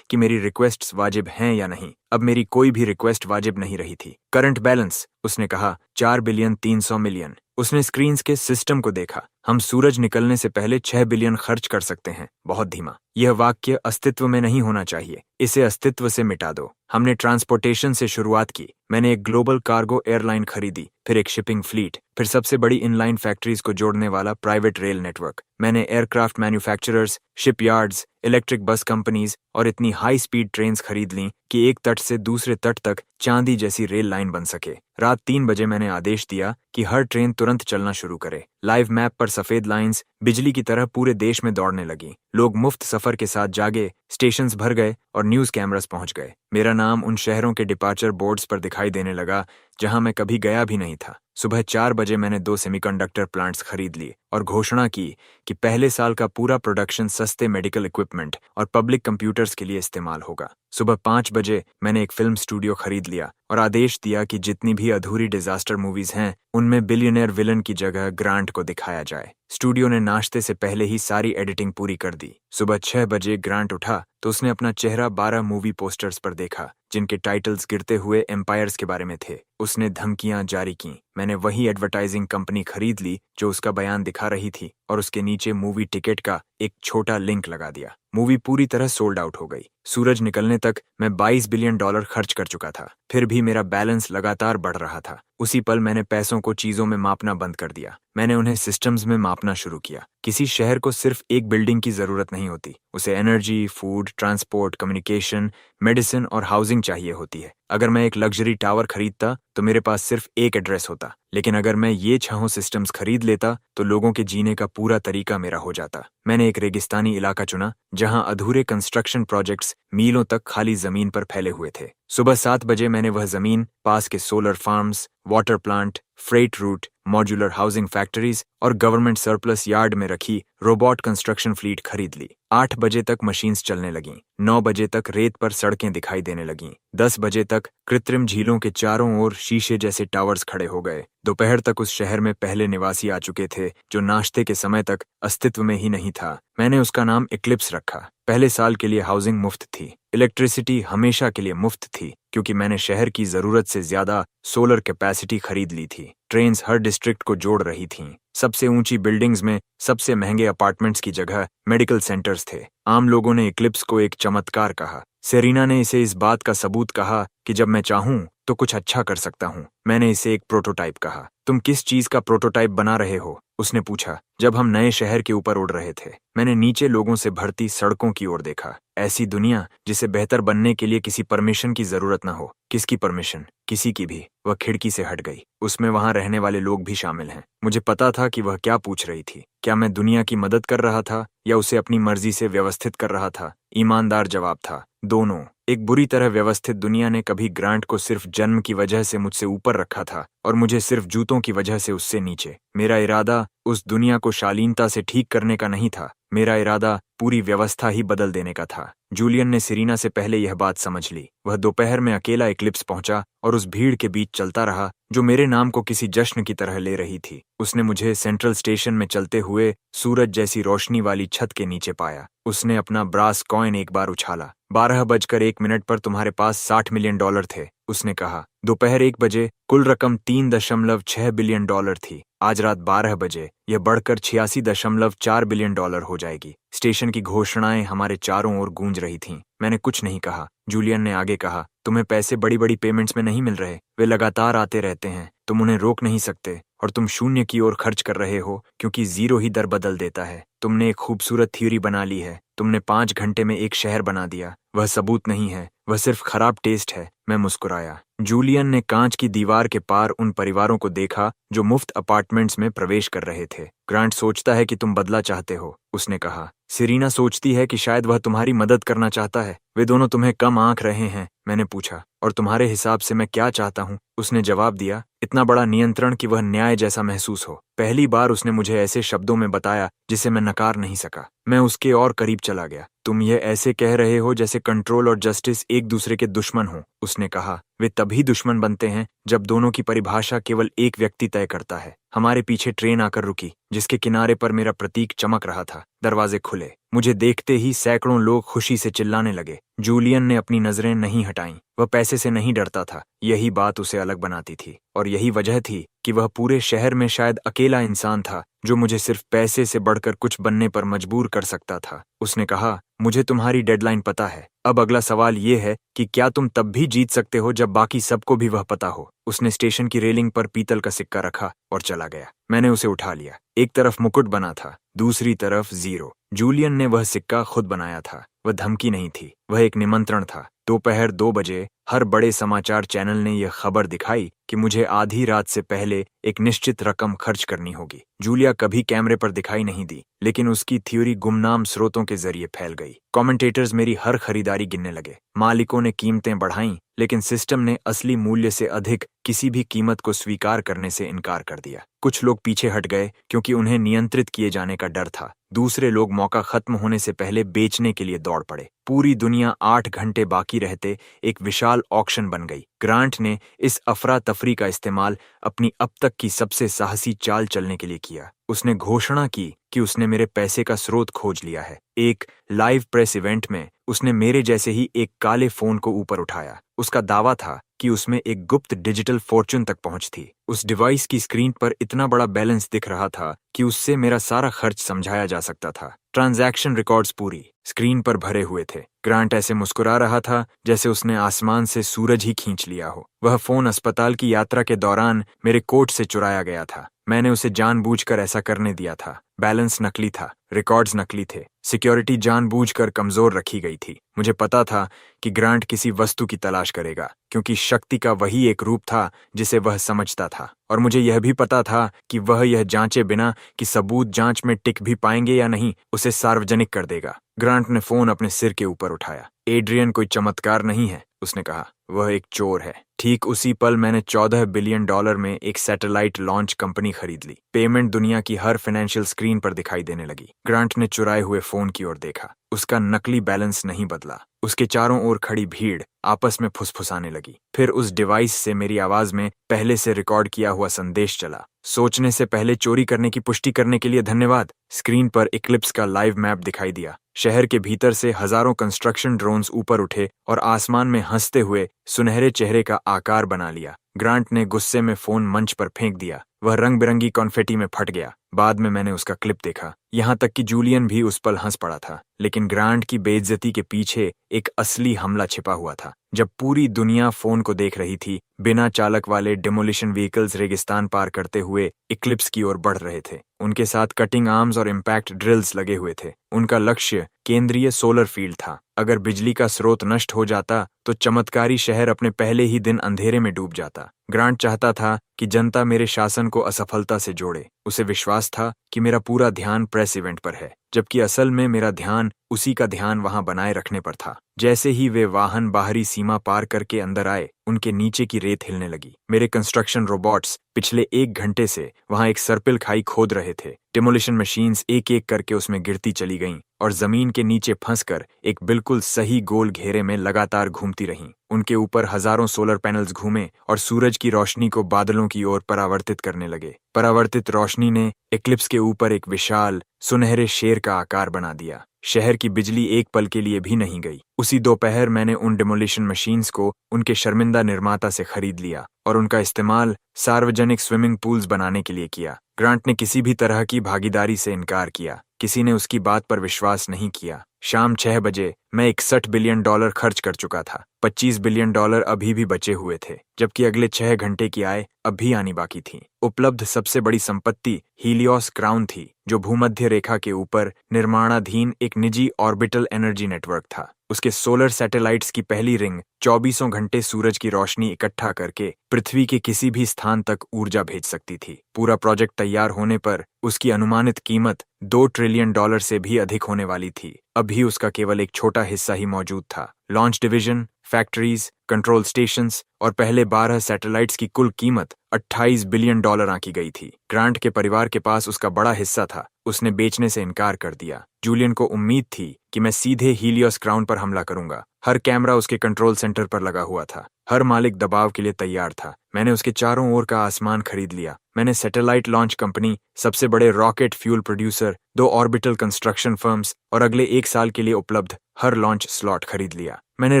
कि मेरी रिक्वेस्ट्स वाजिब हैं या नहीं। अब मेरी कोई भी रिक्वेस्ट वाजिब नहीं रही थी। करंट बैलेंस, उसने कहा, $4 बिलियन 300 मिलियन। उसने स्क्रीन्स के सिस्टम को देखा। हम सूरज निकलने से पहले 6 बिलियन खर्च कर सकते हैं। बहुत धीमा। यह वाक्य अस्तित्व में नहीं होना चाहिए। इसे अस्तित्व से मिटा दो। हमने ट्रांसपोर्टेशन से शुरुआत की। मैंने एक ग्लोबल कार्गो एयरलाइन खरीदी, फिर एक शिपिंग फ्लीट, फिर सबसे बड़ी इनलाइन फैक्ट्रीज को जोड़ने वाला प्राइवेट रेल नेटवर्क। मैंने aircraft manufacturers, shipyards, electric bus companies और इतनी हाई स्पीड ट्रेन्स खरीद लीं कि एक तट से दूसरे तट तक चांदी जैसी रेल लाइन बन सके। रात 3 बजे मैंने आदेश दिया कि हर ट्रेन तुरंत चलना शुरू करे। लाइव मैप पर सफेद लाइंस बिजली की तरह पूरे देश में दौड़ने लगी। लोग मुफ्त सफर के साथ जागे, स्टेशंस भर गए और न्यूज कैमरास पहुंच गए। मेरा नाम उन शहरों के डिपार्चर बोर्ड्स पर दिखाई देने लगा जहां मैं कभी गया भी नहीं था। सुबह 4 बजे मैंने 2 सेमीकंडक्टर प्लांट्स खरीद लिए और घोषणा की कि पहले साल का पूरा प्रोडक्शन सस्ते मेडिकल इक्विपमेंट और पब्लिक कंप्यूटर्स के लिए इस्तेमाल होगा। सुबह 5 बजे मैंने एक फिल्म स्टूडियो खरीद लिया और आदेश दिया कि जितनी भी अधूरी डिजास्टर मूवीज हैं उनमें बिलियनियर विलन की जगह ग्रांट को दिखाया जाए। स्टूडियो ने नाश्ते से पहले ही सारी एडिटिंग पूरी कर दी। सुबह 6 बजे ग्रांट उठा तो उसने अपना चेहरा 12 मूवी पोस्टर्स पर देखा जिनके टाइटल्स गिरते हुए एम्पायर्स के बारे में थे। उसने धमकियां जारी की। मैंने वही एडवर्टाइजिंग कंपनी खरीद ली जो उसका बयान दिखा रही थी और उसके नीचे मूवी टिकट का एक छोटा लिंक लगा दिया। मूवी पूरी तरह सोल्ड आउट हो गई। सूरज निकलने तक मैं $22 बिलियन खर्च कर चुका था। फिर भी मेरा बैलेंस लगातार बढ़ रहा था। उसी पल मैंने पैसों को चीजों में मापना बंद कर दिया। मैंने उन्हें सिस्टम्स में मापना शुरू किया। किसी शहर को सिर्फ एक बिल्डिंग की जरूरत नहीं होती, उसे energy, food, transport, communication, medicine और हाउसिंग चाहिए होती है। अगर मैं एक लग्जरी टावर खरीदता तो मेरे पास सिर्फ एक एड्रेस होता, लेकिन अगर मैं ये 6 सिस्टम्स खरीद लेता तो लोगों के जीने का पूरा तरीका मेरा हो जाता। मैंने एक रेगिस्तानी इलाका चुना जहां अधूरे कंस्ट्रक्शन प्रोजेक्ट्स मीलों तक खाली जमीन पर फैले हुए थे। सुबह 7 बजे मैंने वह जमीन पास के solar farms, water plant, freight route, modular housing factories और गवर्नमेंट सरप्लस यार्ड में रखी रोबोट कंस्ट्रक्शन फ्लीट खरीद ली। 8 बजे तक मशीन्स चलने लगीं। 9 बजे तक रेत पर सड़कें दिखाई देने लगीं। 10 बजे तक कृत्रिम झीलों के चारों ओर शीशे जैसे टावर्स खड़े हो गए। दोपहर तक उस शहर में पहले निवासी आ चुके थे जो नाश्ते के समय तक अस्तित्व में ही नहीं था। मैंने उसका नाम इक्लिप्स रखा। पहले साल के लिए हाउसिंग मुफ्त थी। इलेक्ट्रिसिटी हमेशा के लिए मुफ्त थी क्योंकि मैंने शहर की जरूरत से ज्यादा सोलर कैपेसिटी खरीद ली थी। ट्रेन्स हर डिस्ट्रिक्ट को जोड़ रही थीं। सबसे ऊंची बिल्डिंग्स में सबसे महंगे अपार्टमेंट्स की जगह मेडिकल सेंटर्स थे। आम लोगों ने इक्लिप्स को एक चमत्कार कहा। सेरीना ने इसे इस बात का सबूत कहा कि जब मैं चाहूं तो कुछ अच्छा कर सकता हूं। मैंने इसे एक प्रोटोटाइप कहा। तुम किस चीज का प्रोटोटाइप बना रहे हो? उसने पूछा। जब हम नए शहर के ऊपर उड़ रहे थे, मैंने नीचे लोगों से भरती सड़कों की ओर देखा। ऐसी दुनिया जिसे बेहतर बनने के लिए किसी परमिशन की जरूरत न हो। किसकी परमिशन? किसी की भी। वह खिड़की से हट गई। उसमें वहां रहने वाले लोग भी शामिल हैं। मुझे पता था कि वह क्या पूछ रही थी। क्या मैं दुनिया की मदद कर रहा था या उसे अपनी मर्जी से व्यवस्थित कर रहा था? ईमानदार जवाब था, दोनों। एक बुरी तरह व्यवस्थित दुनिया ने कभी ग्रांट को सिर्फ जन्म की वजह से मुझसे ऊपर रखा था और मुझे सिर्फ जूतों की वजह से उससे नीचे। मेरा इरादा उस दुनिया को शालीनता से ठीक करने का नहीं था। मेरा इरादा पूरी व्यवस्था ही बदल देने का था। जूलियन ने सेरीना से पहले यह बात समझ ली। वह दोपहर में अकेला इक्लिप्स पहुंचा और उस भीड़ के बीच चलता रहा जो मेरे नाम को किसी जश्न की तरह ले रही थी। उसने मुझे सेंट्रल स्टेशन में चलते हुए सूरज जैसी रोशनी वाली छत के नीचे पाया। उसने अपना ब्रास कॉइन एक बार उछाला। 12:01 पर तुम्हारे पास $60 मिलियन थे, उसने कहा। दोपहर 1 बजे कुल रकम $3.6 बिलियन थी। आज रात 12 बजे यह बढ़कर $86.4 बिलियन हो जाएगी। स्टेशन की घोषणाएं हमारे चारों ओर गूंज रही थीं। मैंने कुछ नहीं कहा। जूलियन ने आगे कहा, तुम्हें पैसे बड़ी बड़ी पेमेंट्स में नहीं मिल रहे। वे लगातार आते रहते हैं। तुम उन्हें रोक नहीं सकते और तुम शून्य की ओर खर्च कर रहे हो क्योंकि जीरो ही दर बदल देता है। तुमने एक खूबसूरत थ्योरी बना ली है। तुमने 5 घंटे में एक शहर बना दिया। वह सबूत नहीं है, वह सिर्फ खराब टेस्ट है। मैं मुस्कुराया। जूलियन ने कांच की दीवार के पार उन परिवारों को देखा जो मुफ्त अपार्टमेंट्स में प्रवेश कर रहे थे। ग्रांट सोचता है कि तुम बदला चाहते हो, उसने कहा। सेरीना सोचती है कि शायद वह तुम्हारी मदद करना चाहता है। वे दोनों तुम्हें कम आंक रहे हैं, मैंने पूछा। और तुम्हारे हिसाब से मैं क्या चाहता हूँ? उसने जवाब दिया, इतना बड़ा नियंत्रण कि वह न्याय जैसा महसूस हो। पहली बार उसने मुझे ऐसे शब्दों में बताया जिसे मैं नकार नहीं सका। मैं उसके और करीब चला गया। तुम ये ऐसे कह रहे हो जैसे कंट्रोल और जस्टिस एक दूसरे के दुश्मन हो, उसने कहा। वे तभी दुश्मन बनते हैं जब दोनों की परिभाषा केवल एक व्यक्ति तय करता है। हमारे पीछे ट्रेन आकर रुकी, जिसके किनारे पर मेरा प्रतीक चमक रहा था। दरवाजे खुले। मुझे देखते ही सैकड़ों लोग खुशी से चिल्लाने लगे। जूलियन ने अपनी नजरें नहीं हटाईं। वह पैसे से नहीं डरता था। यही बात उसे अलग बनाती थी और यही वजह थी कि वह पूरे शहर में शायद अकेला इंसान था जो मुझे सिर्फ पैसे से बढ़कर कुछ बनने पर मजबूर कर सकता था। उसने कहा, मुझे तुम्हारी डेडलाइन पता है। अब अगला सवाल ये है कि क्या तुम तब भी जीत सकते हो जब बाकी सबको भी वह पता हो? उसने स्टेशन की रेलिंग पर पीतल का सिक्का रखा और चला गया। मैंने उसे उठा लिया। एक तरफ मुकुट बना था, दूसरी तरफ जीरो। जूलियन ने वह सिक्का खुद बनाया था। वह धमकी नहीं थी, वह एक निमंत्रण था। दोपहर 2 बजे हर बड़े समाचार चैनल ने यह खबर दिखाई कि मुझे आधी रात से पहले एक निश्चित रकम खर्च करनी होगी। जूलिया कभी कैमरे पर दिखाई नहीं दी, लेकिन उसकी थ्योरी गुमनाम स्रोतों के जरिए फैल गई। कमेंटेटर्स मेरी हर खरीदारी गिनने लगे। मालिकों ने कीमतें बढ़ाईं, लेकिन सिस्टम ने असली मूल्य से अधिक किसी भी कीमत को स्वीकार करने से इनकार कर दिया। कुछ लोग पीछे हट गए क्योंकि उन्हें नियंत्रित किए जाने का डर था। दूसरे लोग मौका खत्म होने से पहले बेचने के लिए दौड़ पड़े। पूरी दुनिया 8 घंटे बाकी रहते एक विशाल ऑक्शन बन गई। ग्रांट ने इस अफरा तफरी का इस्तेमाल अपनी अब तक की सबसे साहसी चाल चलने के लिए किया। उसने घोषणा की कि उसने मेरे पैसे का स्रोत खोज लिया है। एक लाइव प्रेस इवेंट में उसने मेरे जैसे ही एक काले फोन को ऊपर उठाया। उसका दावा था कि उसमें एक गुप्त डिजिटल फॉर्चून तक पहुंच थी। उस डिवाइस की स्क्रीन पर इतना बड़ा बैलेंस दिख रहा था कि उससे मेरा सारा खर्च समझाया जा सकता था। ट्रांजैक्शन रिकॉर्ड्स पूरी स्क्रीन पर भरे हुए थे। ग्रांट ऐसे मुस्कुरा रहा था जैसे उसने आसमान से सूरज ही खींच लिया हो। वह फोन अस्पताल की यात्रा के दौरान मेरे कोट से चुराया गया था। मैंने उसे जानबूझकर ऐसा करने दिया था। बैलेंस नकली था, रिकॉर्ड्स नकली थे, सिक्योरिटी जानबूझकर कमजोर रखी गई थी। मुझे पता था कि ग्रांट किसी वस्तु की तलाश करेगा, क्योंकि शक्ति का वही एक रूप था जिसे वह समझता था। और मुझे यह भी पता था कि वह यह जांचे बिना कि सबूत जांच में टिक भी पाएंगे या नहीं, उसे सार्वजनिक कर देगा। ग्रांट ने फोन अपने सिर के ऊपर उठाया। एड्रियन कोई चमत्कार नहीं है, उसने कहा। वह एक चोर है। ठीक उसी पल मैंने $14 बिलियन में एक सैटेलाइट लॉन्च कंपनी खरीद ली। पेमेंट दुनिया की हर फाइनेंशियल स्क्रीन पर दिखाई देने लगी। ग्रांट ने चुराए हुए फोन की ओर देखा। उसका नकली बैलेंस नहीं बदला। उसके चारों ओर खड़ी भीड़ आपस में फुसफुसाने लगी। फिर उस डिवाइस से मेरी आवाज में पहले से रिकॉर्ड किया हुआ संदेश चला। सोचने से पहले चोरी करने की पुष्टि करने के लिए धन्यवाद। स्क्रीन पर इक्लिप्स का लाइव मैप दिखाई दिया। शहर के भीतर से हजारों कंस्ट्रक्शन ड्रोन्स ऊपर उठे और आसमान में हंसते हुए सुनहरे चेहरे का आकार बना लिया। ग्रांट ने गुस्से में फोन मंच पर फेंक दिया। वह रंग बिरंगी कॉन्फेटी में फट गया। बाद में मैंने उसका क्लिप देखा। यहाँ तक कि जूलियन भी उस पल हंस पड़ा था। लेकिन ग्रांट की बेइज्जती के पीछे एक असली हमला छिपा हुआ था। जब पूरी दुनिया फोन को देख रही थी, बिना चालक वाले डिमोलिशन व्हीकल्स रेगिस्तान पार करते हुए इक्लिप्स की ओर बढ़ रहे थे। उनके साथ कटिंग आर्म्स और इम्पैक्ट ड्रिल्स लगे हुए थे। उनका लक्ष्य केंद्रीय सोलर फील्ड था। अगर बिजली का स्रोत नष्ट हो जाता तो चमत्कारी शहर अपने पहले ही दिन अंधेरे में डूब जाता। ग्रांट चाहता था कि जनता मेरे शासन को असफलता से जोड़े। उसे विश्वास था कि मेरा पूरा ध्यान प्रेस इवेंट पर है, जबकि असल में मेरा ध्यान उसी का ध्यान वहां बनाए रखने पर था। जैसे ही वे वाहन बाहरी सीमा पार करके अंदर आए, उनके नीचे की रेत हिलने लगी। मेरे कंस्ट्रक्शन रोबोट्स पिछले 1 घंटे से वहां एक सर्पिल खाई खोद रहे थे। डिमोलिशन मशीन्स एक एक करके उसमें गिरती चली गईं और जमीन के नीचे फंसकर एक बिल्कुल सही गोल घेरे में लगातार घूमती रहीं। उनके ऊपर हजारों सोलर पैनल्स घूमे और सूरज की रोशनी को बादलों की ओर परावर्तित करने लगे। परावर्तित रोशनी ने इक्लिप्स के ऊपर एक विशाल सुनहरे शेर का आकार बना दिया। शहर की बिजली एक पल के लिए भी नहीं गई। उसी दोपहर मैंने उन डिमोलिशन मशीन्स को उनके शर्मिंदा निर्माता से खरीद लिया और उनका इस्तेमाल सार्वजनिक स्विमिंग पूल्स बनाने के लिए किया। ग्रांट ने किसी भी तरह की भागीदारी से इनकार किया। किसी ने उसकी बात पर विश्वास नहीं किया। शाम 6 बजे मैं $61 बिलियन खर्च कर चुका था। $25 बिलियन अभी भी बचे हुए थे, जबकि अगले 6 घंटे की आय अब भी आनी बाकी थी। उपलब्ध सबसे बड़ी संपत्ति हीलियोस क्राउन थी, जो भूमध्य रेखा के ऊपर निर्माणाधीन एक निजी ऑर्बिटल एनर्जी नेटवर्क था। उसके सोलर सैटेलाइट्स की पहली रिंग 24 घंटे सूरज की रोशनी इकट्ठा करके पृथ्वी के किसी भी स्थान तक ऊर्जा भेज सकती थी। पूरा प्रोजेक्ट तैयार होने पर उसकी अनुमानित कीमत $2 ट्रिलियन से भी अधिक होने वाली थी। अभी उसका केवल एक छोटा हिस्सा ही मौजूद था। Launch division, factories, control stations और पहले 12 सैटेलाइट्स की कुल कीमत $28 बिलियन आंकी गई थी। ग्रांट के परिवार के पास उसका बड़ा हिस्सा था। उसने बेचने से इनकार कर दिया। जूलियन को उम्मीद थी कि मैं सीधे हीलियोस क्राउन पर हमला करूंगा। हर कैमरा उसके कंट्रोल सेंटर पर लगा हुआ था। हर मालिक दबाव के लिए तैयार था। मैंने उसके चारों ओर का आसमान खरीद लिया। मैंने सैटेलाइट लॉन्च कंपनी, सबसे बड़े rocket fuel producer, 2 orbital construction firms और अगले 1 साल के लिए उपलब्ध हर लॉन्च स्लॉट खरीद लिया। मैंने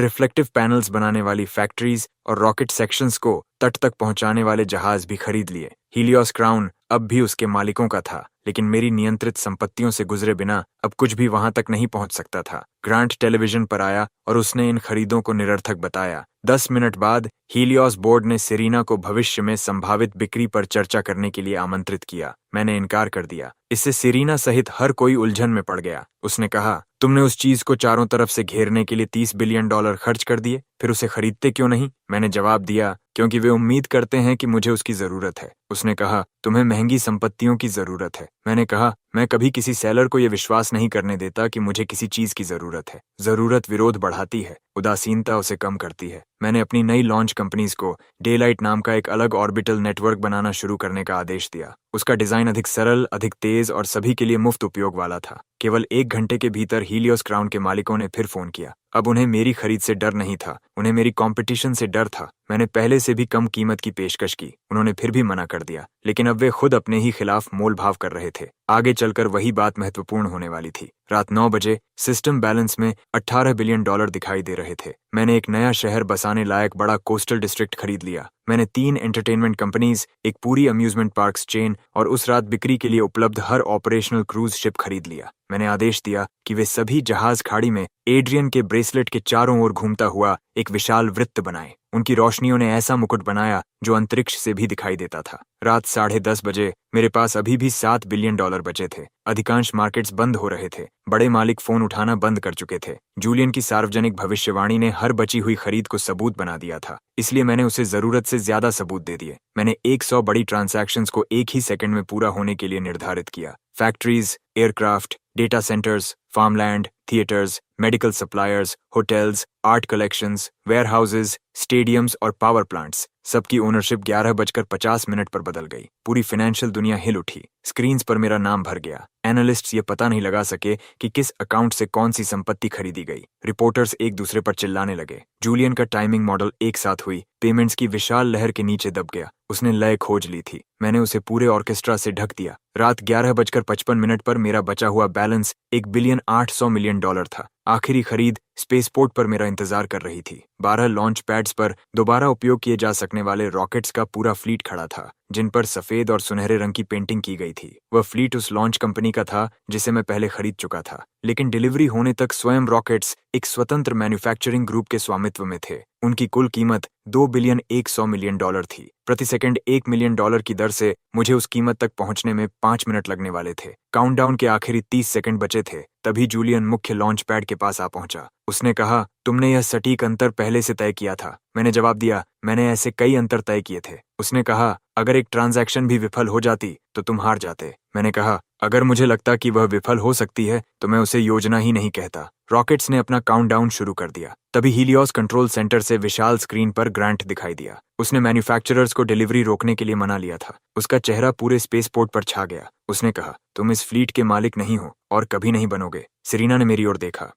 रिफ्लेक्टिव पैनल्स बनाने वाली फैक्ट्रीज और रॉकेट सेक्शंस को तट तक पहुंचाने वाले जहाज भी खरीद लिए। हीलियोस क्राउन अब भी उसके मालिकों का था, लेकिन मेरी नियंत्रित संपत्तियों से गुजरे बिना अब कुछ भी वहां तक नहीं पहुंच सकता था। ग्रांट टेलीविजन पर आया और उसने इन खरीदों को निरर्थक बताया। 10 मिनट बाद हीलियोस बोर्ड ने सेरीना को भविष्य में संभावित बिक्री पर चर्चा करने के लिए आमंत्रित किया। मैंने इनकार कर दिया। इससे सेरीना सहित हर कोई उलझन में पड़ गया। उसने कहा, तुमने उस चीज को चारों तरफ से घेरने के लिए $30 बिलियन खर्च कर दिए, फिर उसे खरीदते क्यों नहीं? मैंने जवाब दिया, क्योंकि वे उम्मीद करते हैं कि मुझे उसकी जरूरत है। उसने कहा, तुम्हें महंगी संपत्तियों की जरूरत है। मैंने कहा, मैं कभी किसी सेलर को यह विश्वास नहीं करने देता कि मुझे किसी चीज की जरूरत है। जरूरत विरोध बढ़ाती है, उदासीनता उसे कम करती है। मैंने अपनी नई लॉन्च कंपनीज को डेलाइट नाम का एक अलग ऑर्बिटल नेटवर्क बनाना शुरू करने का आदेश दिया। उसका डिजाइन अधिक सरल, अधिक तेज और सभी के लिए मुफ्त उपयोग वाला था। केवल 1 घंटे के भीतर हीलियोस क्राउन के मालिकों ने फिर फोन किया। अब उन्हें मेरी खरीद से डर नहीं था, उन्हें मेरी कंपटीशन से डर था। मैंने पहले से भी कम कीमत की पेशकश की, उन्होंने फिर भी मना कर दिया। लेकिन अब वे खुद अपने ही खिलाफ मोल भाव कर रहे थे। आगे चलकर वही बात महत्वपूर्ण होने वाली थी। रात 9 बजे सिस्टम बैलेंस में $18 बिलियन दिखाई दे रहे थे। मैंने एक नया शहर बसाने लायक बड़ा कोस्टल डिस्ट्रिक्ट खरीद लिया। मैंने 3 एंटरटेनमेंट कंपनीज, एक पूरी अम्यूजमेंट पार्क्स चेन और उस रात बिक्री के लिए उपलब्ध हर ऑपरेशनल क्रूज शिप खरीद लिया। मैंने आदेश दिया कि वे सभी जहाज खाड़ी में एड्रियन के ब्रेसलेट के चारों ओर घूमता हुआ एक विशाल वृत्त बनाए। उनकी रोशनियों ने ऐसा मुकुट बनाया जो अंतरिक्ष से भी दिखाई देता था। रात 10:30 बजे मेरे पास अभी भी $7 बिलियन बचे थे। अधिकांश मार्केट्स बंद हो रहे थे। बड़े मालिक फोन उठाना बंद कर चुके थे। जूलियन की सार्वजनिक भविष्यवाणी ने हर बची हुई खरीद को सबूत बना दिया था, इसलिए मैंने उसे जरूरत से ज्यादा सबूत दे दिए। मैंने 100 बड़ी ट्रांजैक्शंस को एक ही सेकंड में पूरा होने के लिए निर्धारित किया। Factories, aircraft, data centres, farmland, theatres, medical suppliers, hotels, art collections, warehouses, stadiums और पावर प्लांट्स, सबकी ओनरशिप 11:50 पर बदल गई। पूरी फाइनेंशियल दुनिया हिल उठी। स्क्रीन्स पर मेरा नाम भर गया। एनालिस्ट्स ये पता नहीं लगा सके कि किस अकाउंट से कौन सी संपत्ति खरीदी गई। रिपोर्टर्स एक दूसरे पर चिल्लाने लगे। जूलियन का टाइमिंग मॉडल एक साथ हुई, पेमेंट्स की विशाल लहर के नीचे दब गया। उसने लय खोज ली थी। मैंने उसे पूरे ऑर्केस्ट्रा से ढक दिया। रात 11:55 पर मेरा बचा हुआ बैलेंस $1,800,000,000 था। आखिरी खरीद स्पेसपोर्ट पर मेरा इंतजार कर रही थी। 12 लॉन्च पैड्स पर दोबारा उपयोग किए जा सकने वाले रॉकेट्स का पूरा फ्लीट खड़ा था, जिन पर सफेद और सुनहरे रंग की पेंटिंग की गई थी। वह फ्लीट उस लॉन्च कंपनी का था जिसे मैं पहले खरीद चुका था, लेकिन डिलीवरी होने तक स्वयं रॉकेट्स एक स्वतंत्र मैन्युफैक्चरिंग ग्रुप के स्वामित्व में थे। उनकी कुल कीमत $2,100,000,000 थी। प्रति सेकंड $1,000,000 की दर से मुझे उस कीमत तक पहुंचने में 5 मिनट लगने वाले थे। काउंटडाउन के आखिरी 30 सेकंड बचे थे, तभी जूलियन मुख्य लॉन्च पैड के पास आ पहुंचा। उसने कहा, तुमने यह सटीक अंतर पहले से तय किया था। मैंने जवाब दिया, मैंने ऐसे कई अंतर तय किए थे। उसने कहा, अगर एक ट्रांजैक्शन भी विफल हो जाती तो तुम हार जाते। मैंने कहा, अगर मुझे लगता कि वह विफल हो सकती है तो मैं उसे योजना ही नहीं कहता। रॉकेट्स ने अपना काउंटडाउन शुरू कर दिया। तभी हीलियोस कंट्रोल सेंटर से विशाल स्क्रीन पर ग्रांट दिखाई दिया। उसने मैन्युफैक्चरर्स को डिलीवरी रोकने के लिए मना लिया था। उसका चेहरा पूरे स्पेसपोर्ट पर छा गया। उसने कहा, तुम इस फ्लीट के मालिक नहीं हो और कभी नहीं बनोगे। सेरीना ने मेरी ओर देखा।